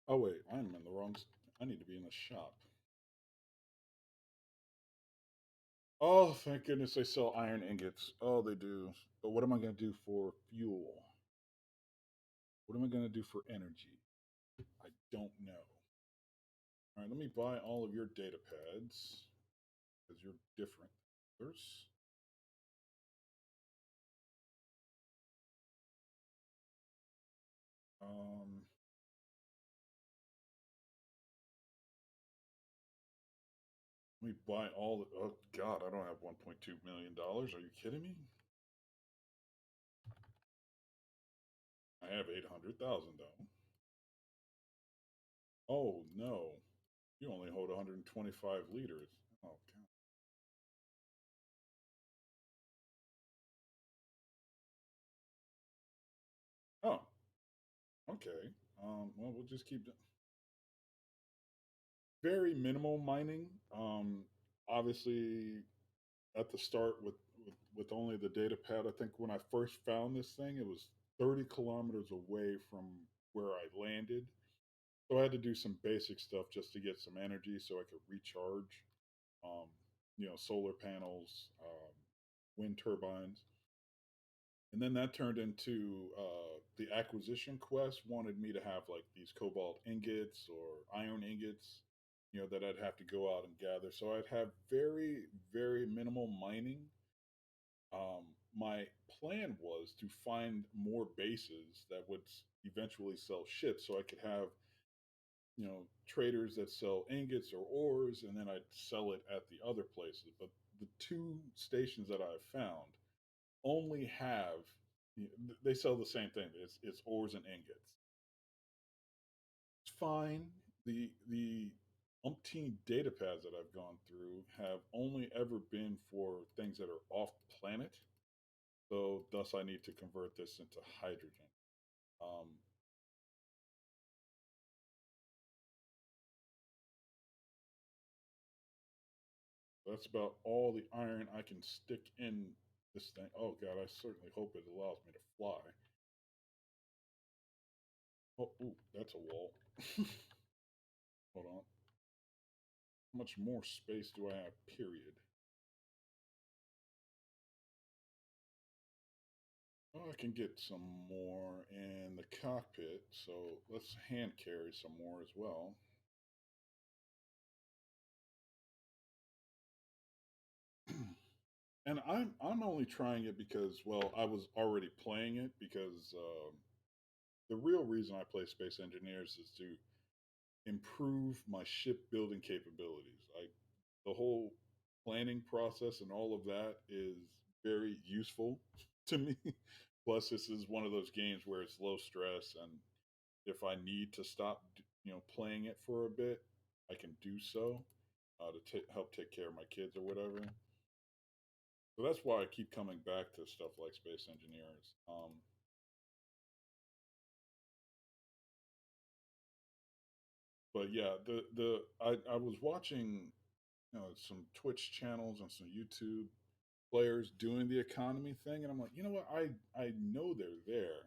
A: Oh wait, I'm in the wrong. I need to be in the shop. Oh, thank goodness they sell iron ingots. Oh, they do. But what am I going to do for fuel? What am I going to do for energy? I don't know. All right, let me buy all of your data pads because you're different. Others. Um, Let me buy all the. Oh God, I don't have $1.2 million. Are you kidding me? I have 800,000 though. Oh no, you only hold 125 liters. Oh God. Oh, okay. Well, we'll just keep. very minimal mining. Obviously, at the start with only the data pad. I think when I first found this thing, it was 30 kilometers away from where I landed. So I had to do some basic stuff just to get some energy so I could recharge. Um, solar panels, wind turbines. And then that turned into the acquisition quest wanted me to have like these cobalt ingots or iron ingots, that I'd have to go out and gather. So I'd have very, very minimal mining. My plan was to find more bases that would eventually sell ships so I could have, traders that sell ingots or ores, and then I'd sell it at the other places. But the two stations that I've found only have, they sell the same thing. It's ores and ingots. It's fine. The umpteen data pads that I've gone through have only ever been for things that are off planet. So thus I need to convert this into hydrogen. Um, that's about all the iron I can stick in this thing. Oh god, I certainly hope it allows me to fly. Oh, ooh, that's a wall. Hold on. How much more space do I have? Period. Oh, I can get some more in the cockpit, so let's hand carry some more as well. And I'm only trying it because, well, I was already playing it because the real reason I play Space Engineers is to improve my shipbuilding capabilities. The whole planning process and all of that is very useful to me. Plus, this is one of those games where it's low stress, and if I need to stop, playing it for a bit, I can do so to help take care of my kids or whatever. So that's why I keep coming back to stuff like Space Engineers. But yeah, I was watching some Twitch channels and some YouTube players doing the economy thing, and I'm like, you know what? I know they're there.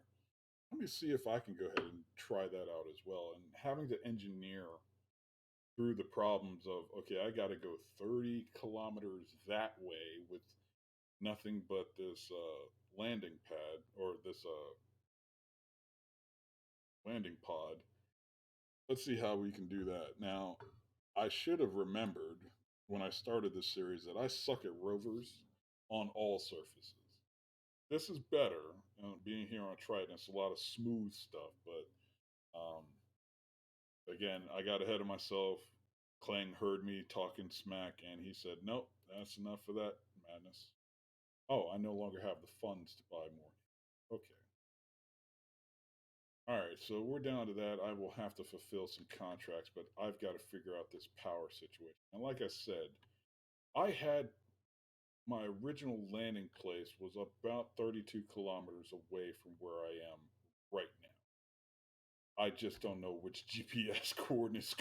A: Let me see if I can go ahead and try that out as well. And having to engineer through the problems of okay, I got to go 30 kilometers that way with nothing but this landing pad or this landing pod. Let's see how we can do that. Now, I should have remembered when I started this series that I suck at rovers on all surfaces. This is better. Being here on Triton, it's a lot of smooth stuff, but again, I got ahead of myself. Klang heard me talking smack, and he said, "Nope, that's enough for that madness." Oh, I no longer have the funds to buy more. Okay. All right, so we're down to that. I will have to fulfill some contracts, but I've got to figure out this power situation. And like I said, I had my original landing place was about 32 kilometers away from where I am right now. I just don't know which GPS coordinates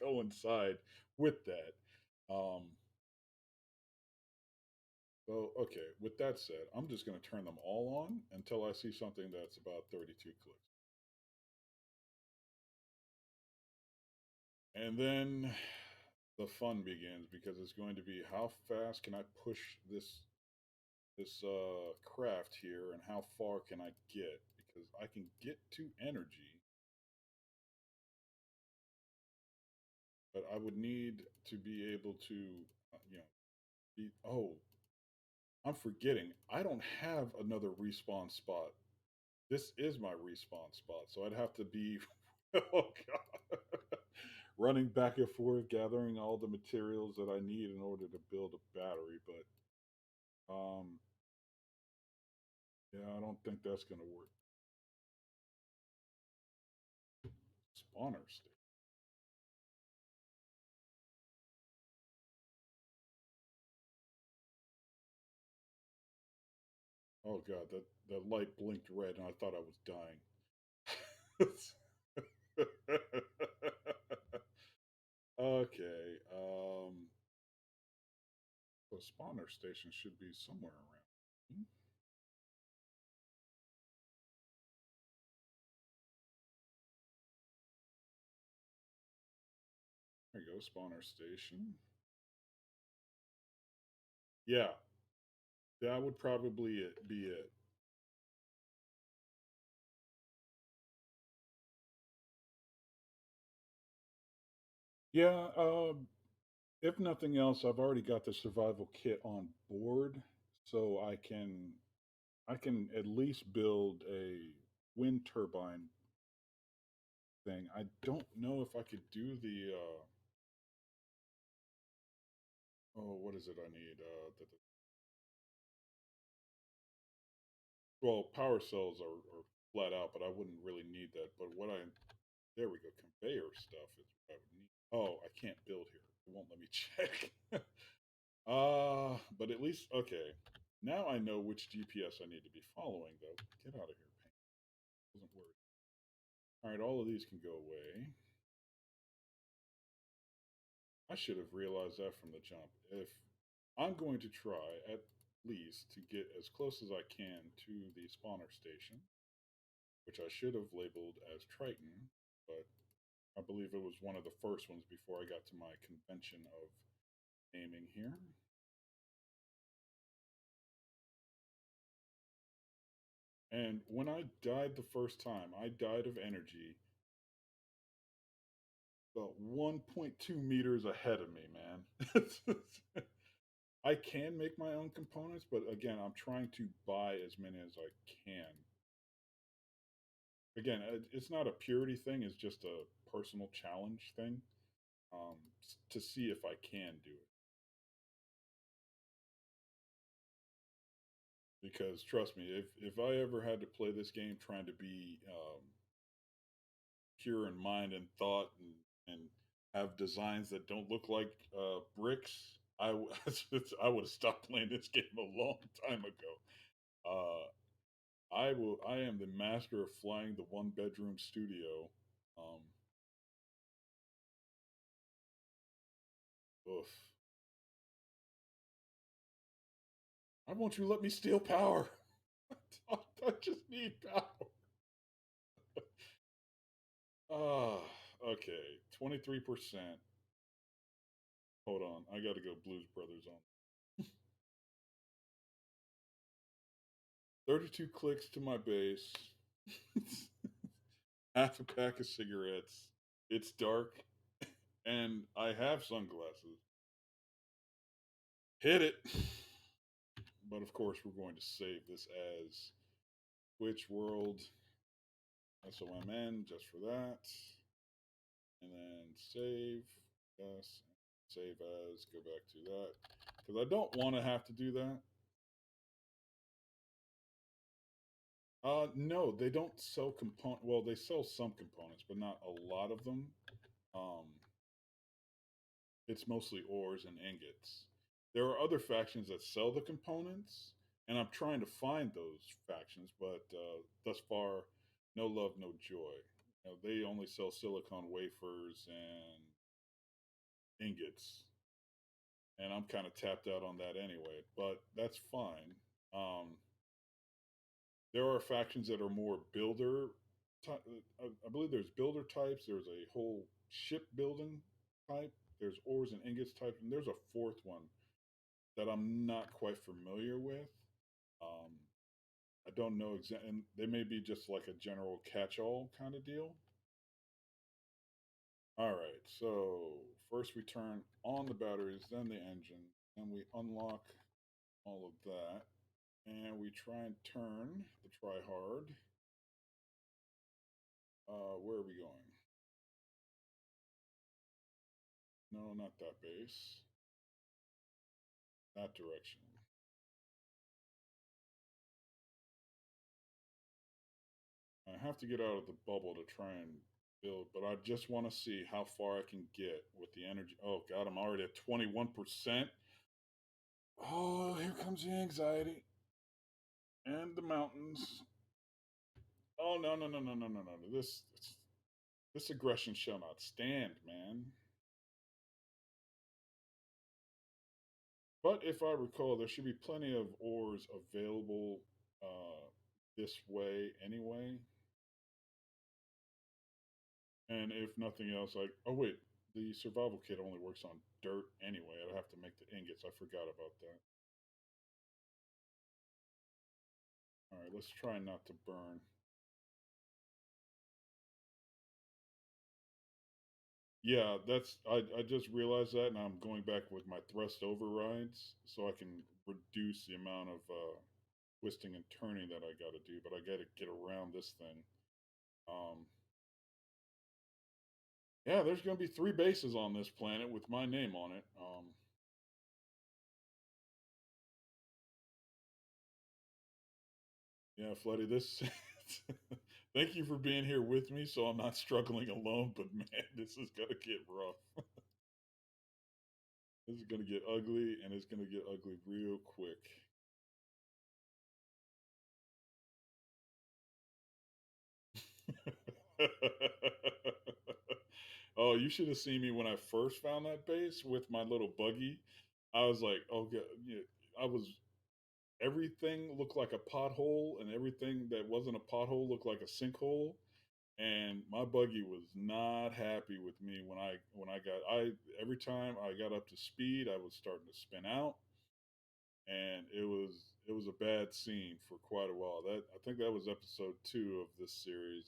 A: coincide with that. Um, so, okay, with that said, I'm just going to turn them all on until I see something that's about 32 clicks. And then the fun begins because it's going to be how fast can I push this craft here and how far can I get because I can get to energy, but I would need to be able to, be. Oh, I'm forgetting. I don't have another respawn spot. This is my respawn spot, so I'd have to be. Oh god. Running back and forth, gathering all the materials that I need in order to build a battery, but yeah, I don't think that's gonna work. Spawner stick. Oh god, that light blinked red, and I thought I was dying. So spawner station should be somewhere around. There you go, spawner station. Yeah, that would probably be it. Yeah, if nothing else, I've already got the survival kit on board, so I can at least build a wind turbine thing. I don't know if I could do the oh, what is it I need? Well, power cells are flat out, but I wouldn't really need that. But what I there we go, conveyor stuff is what I would need. Oh, I can't build here. It won't let me check. But at least okay. Now I know which GPS I need to be following, though. Get out of here, pain. Doesn't work. All right, all of these can go away. I should have realized that from the jump. If I'm going to try at least to get as close as I can to the spawner station, which I should have labeled as Triton, but I believe it was one of the first ones before I got to my convention of naming here. And when I died the first time, I died of energy about 1.2 meters ahead of me, man. I can make my own components, but again, I'm trying to buy as many as I can. Again, it's not a purity thing, it's just a personal challenge thing, to see if I can do it. Because trust me, if I ever had to play this game trying to be pure in mind and thought and have designs that don't look like bricks, I would have stopped playing this game a long time ago. I will. I am the master of flying the one bedroom studio. Um, oof. I want you to let me steal power. I just need power. Ah, okay. 23%. Hold on. I got to go Blues Brothers on. 32 clicks to my base. Half a pack of cigarettes. It's dark, and I have sunglasses. Hit it. But of course, we're going to save this as Twitch World SOMN just for that. And then save. Yes. Save as. Go back to that. Because I don't want to have to do that. No, they don't sell component. Well, they sell some components, but not a lot of them. Um, it's mostly ores and ingots. There are other factions that sell the components, and I'm trying to find those factions, but thus far, no love, no joy. You know, they only sell silicon wafers and ingots, and I'm kind of tapped out on that anyway. But that's fine. Um, there are factions that are more builder. I believe there's builder types. There's a whole ship building type. There's ores and ingots type, and there's a fourth one that I'm not quite familiar with. Um, I don't know exactly, and they may be just like a general catch-all kind of deal. All right, so first we turn on the batteries, then the engine, then we unlock all of that, and we try and turn the try-hard. Where are we going? No, not that base. That direction. I have to get out of the bubble to try and build, but I just want to see how far I can get with the energy. Oh God, I'm already at 21%. Oh, here comes the anxiety and the mountains. Oh no, no, no, no, no, no, no. This aggression shall not stand, man. But if I recall, there should be plenty of ores available this way anyway. And if nothing else, like, oh wait, the survival kit only works on dirt anyway. I'd have to make the ingots. I forgot about that. All right, let's try not to burn. Yeah, I just realized that, and I'm going back with my thrust overrides so I can reduce the amount of twisting and turning that I got to do. But I got to get around this thing. Um, yeah, there's going to be three bases on this planet with my name on it. Yeah, Floody, this. Thank you for being here with me, so I'm not struggling alone. But man, this is gonna get rough. This is gonna get ugly, and it's gonna get ugly real quick. Oh, you should have seen me when I first found that base with my little buggy. I was like, oh god, yeah, I was. Everything looked like a pothole, and everything that wasn't a pothole looked like a sinkhole. And my buggy was not happy with me when I every time I got up to speed, I was starting to spin out, and it was a bad scene for quite a while. That I think that was episode 2 of this series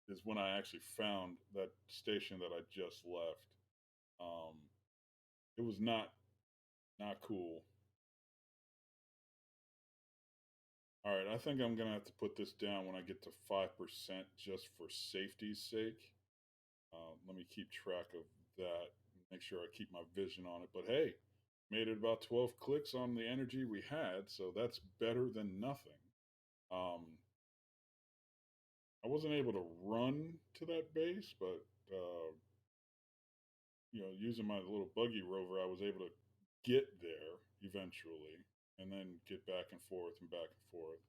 A: is when I actually found that station that I just left. Um, it was not cool. All right, I think I'm gonna have to put this down when I get to 5% just for safety's sake. Let me keep track of that. Make sure I keep my vision on it. But hey, made it about 12 clicks on the energy we had, so that's better than nothing. Um, I wasn't able to run to that base, but using my little buggy rover, I was able to get there eventually, and then get back and forth and back and forth.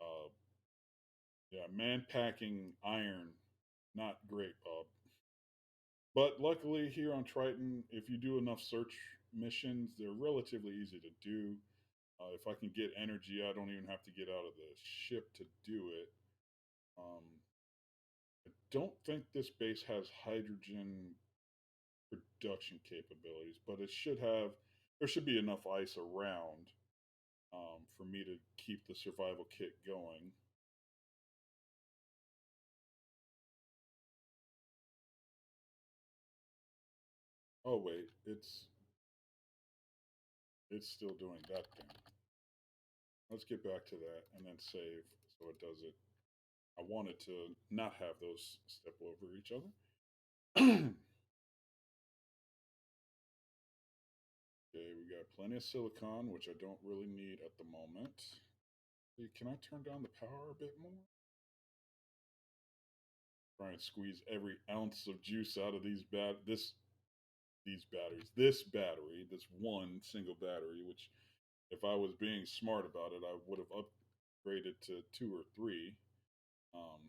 A: Uh, yeah, man packing iron, not great, Bob. But luckily, here on Triton, if you do enough search missions, they're relatively easy to do. If I can get energy, I don't even have to get out of the ship to do it. Um, I don't think this base has hydrogen production capabilities, but it should have. There should be enough ice around for me to keep the survival kit going. Oh wait, it's still doing that thing. Let's get back to that and then save so it does it. I wanted to not have those step over each other. Okay, we got plenty of silicon, which I don't really need at the moment. Hey, can I turn down the power a bit more? Try and squeeze every ounce of juice out of these batteries. This battery, this one single battery, which if I was being smart about it, I would have upgraded to 2 or 3. Um,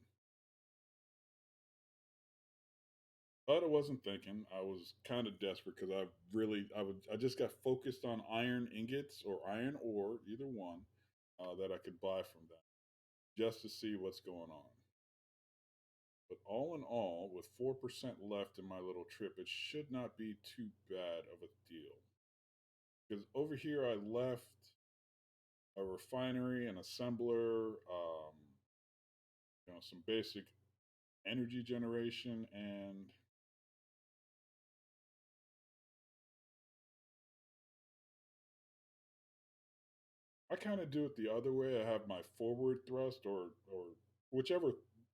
A: but I wasn't thinking. I was kind of desperate because I just got focused on iron ingots or iron ore, either one, that I could buy from them just to see what's going on. But all in all, with 4% left in my little trip, it should not be too bad of a deal. Because over here, I left a refinery, an assembler, some basic energy generation, and I kind of do it the other way. I have my forward thrust or whichever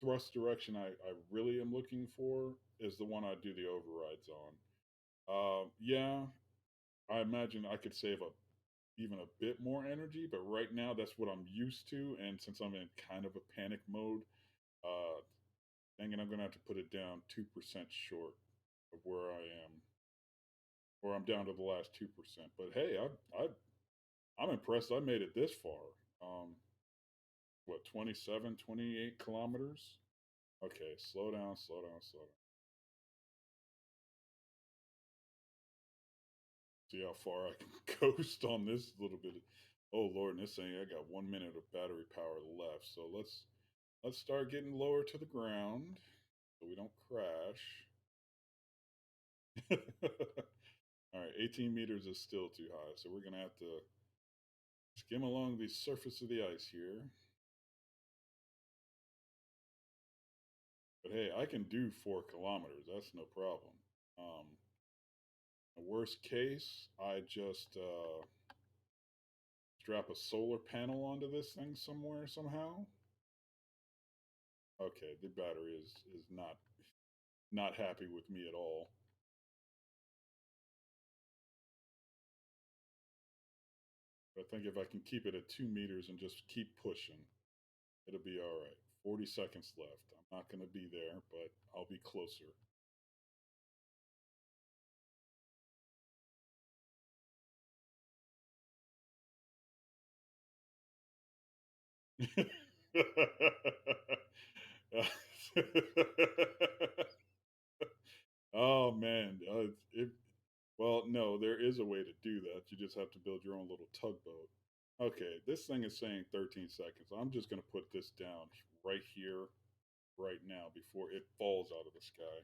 A: thrust direction I really am looking for is the one I do the overrides on. Yeah, I imagine I could save even a bit more energy, but right now that's what I'm used to. And since I'm in kind of a panic mode, uh, dang it, I'm gonna have to put it down 2% short of where I am, or I'm down to the last 2%. But hey, I'm impressed. I made it this far. What 27, 28 kilometers? Okay, slow down, slow down, slow down. See how far I can coast on this little bit. Oh Lord, and this thing I got 1 minute of battery power left. So let's start getting lower to the ground so we don't crash. All right, 18 meters is still too high, so we're gonna have to skim along the surface of the ice here. But hey, I can do 4 kilometers. That's no problem. Um, the worst case, I just strap a solar panel onto this thing somewhere somehow. Okay, the battery is not happy with me at all. I think if I can keep it at 2 meters and just keep pushing, it'll be all right. 40 seconds left. I'm not going to be there, but I'll be closer. Oh man, well, no, there is a way to do that. You just have to build your own little tugboat. Okay, this thing is saying 13 seconds. I'm just going to put this down right here, right now, before it falls out of the sky.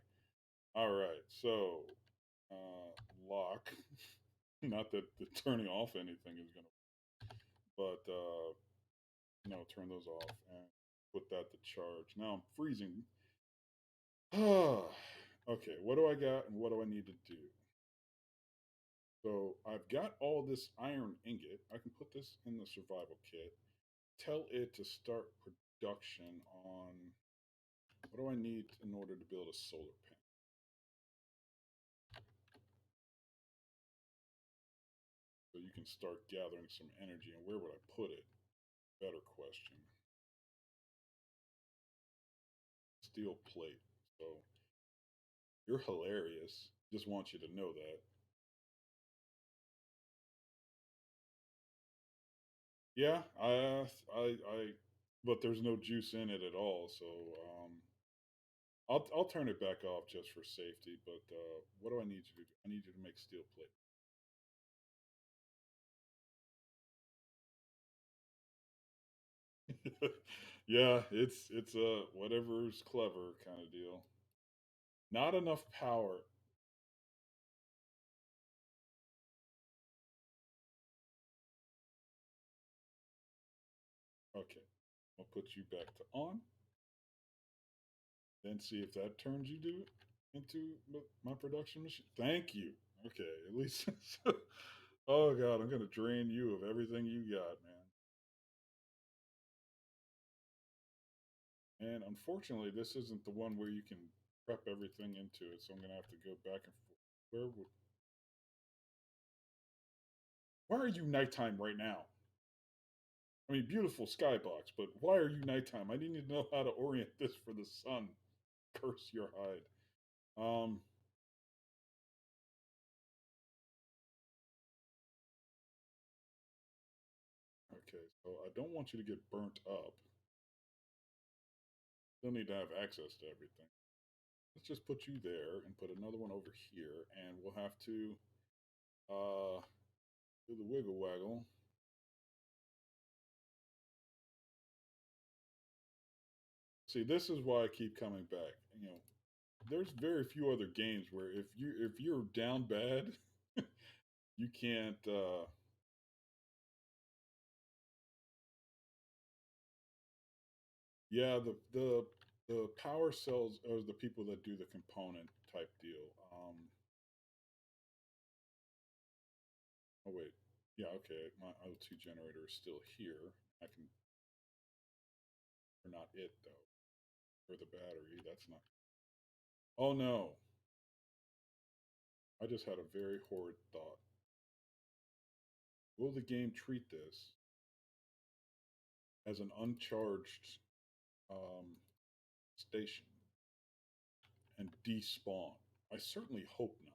A: All right, so lock. Not that the turning off anything is going to, but no, turn those off and put that to charge. Now I'm freezing. Okay, what do I got and what do I need to do? So I've got all this iron ingot. I can put this in the survival kit. Tell it to start production on what do I need in order to build a solar panel? So you can start gathering some energy. And where would I put it? Better question. Steel plate. So you're hilarious. Just want you to know that. Yeah, but there's no juice in it at all. So I'll turn it back off just for safety. But what do I need you to do? I need you to make steel plate. Yeah, it's a whatever's clever kind of deal. Not enough power. Okay, I'll put you back to on. Then see if that turns you to into my production machine. Thank you. Okay, at least. Oh God, I'm gonna drain you of everything you got, man. And unfortunately, this isn't the one where you can prep everything into it. So I'm gonna have to go back and forth. Why are you nighttime right now? I mean, beautiful skybox, but why are you nighttime? I need to know how to orient this for the sun. Curse your hide. Um, okay, so I don't want you to get burnt up. Still need to have access to everything. Let's just put you there and put another one over here, and we'll have to uh, do the wiggle waggle. See, this is why I keep coming back. You know, there's very few other games where if you're down bad, you can't. Yeah, the power cells are the people that do the component type deal. Oh wait, yeah, okay. My O2 generator is still here. I can, or not it though, or the battery. That's not. Oh no, I just had a very horrid thought. Will the game treat this as an uncharged um, station and despawn? I certainly hope not.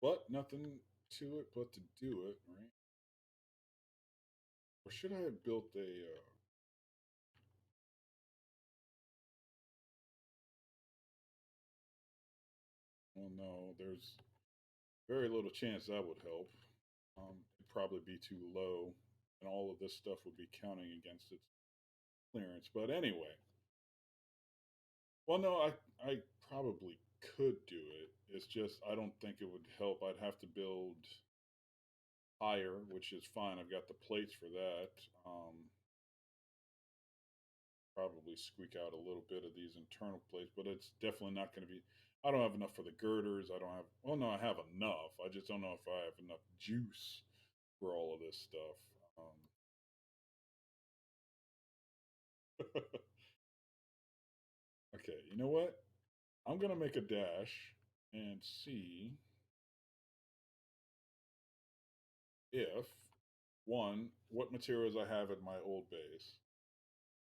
A: But nothing to it but to do it, right? Or should I have built a? Well, no, there's very little chance that would help. It'd probably be too low, and all of this stuff would be counting against its clearance. But anyway, well, no, I probably could do it. It's just I don't think it would help. I'd have to build higher, which is fine. I've got the plates for that. Probably squeak out a little bit of these internal plates, but it's definitely not going to be. I don't have enough for the girders. I don't have. Oh no, I have enough. I just don't know if I have enough juice for all of this stuff. Okay, you know what? I'm gonna make a dash and see if one, what materials I have at my old base,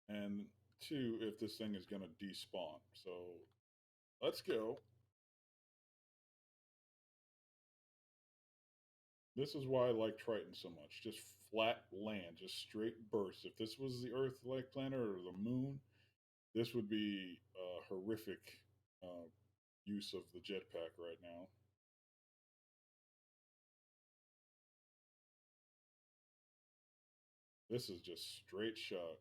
A: and two, if this thing is gonna despawn. So let's go. This is why I like Triton so much. Just flat land, just straight bursts. If this was the Earth like planet or the moon, this would be a horrific uh, use of the jetpack right now. This is just straight shot.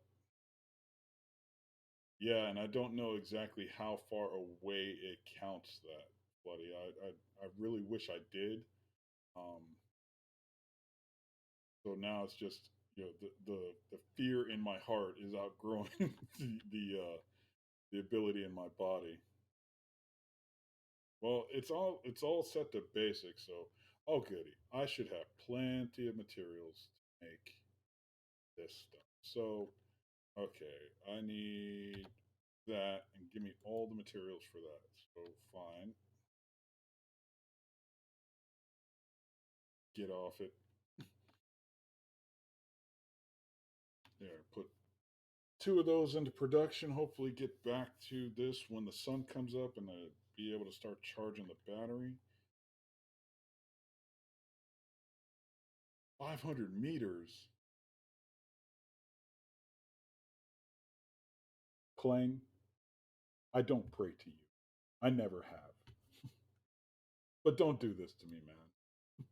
A: Yeah, and I don't know exactly how far away it counts that, buddy. I really wish I did. Um, so now it's just the fear in my heart is outgrowing the ability in my body. Well, it's all set to basic, so oh goody, I should have plenty of materials to make this stuff. So okay, I need that, and give me all the materials for that. So fine, get off it. There, put two of those into production. Hopefully, get back to this when the sun comes up and be able to start charging the battery. 500 meters. Clang, I don't pray to you. I never have. But don't do this to me, man.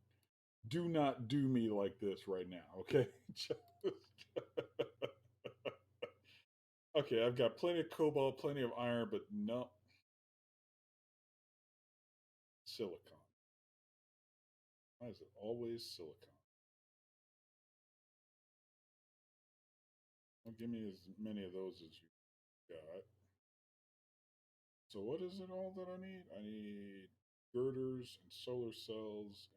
A: Do not do me like this right now, okay? Okay, I've got plenty of cobalt, plenty of iron, but no silicon. Why is it always silicon? Well, give me as many of those as you got. So what is it all that I need? I need girders and solar cells.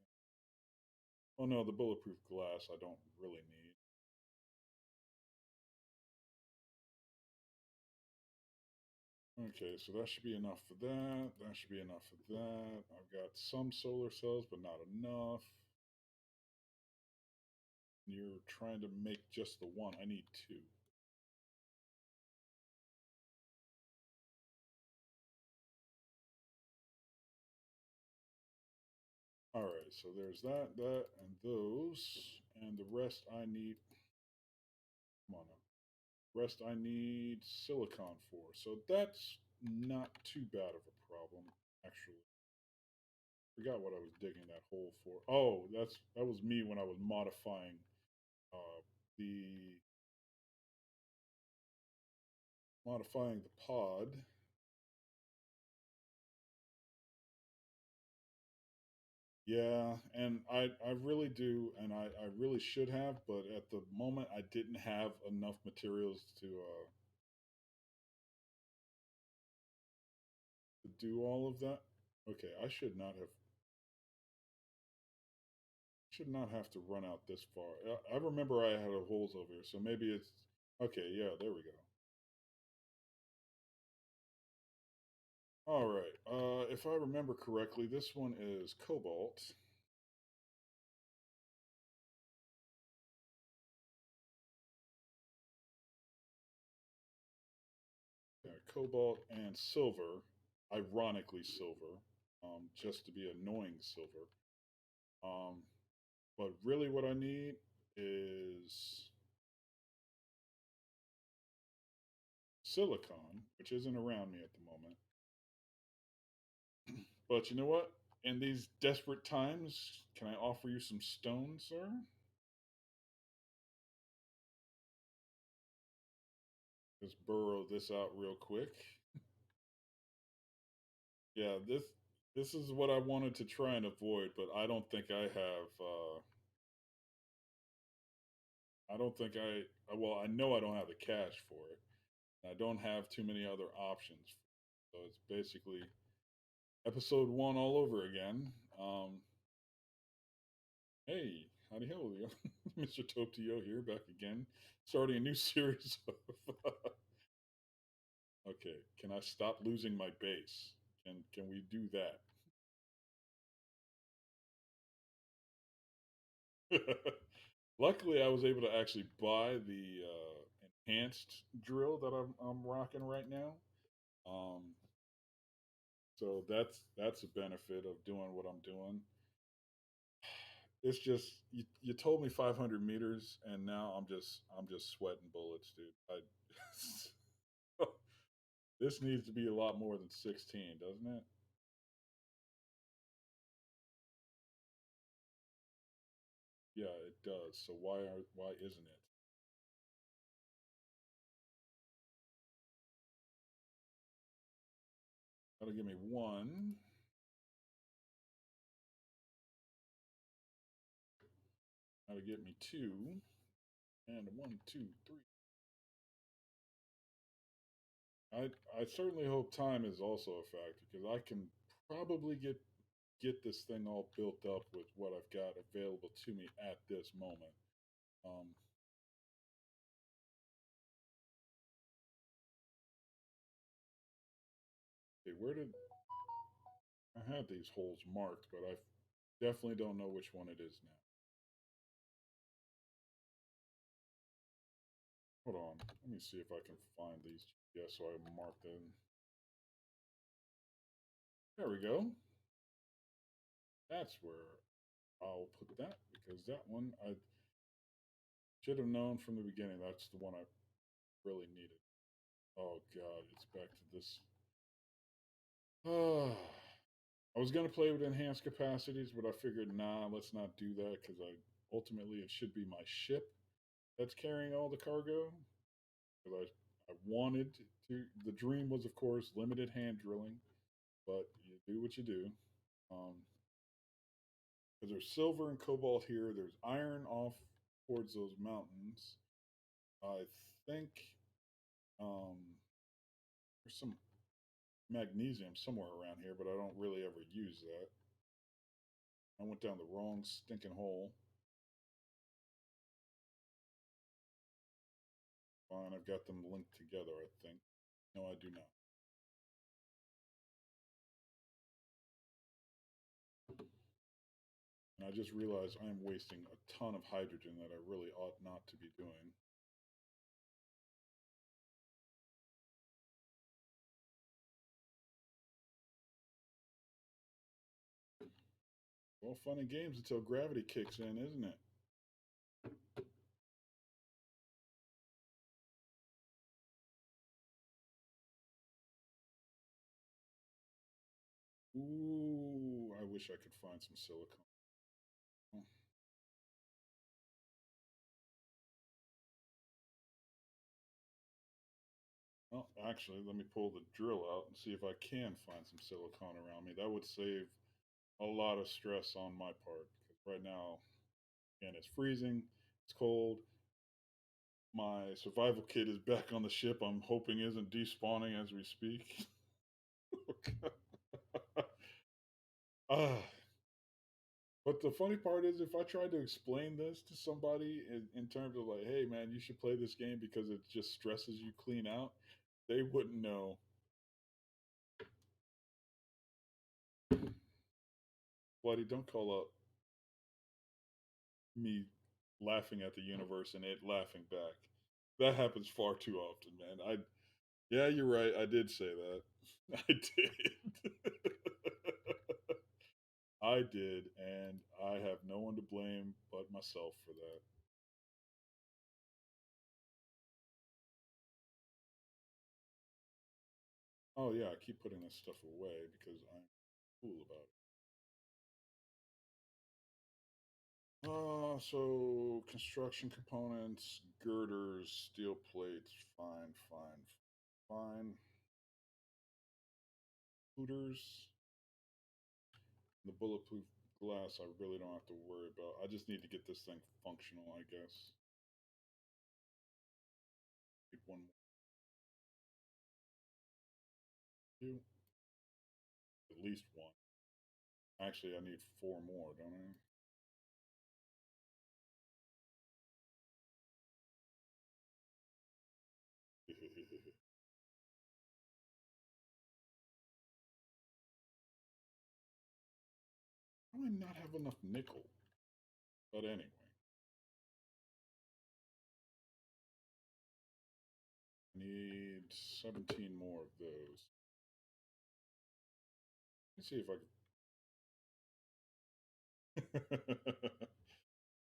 A: Oh no, the bulletproof glass I don't really need. Okay, so that should be enough for that. That should be enough for that. I've got some solar cells, but not enough. You're trying to make just the one. I need two. All right, so there's that, and those, and the rest I need. Come on now. Rest I need silicon for. So that's not too bad of a problem, actually. Forgot what I was digging that hole for. Oh, that was me when I was uh, the the pod. Yeah, and I really do, and I really should have, but at the moment I didn't have enough materials to do all of that. Okay, I should not have to run out this far. I remember I had a holes over here, so maybe it's okay. Yeah, there we go. All right. If I remember correctly, this one is cobalt. Yeah, cobalt and silver. Ironically, silver. Just to be annoying silver. Um, but really, what I need is silicon, which isn't around me at the moment. But you know what? In these desperate times, can I offer you some stone, sir? Just burrow this out real quick. Yeah, this is what I wanted to try and avoid, but I don't think I have. I don't think I. Well, I know I don't have the cash for it. I don't have too many other options. So it's basically episode one all over again. Hey, howdy ho, Mr. Topio here, back again, starting a new series of. Okay, can I stop losing my base? Can we do that? Luckily, I was able to actually buy the enhanced drill that I'm rocking right now. Um, so that's a benefit of doing what I'm doing. It's just you told me 500 meters, and now I'm just sweating bullets, dude. This needs to be a lot more than 16, doesn't it? Yeah, it does. So why isn't it? That'll give me one. That'll get me two, and one, two, three. I I certainly hope time is also a factor because I can probably get this thing all built up with what I've got available to me at this moment. Um, okay, where did I had these holes marked, but I definitely don't know which one it is now. Hold on, let me see if I can find these. Yeah, so I marked them. There we go. That's where I'll put that because that one I should have known from the beginning. That's the one I really needed. Oh God, it's back to this. I was gonna play with enhanced capacities, but I figured, nah, let's not do that because I ultimately it should be my ship that's carrying all the cargo. Because I wanted to. The dream was, of course, limited hand drilling, but you do what you do. Because there's silver and cobalt here. There's iron off towards those mountains. I think um, there's some magnesium somewhere around here, but I don't really ever use that. I went down the wrong stinking hole. Fine, I've got them linked together, I think. No, I do not. And I just realized I am wasting a ton of hydrogen that I really ought not to be doing. Well, fun and games until gravity kicks in, isn't it? Ooh, I wish I could find some silicone. Well, actually, let me pull the drill out and see if I can find some silicone around me. That would save a lot of stress on my part. Because right now, again, it's freezing, it's cold. My survival kit is back on the ship. I'm hoping isn't despawning as we speak. Ah, but the funny part is, if I tried to explain this to somebody in terms of like, hey man, you should play this game because it just stresses you clean out, they wouldn't know. Buddy, don't call up me laughing at the universe and it laughing back. That happens far too often, man. Yeah, you're right. I did say that. I did. I did, and I have no one to blame but myself for that. Oh yeah, I keep putting this stuff away because I'm cool about it. So construction components, girders, steel plates, fine, fine, fine. Hooters, the bulletproof glass. I really don't have to worry about. I just need to get this thing functional, I guess. Need one more. Two, at least one. Actually, I need four more, don't I? I might not have enough nickel, but anyway. I need 17 more of those. Let's see if I can.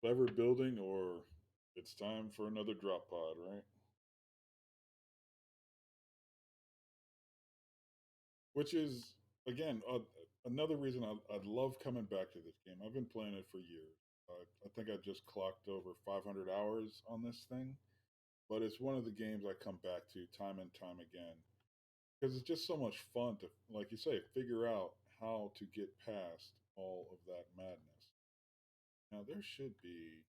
A: Clever building, or it's time for another drop pod, right? Which is, again, another reason I'd love coming back to this game. I've been playing it for years. I think I just clocked over 500 hours on this thing, but it's one of the games I come back to time and time again because it's just so much fun to, like you say, figure out how to get past all of that madness. Now there should be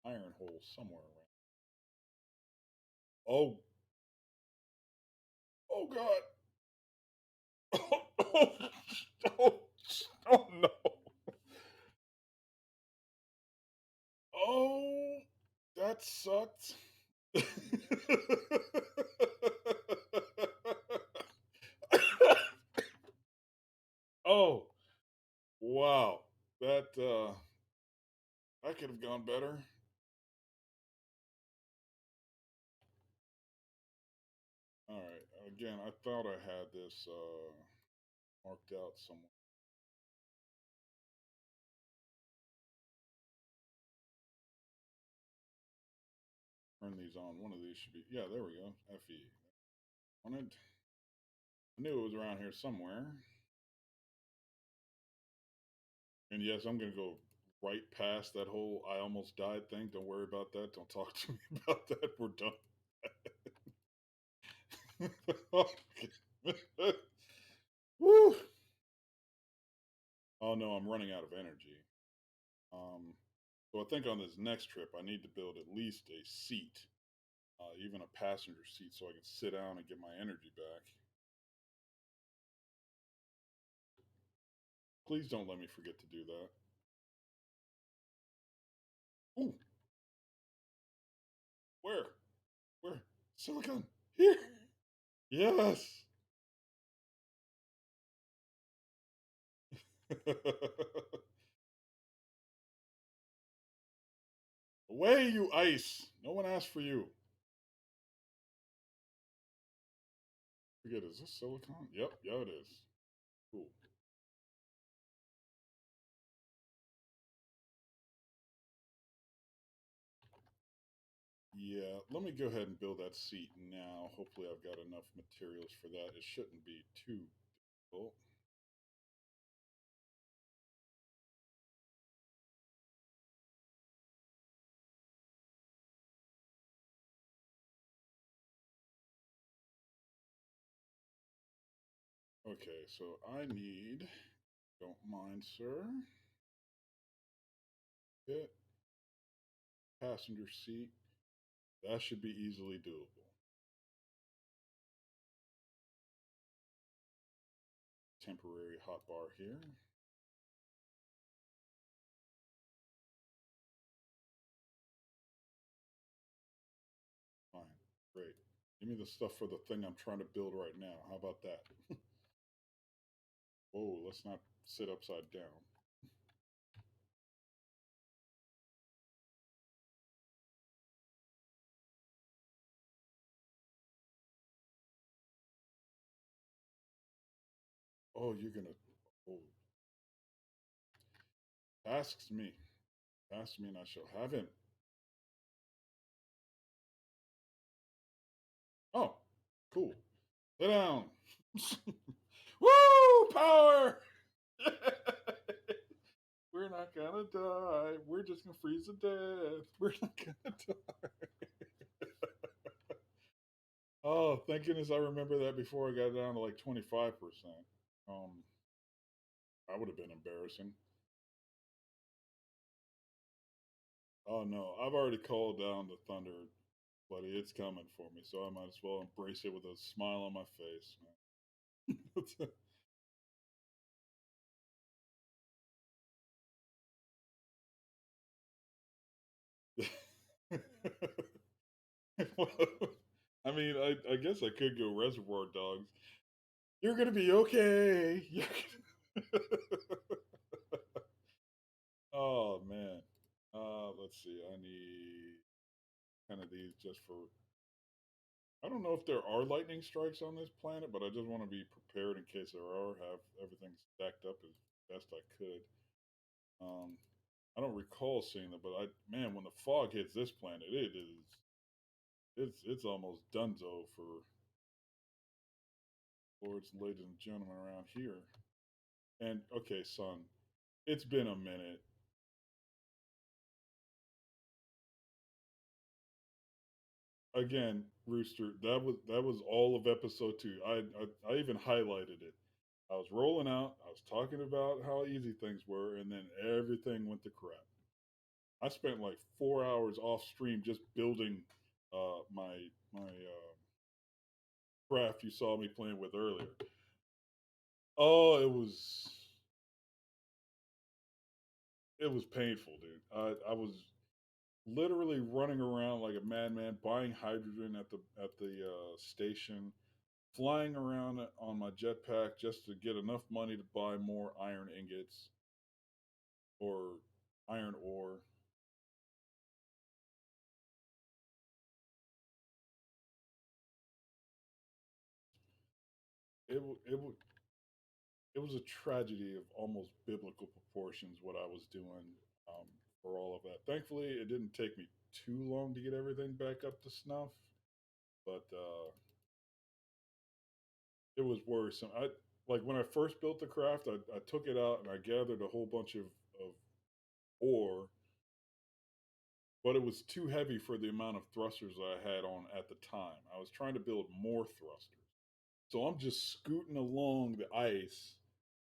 A: iron holes somewhere around. Oh, oh God! Oh, oh, oh no! Oh, that sucked. Oh, wow. That could have gone better. All right. Again, I thought I had this marked out somewhere. Turn these on. One of these should be. Yeah, there we go. FE. Wanted. I knew it was around here somewhere. And yes, I'm going to go right past that whole I almost died thing. Don't worry about that. Don't talk to me about that. We're done. Woo! Oh no, I'm running out of energy. Um, so I think on this next trip, I need to build at least a seat, even a passenger seat, so I can sit down and get my energy back. Please don't let me forget to do that. Ooh, where? Where? Silicon! Here! Yes! Away, you ice! No one asked for you. Forget, is this silicon? Yep, yeah, it is. Cool. Yeah, let me go ahead and build that seat now. Hopefully, I've got enough materials for that. It shouldn't be too difficult. Okay, so I need, don't mind, sir, get passenger seat. That should be easily doable. Temporary hotbar here. Fine, great. Give me the stuff for the thing I'm trying to build right now. How about that? Whoa, let's not sit upside down. Oh, you're gonna. Oh, asks me. Asks me, and I shall have him. Oh, cool. Sit down. Woo! Power! We're not gonna die. We're just gonna freeze to death. We're not gonna die. Oh, thank goodness I remember that before I got down to like 25%. Um, that would have been embarrassing. Oh no, I've already called down the thunder, buddy. It's coming for me, so I might as well embrace it with a smile on my face. Well, I mean, I guess I could go Reservoir Dogs. You're gonna be okay. Oh man. Let's see. I need kind of these just for. I don't know if there are lightning strikes on this planet, but I just want to be prepared in case there are. Have everything stacked up as best I could. Um, I don't recall seeing them, but man, when the fog hits this planet, it's almost donezo for lords, ladies, and gentlemen around here. And okay, son, it's been a minute. Again, Rooster, that was all of episode two. I even highlighted it. I was rolling out. I was talking about how easy things were, and then everything went to crap. I spent like 4 hours off stream just building my craft you saw me playing with earlier. Oh, it was painful, dude. I was literally running around like a madman, buying hydrogen at the station, flying around on my jetpack just to get enough money to buy more iron ingots or iron ore. It was a tragedy of almost biblical proportions what I was doing um, for all of that. Thankfully, it didn't take me too long to get everything back up to snuff, but it was worrisome. I like when I first built the craft, I took it out and I gathered a whole bunch of ore, but it was too heavy for the amount of thrusters I had on at the time. I was trying to build more thrusters. So I'm just scooting along the ice,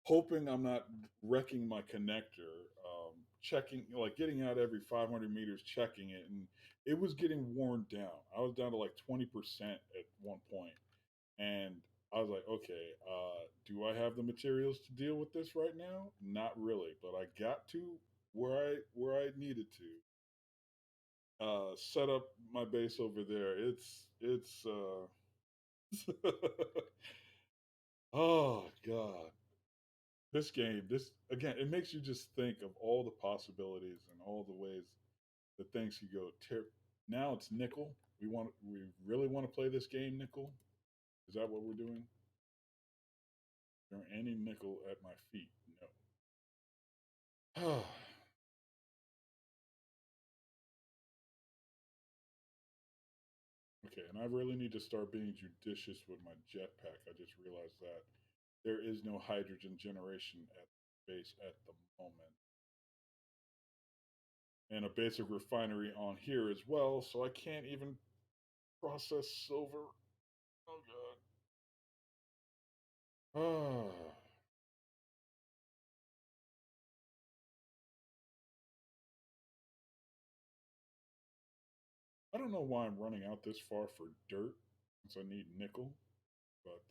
A: hoping I'm not wrecking my connector, checking, like getting out every 500 meters, checking it. And it was getting worn down. I was down to like 20% at one point. And I was like, okay, do I have the materials to deal with this right now? Not really, but I got to where I needed to set up my base over there. It's oh god, this game, this again, it makes you just think of all the possibilities and all the ways that things could go. Now it's nickel. We really want to play this game, nickel. Is that what we're doing? Is there any nickel at my feet? No. Okay, and I really need to start being judicious with my jetpack. I just realized that there is no hydrogen generation at the base at the moment. And a basic refinery on here as well, so I can't even process silver. Oh god. Ah, I don't know why I'm running out this far for dirt since I need nickel, but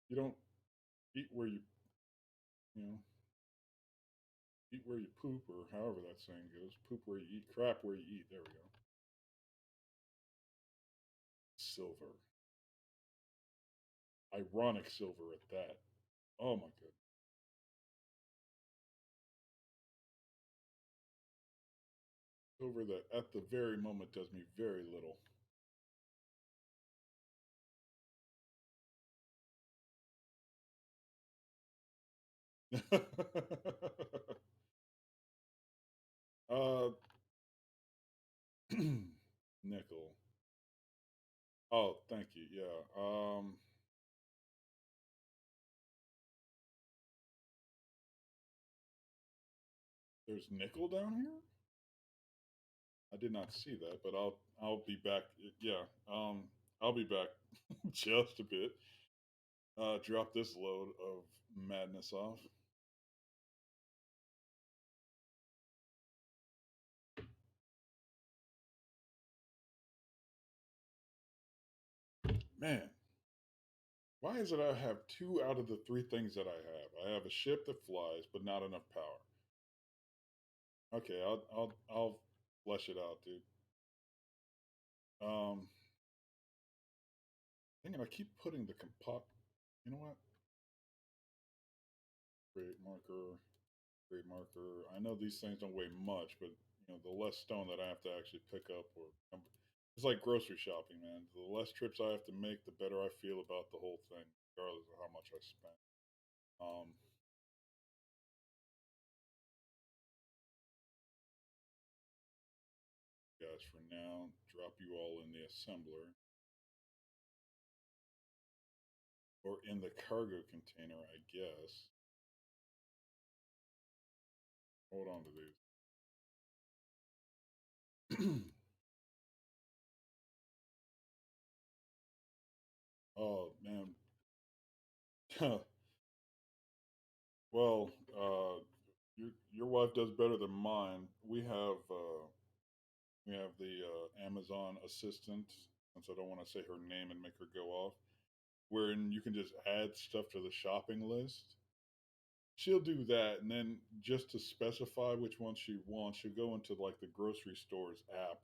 A: you don't eat where you know eat where you poop, or however that saying goes. Poop where you eat, crap where you eat. There we go. Silver, ironic silver at that. Oh my god. Silver that at the very moment does me very little. uh, nickel. Oh, thank you. Yeah. There's nickel down here. I did not see that, but I'll be back. Yeah, I'll be back just a bit. Drop this load of madness off. Man, why is it I have two out of the three things that I have? I have a ship that flies, but not enough power. Okay, I'll flesh it out, dude. Um, Thinking I keep putting the compot. You know what? Great marker, great marker. I know these things don't weigh much, but the less stone that I have to actually pick up, or it's like grocery shopping, man. The less trips I have to make, the better I feel about the whole thing, regardless of how much I spend. Um, Guys, for now, drop you all in the assembler or in the cargo container, I guess. Hold on to these. Oh man. Well, your wife does better than mine. We have the Amazon assistant, since I don't want to say her name and make her go off, wherein you can just add stuff to the shopping list. She'll do that, and then just to specify which one she wants, she'll go into like the grocery store's app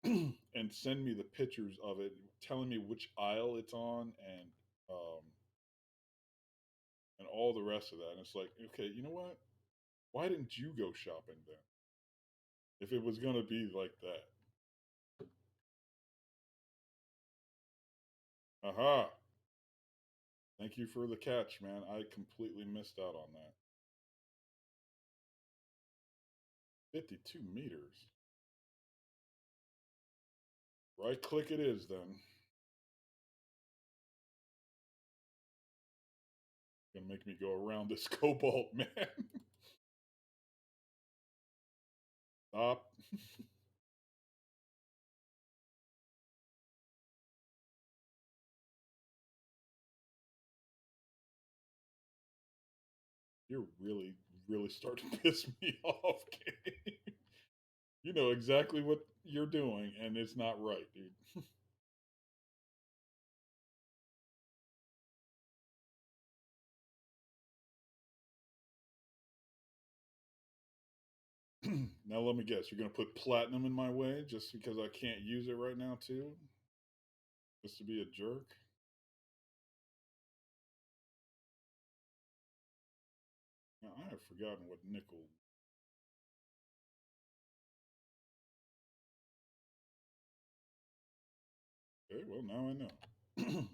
A: and send me the pictures of it, telling me which aisle it's on, um, and all the rest of that. And it's like, okay, you know what? Why didn't you go shopping then? If it was gonna be like that. Aha! Thank you for the catch, man. I completely missed out on that. 52 meters. Right click it is then. Gonna make me go around this cobalt, man. Stop. You're really, really starting to piss me off, Kane. You know exactly what you're doing, and it's not right, dude. Now let me guess. You're gonna put platinum in my way just because I can't use it right now, too? Just to be a jerk? Now, I have forgotten what nickel. Okay, well, now I know.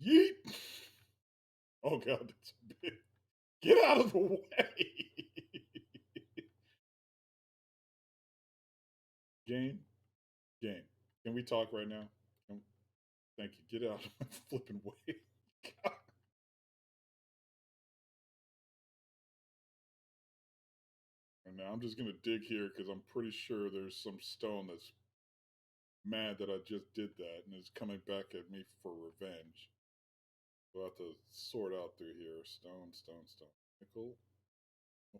A: Yeet! Oh, God, that's big. Get out of the way! Game, game. Can we talk right now? Can, Thank you. Get out of my flipping way. God. And now I'm just gonna dig here because I'm pretty sure there's some stone that's mad that I just did that and is coming back at me for revenge. We'll have to sort out through here. Stone, stone, stone. Nickel. Oh,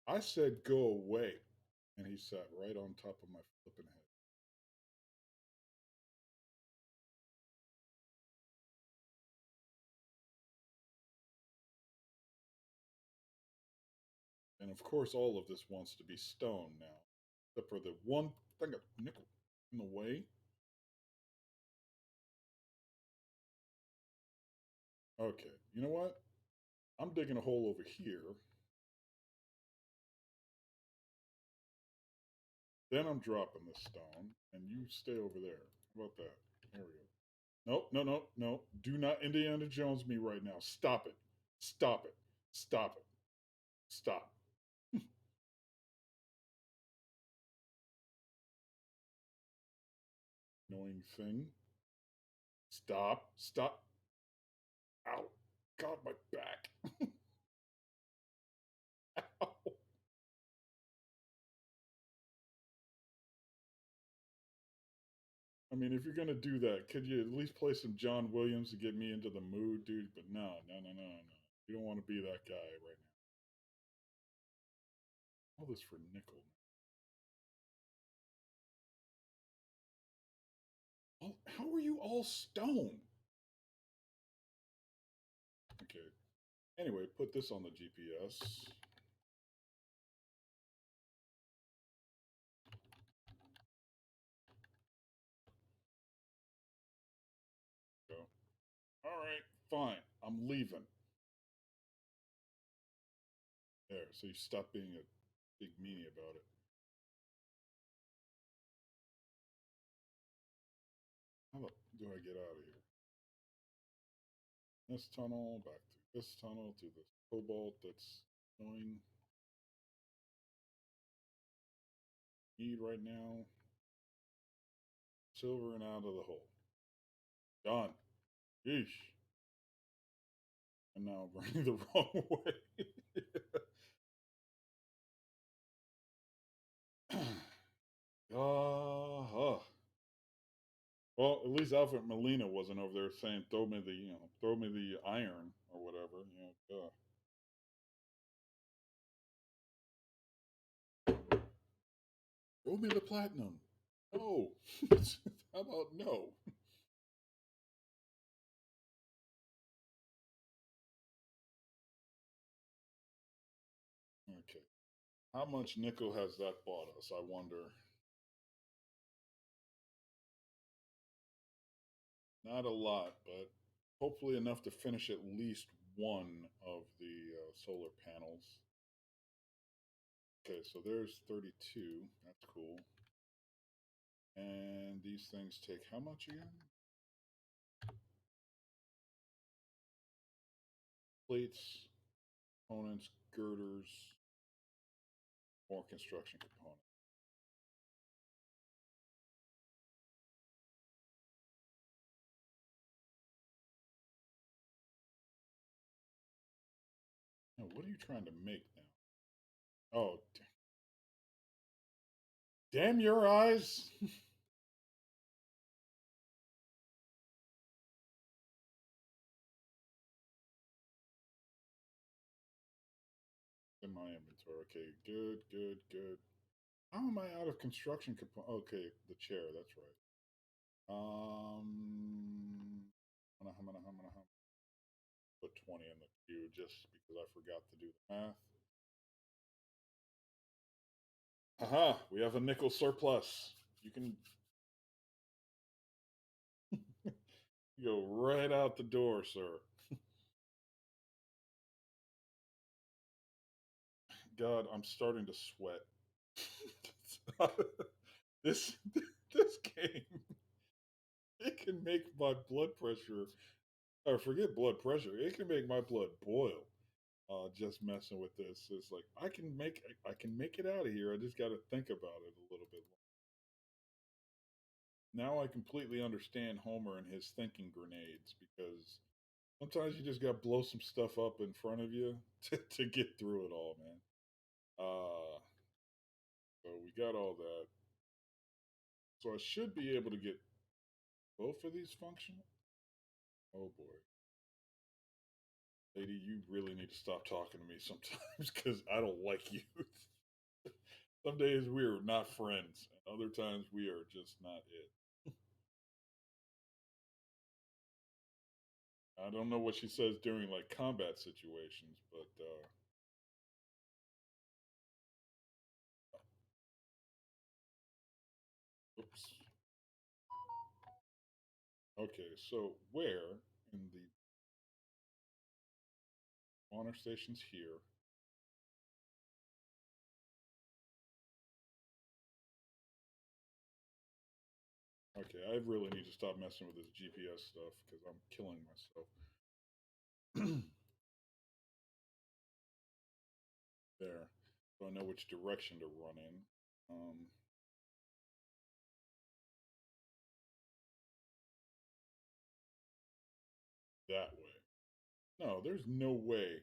A: I said go away. And he sat right on top of my flipping head. And of course, all of this wants to be stone now, except for the one thing of nickel in the way. Okay, you know what? I'm digging a hole over here. Then I'm dropping the stone, and you stay over there. How about that? There we go. Nope, no, no, no. Do not Indiana Jones me right now. Stop it. Stop it. Stop it. Stop. Annoying thing. Stop. Stop. Ow. God, my back. Ow. I mean, if you're gonna do that, could you at least play some John Williams to get me into the mood, dude? But no, no, no, no, no. You don't want to be that guy right now. All this for nickel. How are you all stone? Okay. Anyway, put this on the GPS. Go. All right, fine. I'm leaving. There. So you stop being a big meanie about it. How do I get out of here? This tunnel, back to this tunnel, to this cobalt that's going. Need right now. Silver and out of the hole. Done. Yeesh. And now I'm running the wrong way. Well, at least Alfred Molina wasn't over there saying, "Throw me the, throw me the iron or whatever." Throw me the platinum. No. How about no? Okay. How much nickel has that bought us? I wonder. Not a lot, but hopefully enough to finish at least one of the solar panels. Okay, so there's 32. That's cool. And these things take how much again? Plates, components, girders, more construction components. Now, what are you trying to make now? Oh, damn your eyes! In my inventory. Okay, good, good, good. How am I out of construction component? Okay, the chair. That's right. Put 20 in the queue just because I forgot to do the math. Haha, we have a nickel surplus. You can go right out the door, sir. God, I'm starting to sweat. this this game, it can make my blood pressure, or forget blood pressure, it can make my blood boil. Just messing with this. It's like I can make it out of here. I just got to think about it a little bit. Now I completely understand Homer and his thinking grenades because sometimes you just got to blow some stuff up in front of you to get through it all, man. So we got all that. So I should be able to get both of these functional. Oh boy. Lady, you really need to stop talking to me sometimes because I don't like you. Some days we are not friends, and other times we are just not it. I don't know what she says during like combat situations, but oops. Okay, so where in the honor stations here? Okay, I really need to stop messing with this GPS stuff because I'm killing myself. There, so I know which direction to run in. Um, that way. No, there's no way.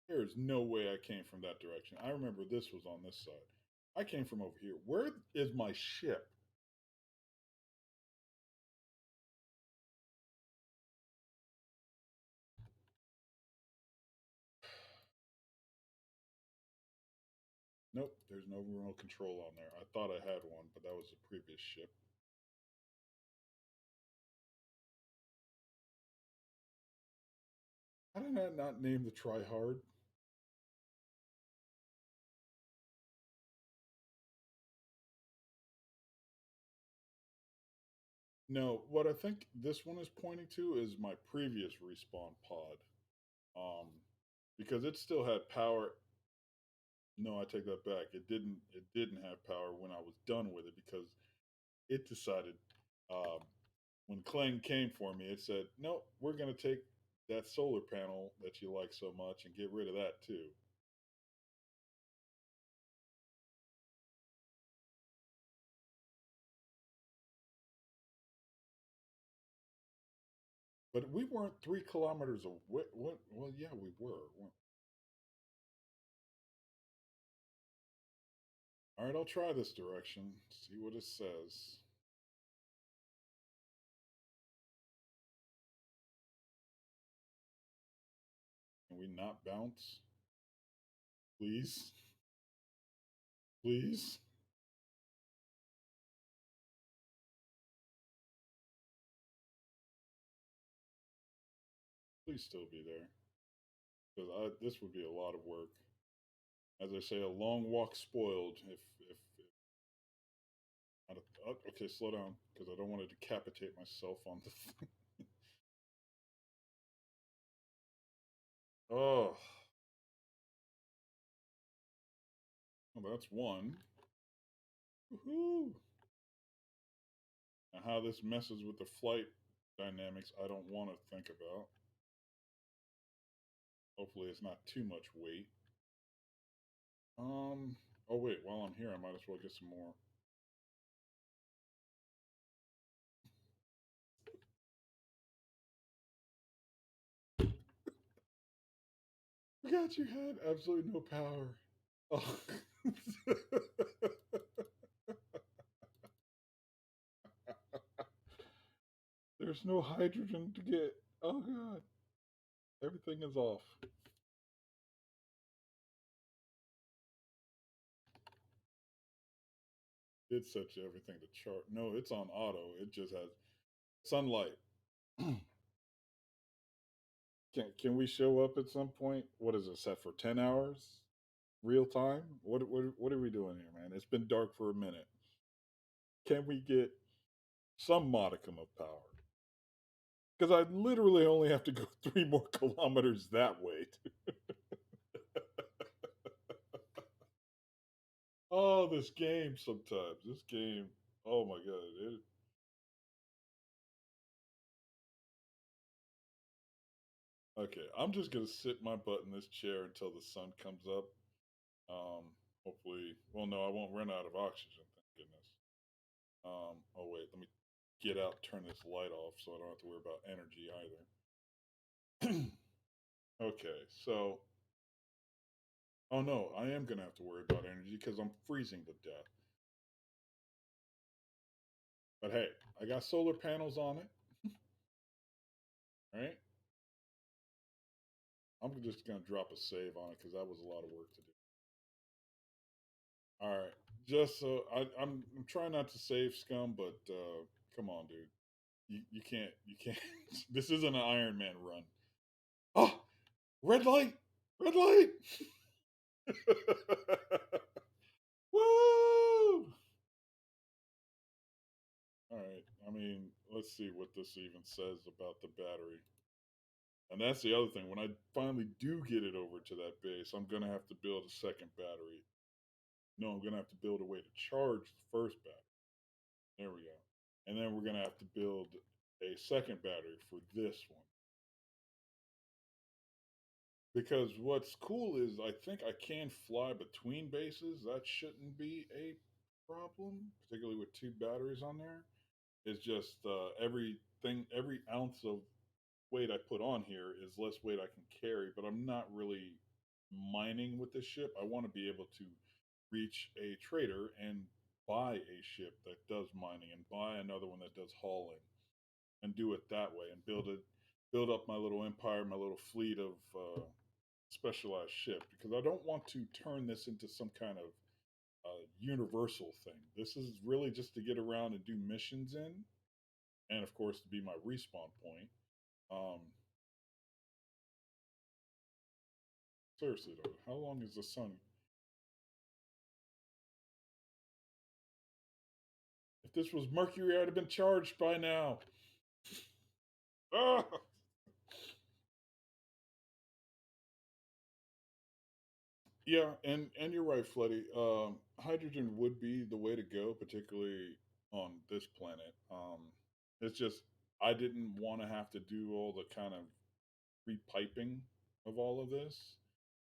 A: There's no way I came from that direction. I remember this was on this side. I came from over here. Where is my ship? Nope, there's no remote control on there. I thought I had one, but that was a previous ship. How did I not name the try hard? No, what I think this one is pointing to is my previous respawn pod. Um, because it still had power. No, I take that back. It didn't have power when I was done with it because it decided um, when Kling came for me, it said, "No, we're going to take that solar panel that you like so much and get rid of that too." But we weren't 3 kilometers away. What? Well, yeah, we were. All right, I'll try this direction. See what it says. Can we not bounce, please? Please, please still be there because this would be a lot of work. As I say, a long walk spoiled. If okay, slow down because I don't want to decapitate myself on the thing. Oh, well, that's one. Woohoo! Now, how this messes with the flight dynamics, I don't want to think about. Hopefully, it's not too much weight. Um. Oh wait, while I'm here, I might as well get some more. Forgot you had absolutely no power. Oh. There's no hydrogen to get. Oh god, everything is off. It sets everything to chart. No, it's on auto. It just has sunlight. Can we show up at some point? What is it set for? 10 hours, real time? What are we doing here, man? It's been dark for a minute. Can we get some modicum of power? Because I literally only have to go 3 more kilometers that way. Oh, this game sometimes. This game. Oh my god. Okay, I'm just gonna sit my butt in this chair until the sun comes up. Hopefully, well, no, I won't run out of oxygen. Thank goodness. Oh wait, let me get out, turn this light off, so I don't have to worry about energy either. Okay, so oh no, I am gonna have to worry about energy because I'm freezing to death. But hey, I got solar panels on it, right? I'm just gonna drop a save on it because that was a lot of work to do. All right, just so I'm trying not to save scum, but come on, dude, you can't you can't. This isn't an Iron Man run. Oh, red light, red light. Woo! All right. I mean, let's see what this even says about the battery. And that's the other thing. When I finally do get it over to that base, I'm going to have to build a second battery. No, I'm going to have to build a way to charge the first battery. There we go. And then we're going to have to build a second battery for this one. Because what's cool is I think I can fly between bases. That shouldn't be a problem, particularly with two batteries on there. It's just every ounce of weight I put on here is less weight I can carry, but I'm not really mining with this ship. I want to be able to reach a trader and buy a ship that does mining and buy another one that does hauling and do it that way and build up my little empire, my little fleet of specialized ship because I don't want to turn this into some kind of universal thing. This is really just to get around and do missions in, and of course to be my respawn point. Um, Seriously though, how long is the sun? If this was Mercury, I'd have been charged by now. Ah! Yeah, and you're right, Floody. Hydrogen would be the way to go, particularly on this planet. It's just I didn't want to have to do all the kind of repiping of all of this.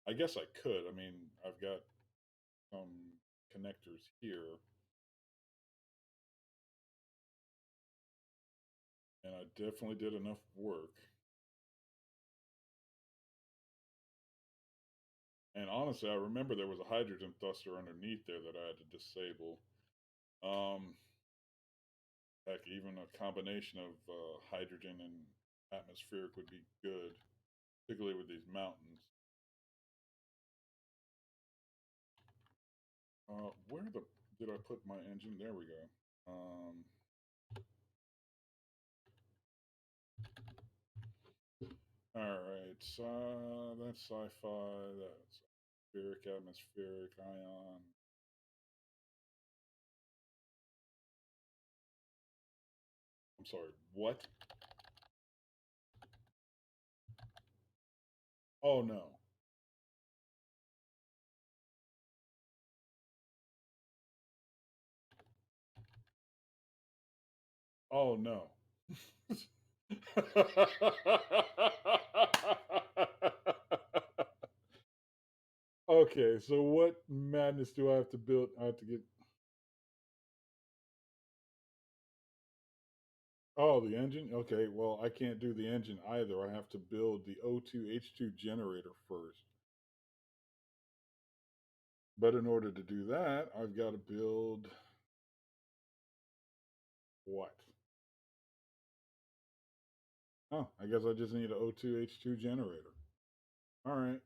A: I guess I could. I mean, I've got some connectors here, and I definitely did enough work. And honestly, I remember there was a hydrogen thruster underneath there that I had to disable. Um, Heck, even a combination of hydrogen and atmospheric would be good, particularly with these mountains. Where the did I put my engine? There we go. All right, so that's sci-fi. That's atmospheric, ion. I'm sorry. What? Oh no. Oh no. Okay, so what madness do I have to build? I have to get. Oh, the engine? Okay, well, I can't do the engine either. I have to build the O2H2 generator first. But in order to do that, I've got to build what? Oh, I guess I just need an O2H2 generator. All right.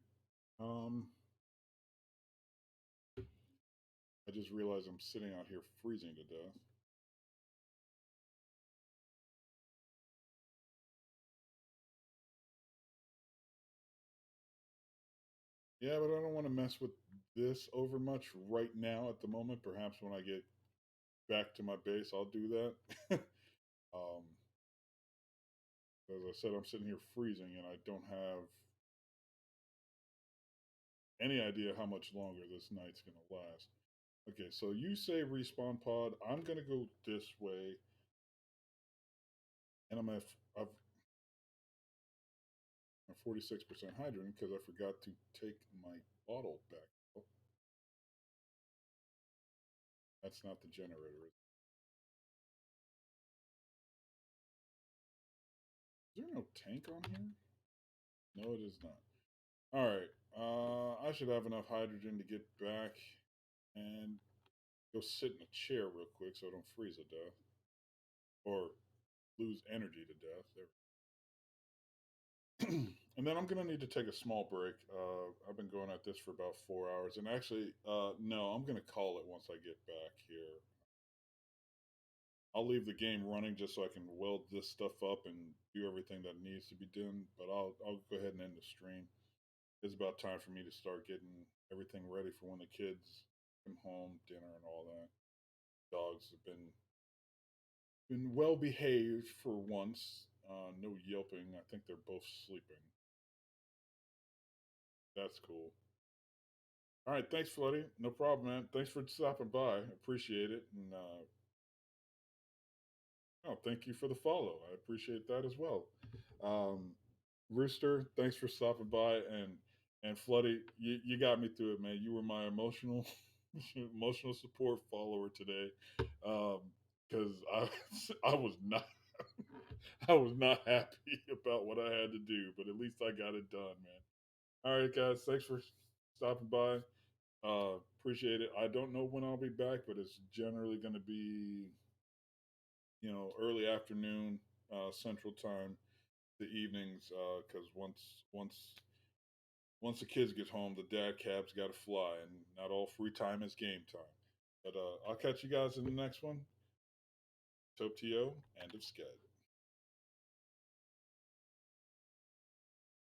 A: Um, I just realized I'm sitting out here freezing to death. Yeah, but I don't want to mess with this over much right now at the moment. Perhaps when I get back to my base, I'll do that. um, as I said, I'm sitting here freezing and I don't have any idea how much longer this night's going to last. Okay, so you say respawn pod. I'm going to go this way. And I've 46% hydrogen because I forgot to take my bottle back. Oh, that's not the generator. Is there no tank on here? No, it is not. All right. I should have enough hydrogen to get back and go sit in a chair real quick so I don't freeze to death or lose energy to death. And then I'm gonna need to take a small break. I've been going at this for about 4 hours, and actually, no, I'm gonna call it once I get back here. I'll leave the game running just so I can weld this stuff up and do everything that needs to be done. But I'll go ahead and end the stream. It's about time for me to start getting everything ready for when the kids come home, dinner, and all that. Dogs have been well behaved for once. No yelping. I think they're both sleeping. That's cool. All right, thanks, Floody. No problem, man. Thanks for stopping by. Appreciate it. And oh, thank you for the follow. I appreciate that as well. Um, Rooster, thanks for stopping by, and Floody, you got me through it, man. You were my emotional emotional support follower today, because I I was not. I was not happy about what I had to do, but at least I got it done, man. All right, guys, thanks for stopping by. Appreciate it. I don't know when I'll be back, but it's generally going to be, early afternoon, Central Time, the evenings, because once the kids get home, the dad cab's got to fly, and not all free time is game time. But I'll catch you guys in the next one. Topio, end of sked.